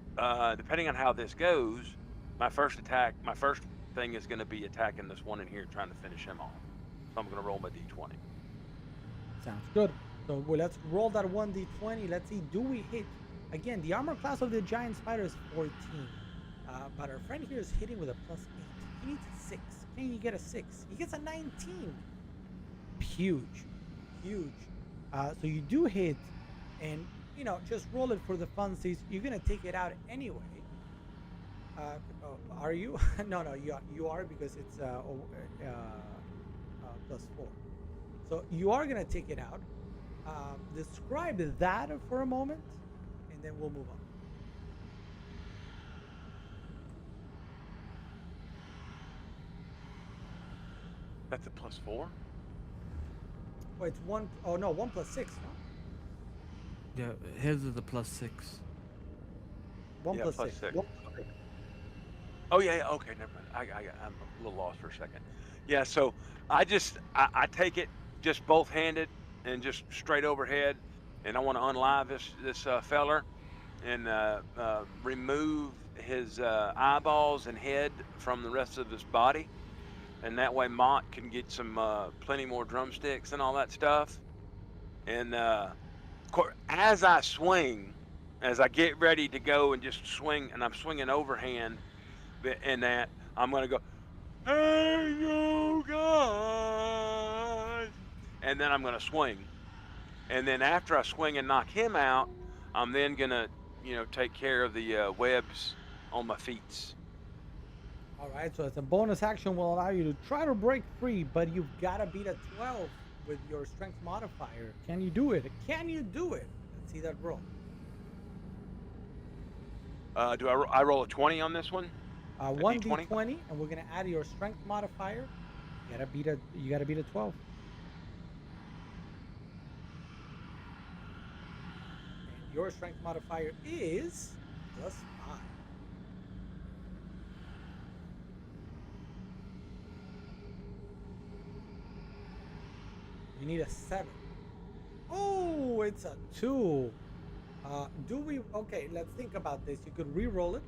depending on how this goes, my first thing is going to be attacking this one in here, trying to finish him off. So I'm going to roll my d20. Sounds good. So let's roll that 1d20. Let's see, do we hit? Again, the armor class of the giant spider is 14. But our friend here is hitting with a +8. He needs a 6. Can you get a 6? He gets a 19. Huge. So you do hit, and just roll it for the funsies. You're gonna take it out anyway. Are you? No, you are, because it's +4. So you are gonna take it out. Describe that for a moment, and then we'll move on. That's a +4? Oh, it's 1. Oh no, 1 + 6. No? Yeah, his is a +6. 1 Yeah, + plus 6. 6. Oh yeah, okay, never mind. I'm a little lost for a second. Yeah, so I take it just both handed and just straight overhead, and I want to unlive this feller and remove his eyeballs and head from the rest of his body, and that way Mott can get some plenty more drumsticks and all that stuff. And of course, as I get ready to go and just swing, and I'm swinging overhand, and that I'm gonna go, hey you guys, and then I'm gonna swing, and then after I swing and knock him out, I'm then gonna take care of the webs on my feet. All right, so it's a bonus action, will allow you to try to break free, but you've got to beat a 12 with your strength modifier. Can you do it? Can you do it? Let's see that roll. Do I roll a 20 on this one? 1d20, and we're gonna add your strength modifier. You gotta beat a 12. And your strength modifier is +5. You need a 7. Oh, it's a 2. Okay, let's think about this. You could re-roll it.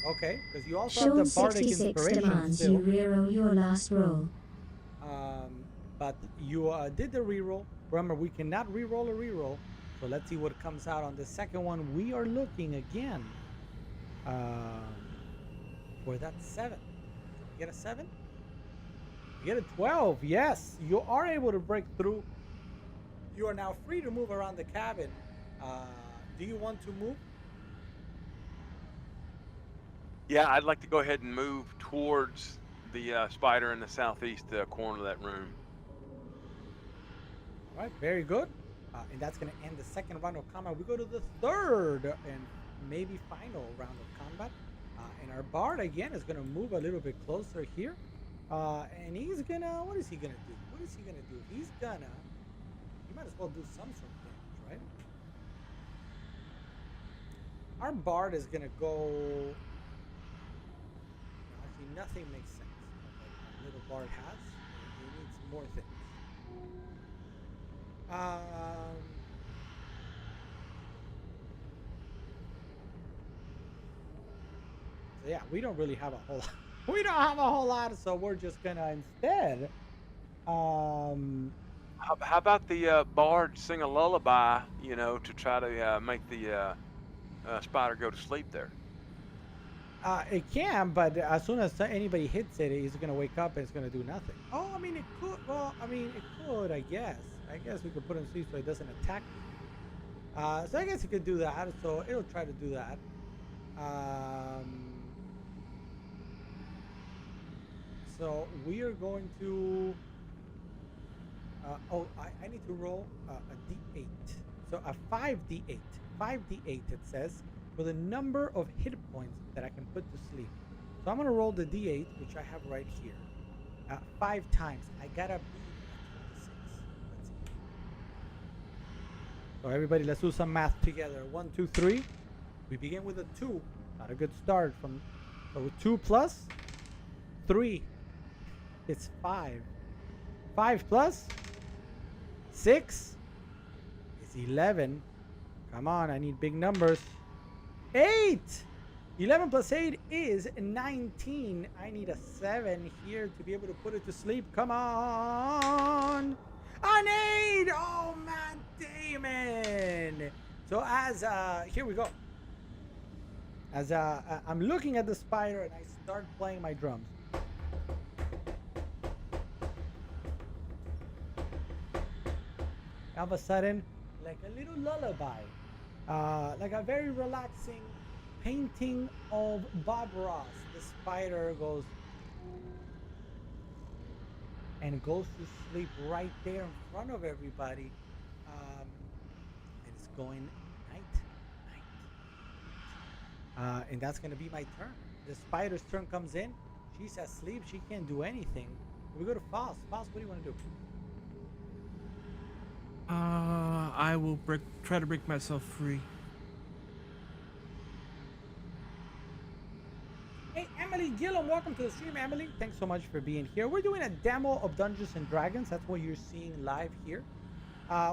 Okay, because you also have the bardic 66 inspiration demands still. you reroll your last roll. But you did the re-roll. Remember, we cannot re-roll a re-roll. So let's see what comes out on the second one. We are looking again for that 7. You get a 7? You get a 12. Yes, you are able to break through. You are now free to move around the cabin. Do you want to move? Yeah, I'd like to go ahead and move towards the spider in the southeast corner of that room. All right, very good. And that's going to end the second round of combat. We go to the third and maybe final round of combat. And our bard, again, is going to move a little bit closer here. And he's going to... What is he going to do? He might as well do some sort of damage, right? Our bard is going to go... Actually, nothing makes sense. What little bard has. He needs more things. So yeah, we don't really have a whole lot. We don't have a whole lot, so we're just gonna instead. How about the bard sing a lullaby, to try to make the spider go to sleep there? It can, but as soon as anybody hits it, it's gonna wake up and it's gonna do nothing. Oh, I mean, it could. Well, I mean, it could. I guess. I guess we could put it in sleep so it doesn't attack me. So I guess it could do that. So it'll try to do that. So we are going to. I need to roll a d8. So a 5d8. 5d8, it says, for the number of hit points that I can put to sleep. So I'm going to roll the d8, which I have right here. 5 times. I got to be at 26. Let's see. So everybody, let's do some math together. 1, 2, 3. We begin with a 2. Not a good start. So 2 plus 3. It's 5. 5 plus 6 is 11. Come on, I need big numbers. 8! 11 plus 8 is 19. I need a 7 here to be able to put it to sleep. Come on! An 8! Oh, man, Damon! So here we go. As I'm looking at the spider and I start playing my drums. All of a sudden, like a little lullaby, like a very relaxing painting of Bob Ross. The spider goes and goes to sleep right there in front of everybody, and it's going night, night. And that's gonna be my turn. The spider's turn comes in. She's asleep. She can't do anything. We go to Foss. Foss, what do you want to do? I will try to break myself free. Hey, Emily Gillum, welcome to the stream, Emily. Thanks so much for being here. We're doing a demo of Dungeons and Dragons. That's what you're seeing live here.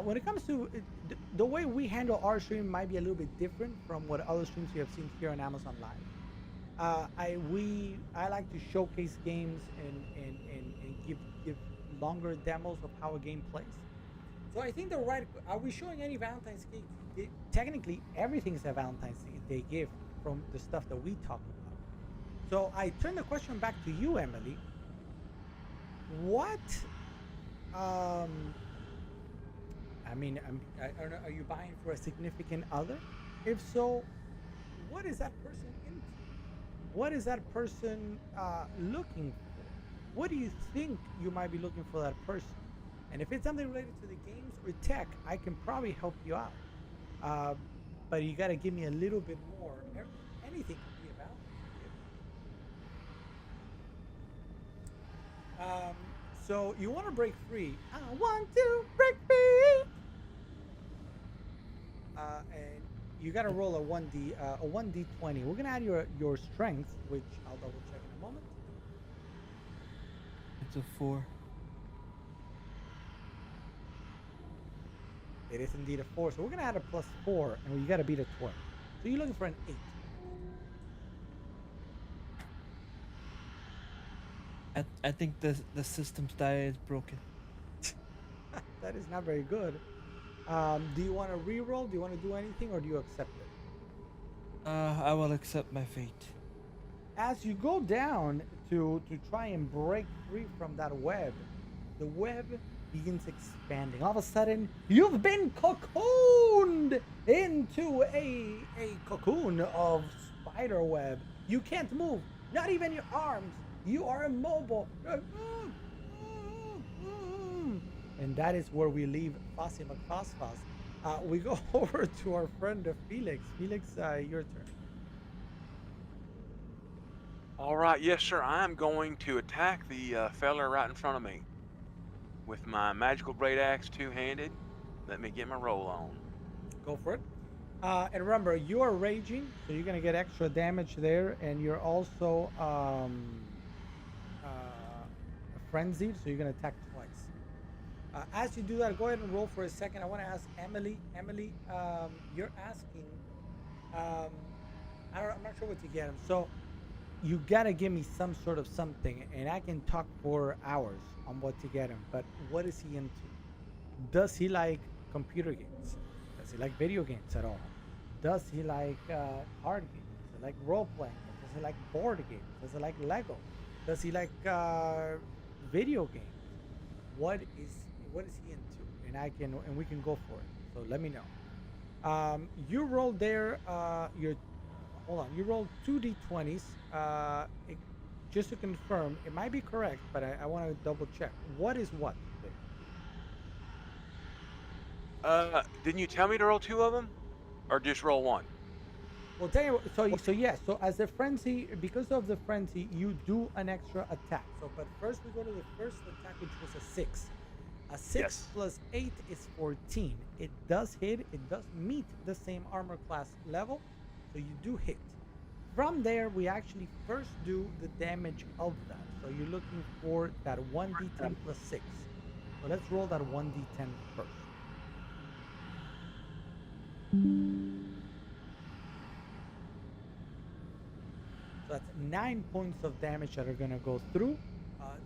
When it comes to the way we handle our stream might be a little bit different from what other streams you have seen here on Amazon Live. I like to showcase games and give longer demos of how a game plays. So I think are we showing any Valentine's Day? Technically, everything's a Valentine's Day gift from the stuff that we talk about. So I turn the question back to you, Emily. What, I don't know, are you buying for a significant other? If so, what is that person into? What is that person looking for? What do you think you might be looking for that person? And if it's something related to the games or tech, I can probably help you out. But you got to give me a little bit more. Anything can be about. So you want to break free. I want to break free. And you got to roll a 1d20. We're going to add your strength, which I'll double check in a moment. It's a 4. It is indeed a 4, so we're gonna add a +4, and you gotta beat a 12. So you're looking for an 8. I think the system's die is broken. That is not very good. Do you want to re-roll? Do you want to do anything, or do you accept it? I will accept my fate. As you go down to try and break free from that web, the web begins expanding. All of a sudden, you've been cocooned into a cocoon of spider web. You can't move, not even your arms. You are immobile. And that is where we leave Fossy McFossfoss. We go over to our friend Felix. Felix, your turn. All right, yes, sir. I'm going to attack the fella right in front of me with my magical great axe, two-handed. Let me get my roll on. Go for it. And remember, you are raging, so you're gonna get extra damage there, and you're also frenzied, so you're gonna attack twice. As you do that, go ahead and roll for a second. I want to ask Emily. Emily, you're asking. I'm not sure what to get him. So you gotta give me some sort of something, and I can talk for hours on what to get him. But what is he into? Does he like computer games? Does he like video games at all? Does he like card games? Does he like role playing games? Does he like board games? Does he like Lego? Does he like video games? What is he into? And we can go for it. So let me know. You rolled there. Your hold on. You rolled 2d20s. Just to confirm, it might be correct, but I want to double check. What is what there? Didn't you tell me to roll 2 of them, or just roll 1? Well, tell you what, so yes. So as a frenzy, because of the frenzy, you do an extra attack. So, but first we go to the first attack, which was a 6. A 6 Yes. plus 8 is 14. It does hit. It does meet the same armor class level, so you do hit. From there, we actually first do the damage of that. So you're looking for that 1d10 plus 6. So let's roll that 1d10 first. So that's 9 points of damage that are gonna go through.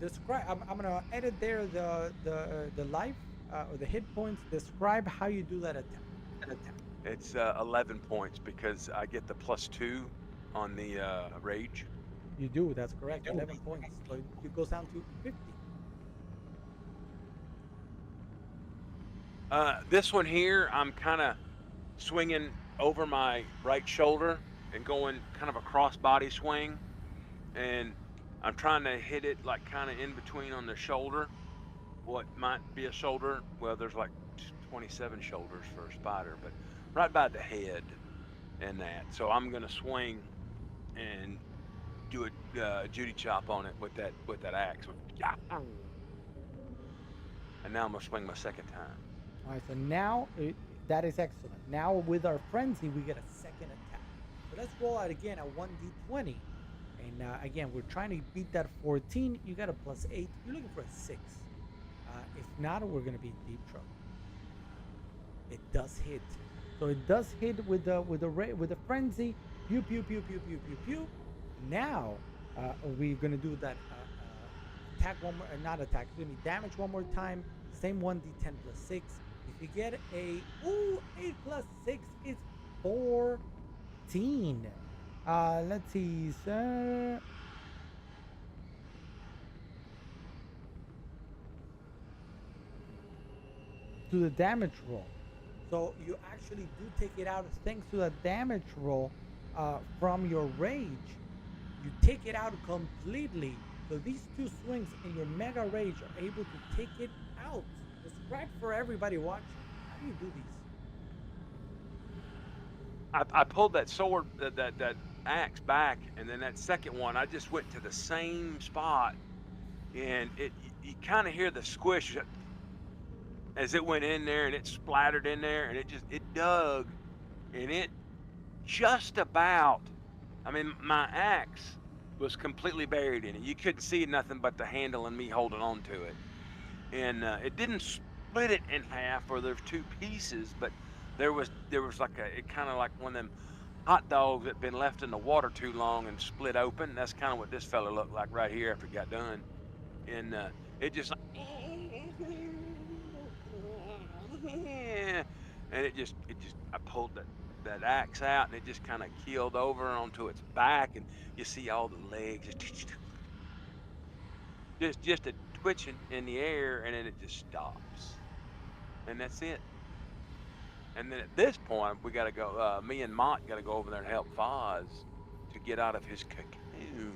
Describe. I'm gonna edit there the life or the hit points. Describe how you do that attack. It's 11 points because I get the +2 on the rage. You do. That's correct. 11 points. So it goes down to 50. This one here, I'm kind of swinging over my right shoulder and going kind of a cross-body swing, and I'm trying to hit it like kind of in between on the shoulder. What might be a shoulder? Well, there's like 27 shoulders for a spider, but right by the head and that. So I'm gonna swing and do a Judy chop on it with that axe. And now I'm gonna swing my second time. All right. So now that is excellent. Now with our frenzy, we get a second attack. So let's roll out again a 1d20. And again, we're trying to beat that 14. You got a +8. You're looking for a 6. If not, we're gonna be in deep trouble. It does hit. So it does hit with the frenzy. Pew pew pew pew pew pew pew. Now we're gonna do that attack one more. Not attack. Excuse me. Damage one more time. Same 1d10 plus 6. If you get a 8 plus 6 is 14. Let's see, sir. To the damage roll. So you actually do take it out thanks to the damage roll from your rage. You take it out completely. So these 2 swings in your mega rage are able to take it out. Describe for everybody watching. How do you do these? I pulled that sword, that axe back, and then that second one, I just went to the same spot, and you kind of hear the squish as it went in there, and it splattered in there, and it dug, and it just about, I mean, my axe was completely buried in it. You couldn't see nothing but the handle and me holding on to it, and it didn't split it in half, or there's 2 pieces, but there was like it kind of like one of them hot dogs that been left in the water too long and split open. That's kind of what this fella looked like right here after he got done, and it just like, and it just I pulled that axe out, and it just kind of keeled over onto its back, and you see all the legs just a twitching in the air, and then it just stops, and that's it. And then at this point, we got to go. Me and Mott got to go over there and help Foz to get out of his cocoon.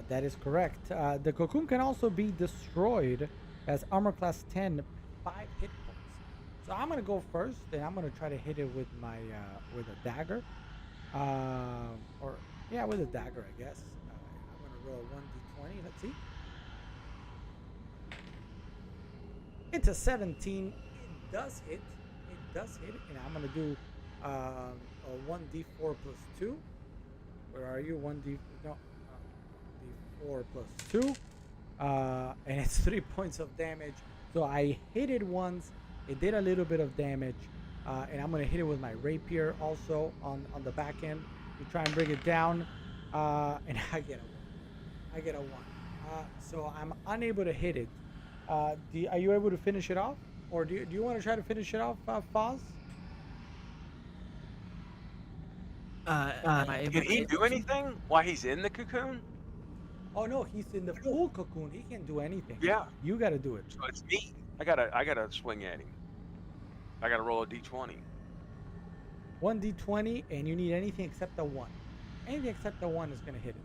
That is correct. The cocoon can also be destroyed as armor class 10, 5 hit points. So I'm gonna go first, and I'm gonna try to hit it with my with a dagger, with a dagger, I guess. I'm gonna roll 1d20. Let's see. It's a 17. It does hit. And I'm gonna do a 1d4 plus 2. Where are you? 4 plus 2, and it's 3 points of damage. So I hit it once, it did a little bit of damage, and I'm gonna hit it with my rapier also on the back end to try and bring it down, and I get a 1. So I'm unable to hit it. Are you able to finish it off, or do you want to try to finish it off, Foz? Am I able Can he to? do anything while he's in the cocoon? Oh no, he's in the full cocoon. He can't do anything. Yeah. You got to do it. So it's me. I gotta swing at him. I gotta roll a d20. 1d20, and you need anything except a 1. Anything except a 1 is going to hit it.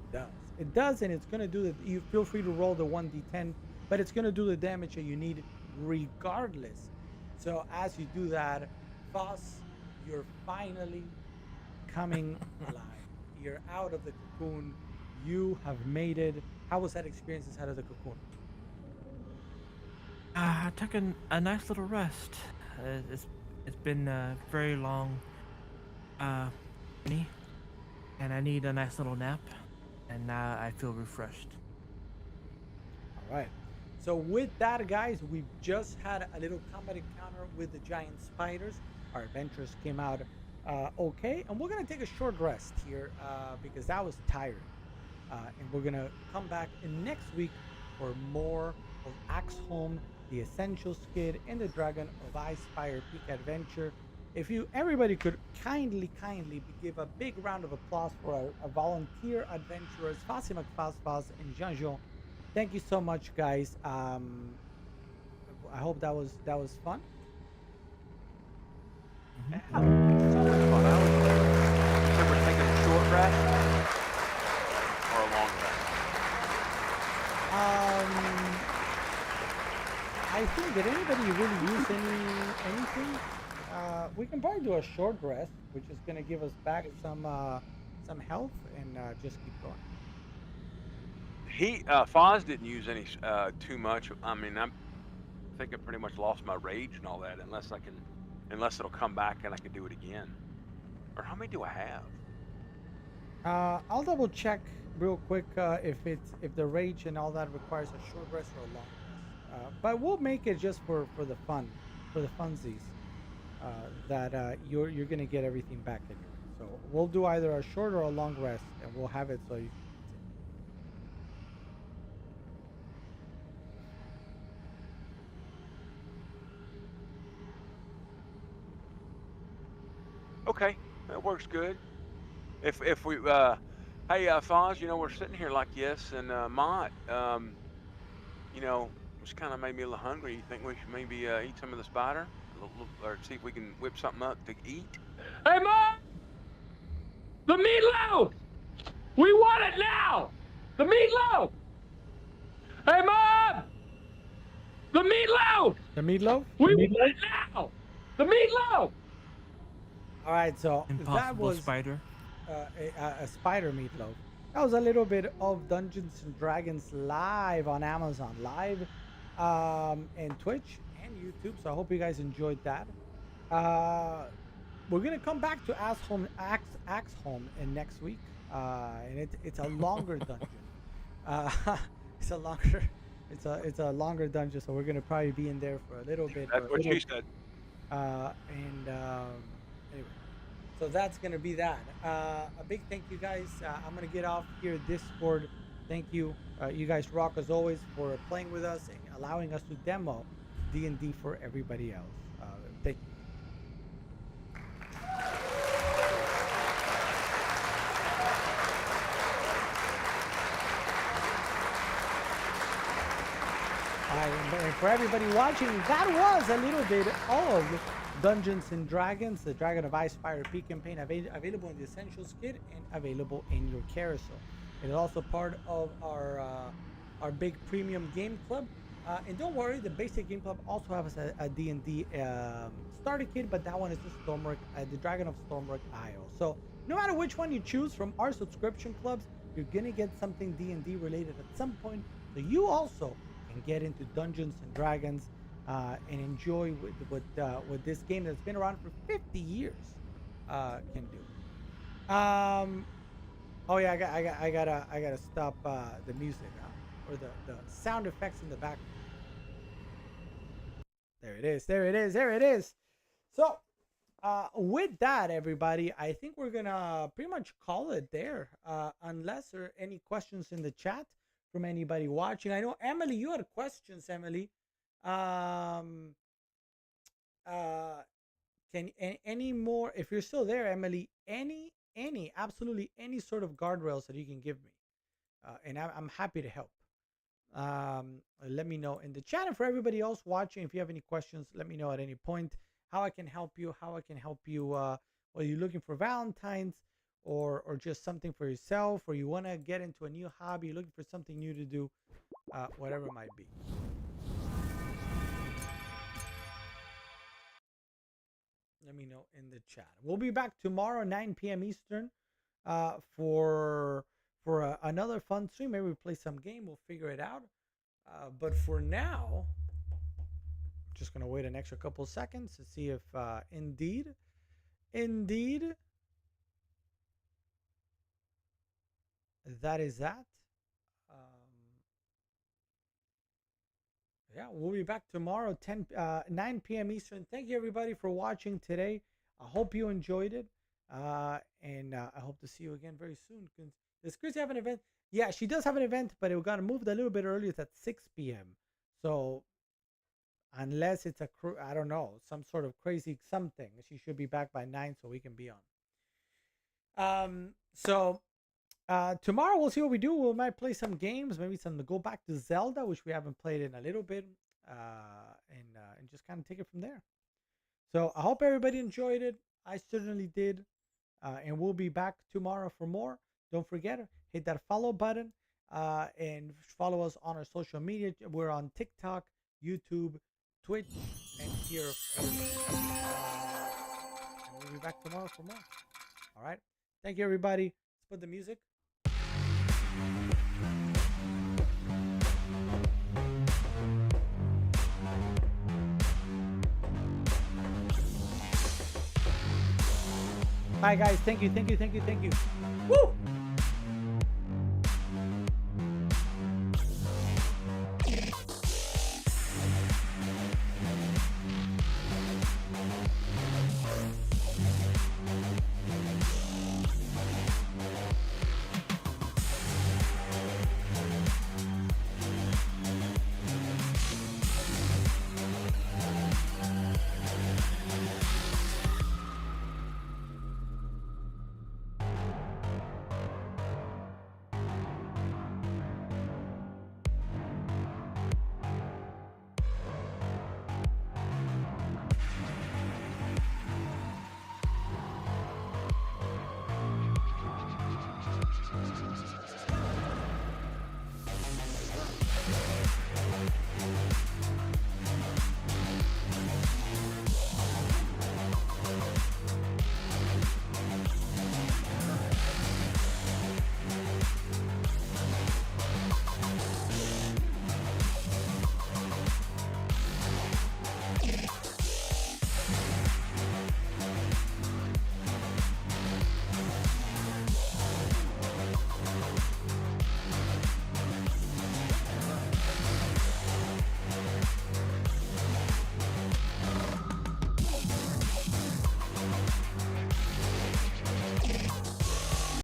It does. It does, and it's going to do the. You feel free to roll the 1d10, but it's going to do the damage that you need regardless. So as you do that, Foss, you're finally coming alive. You're out of the cocoon. You have made it. How was that experience inside of the cocoon? I took a nice little rest. It's been a very long journey, and I need a nice little nap. And now I feel refreshed. All right. So with that, guys, we've just had a little combat encounter with the giant spiders. Our adventurers came out okay, and we're gonna take a short rest here because that was tiring. And we're gonna come back in next week for more of Axholm, the Essential Skid, and the Dragon of Icespire Peak Adventure. If everybody could kindly give a big round of applause for our volunteer adventurers, Fassi McFasfas and Jean-Jean. Thank you so much, guys. I hope that was fun. Yeah, so much fun. I was You said we're taking a short rest or a long rest? I think, did anybody really use anything? We can probably do a short rest, which is going to give us back some health, and just keep going. Foz didn't use any too much. I mean, I think I pretty much lost my rage and all that, unless it'll come back and I can do it again. Or how many do I have? I'll double check real quick if the rage and all that requires a short rest or a long rest. But we'll make it just for the fun, for the funsies. That you're gonna get everything back anyway. So we'll do either a short or a long rest, and we'll have it so you. Okay, that works good. If we hey Foz, we're sitting here like this, and Mott, it's kind of made me a little hungry. You think we should maybe eat some of the spider, or see if we can whip something up to eat? Hey, Mom! The meatloaf! We want it now! The meatloaf! Hey, Mom! The meatloaf! The meatloaf? We want it now! The meatloaf! All right, so that Impossible was spider. a spider meatloaf. That was a little bit of Dungeons and Dragons live on Amazon Live, and Twitch and YouTube. So I hope you guys enjoyed that. We're gonna come back to Axholm in next week, and it's a longer dungeon. It's a longer dungeon, so we're gonna probably be in there for a little bit. That's what she said. Anyway, so that's gonna be that. A big thank you, guys. I'm gonna get off here. Discord. Thank you. You guys rock as always for playing with us and allowing us to demo D&D for everybody else. Thank you. And for everybody watching, that was a little bit of Dungeons and Dragons, the Dragon of Icespire Peak campaign, available in the Essentials Kit and available in your carousel. It is also part of our big premium game club. And don't worry, the basic game club also has a D&D starter kit, but that one is the Dragon of Stormwreck Isle. So no matter which one you choose from our subscription clubs, you're gonna get something D&D related at some point. So you also can get into Dungeons and Dragons and enjoy what this game that's been around for 50 years can do. Oh yeah, I gotta stop the music or the sound effects in the background. There it is. So with that, everybody, I think we're gonna pretty much call it there, unless there are any questions in the chat from anybody watching. I know Emily, you had questions, Emily. can any more, if you're still there, Emily, absolutely any sort of guardrails that you can give me, and I'm happy to help. Let me know in the chat, and for everybody else watching, if you have any questions, let me know at any point how I can help you. Whether you're looking for Valentine's or just something for yourself, or you want to get into a new hobby, you're looking for something new to do, whatever it might be. Let me know in the chat. We'll be back tomorrow 9 p.m. Eastern for another fun stream. Maybe we play some game. We'll figure it out. But for now, just gonna wait an extra couple seconds to see if indeed that is that. Yeah, we'll be back tomorrow 9 p.m. Eastern. Thank you everybody for watching today. I hope you enjoyed it, and I hope to see you again very soon. Does Chrissy have an event? Yeah, she does have an event, but it got moved a little bit earlier. It's at 6 p.m. So unless it's I don't know, some sort of crazy something, she should be back by 9 so we can be on. Tomorrow we'll see what we do. We might play some games, maybe go back to Zelda, which we haven't played in a little bit, and just kind of take it from there. So I hope everybody enjoyed it. I certainly did, and we'll be back tomorrow for more. Don't forget, hit that follow button, and follow us on our social media. We're on TikTok, YouTube, Twitch, and here. And we'll be back tomorrow for more. All right. Thank you, everybody. Let's put the music. Bye, guys. Thank you. Woo!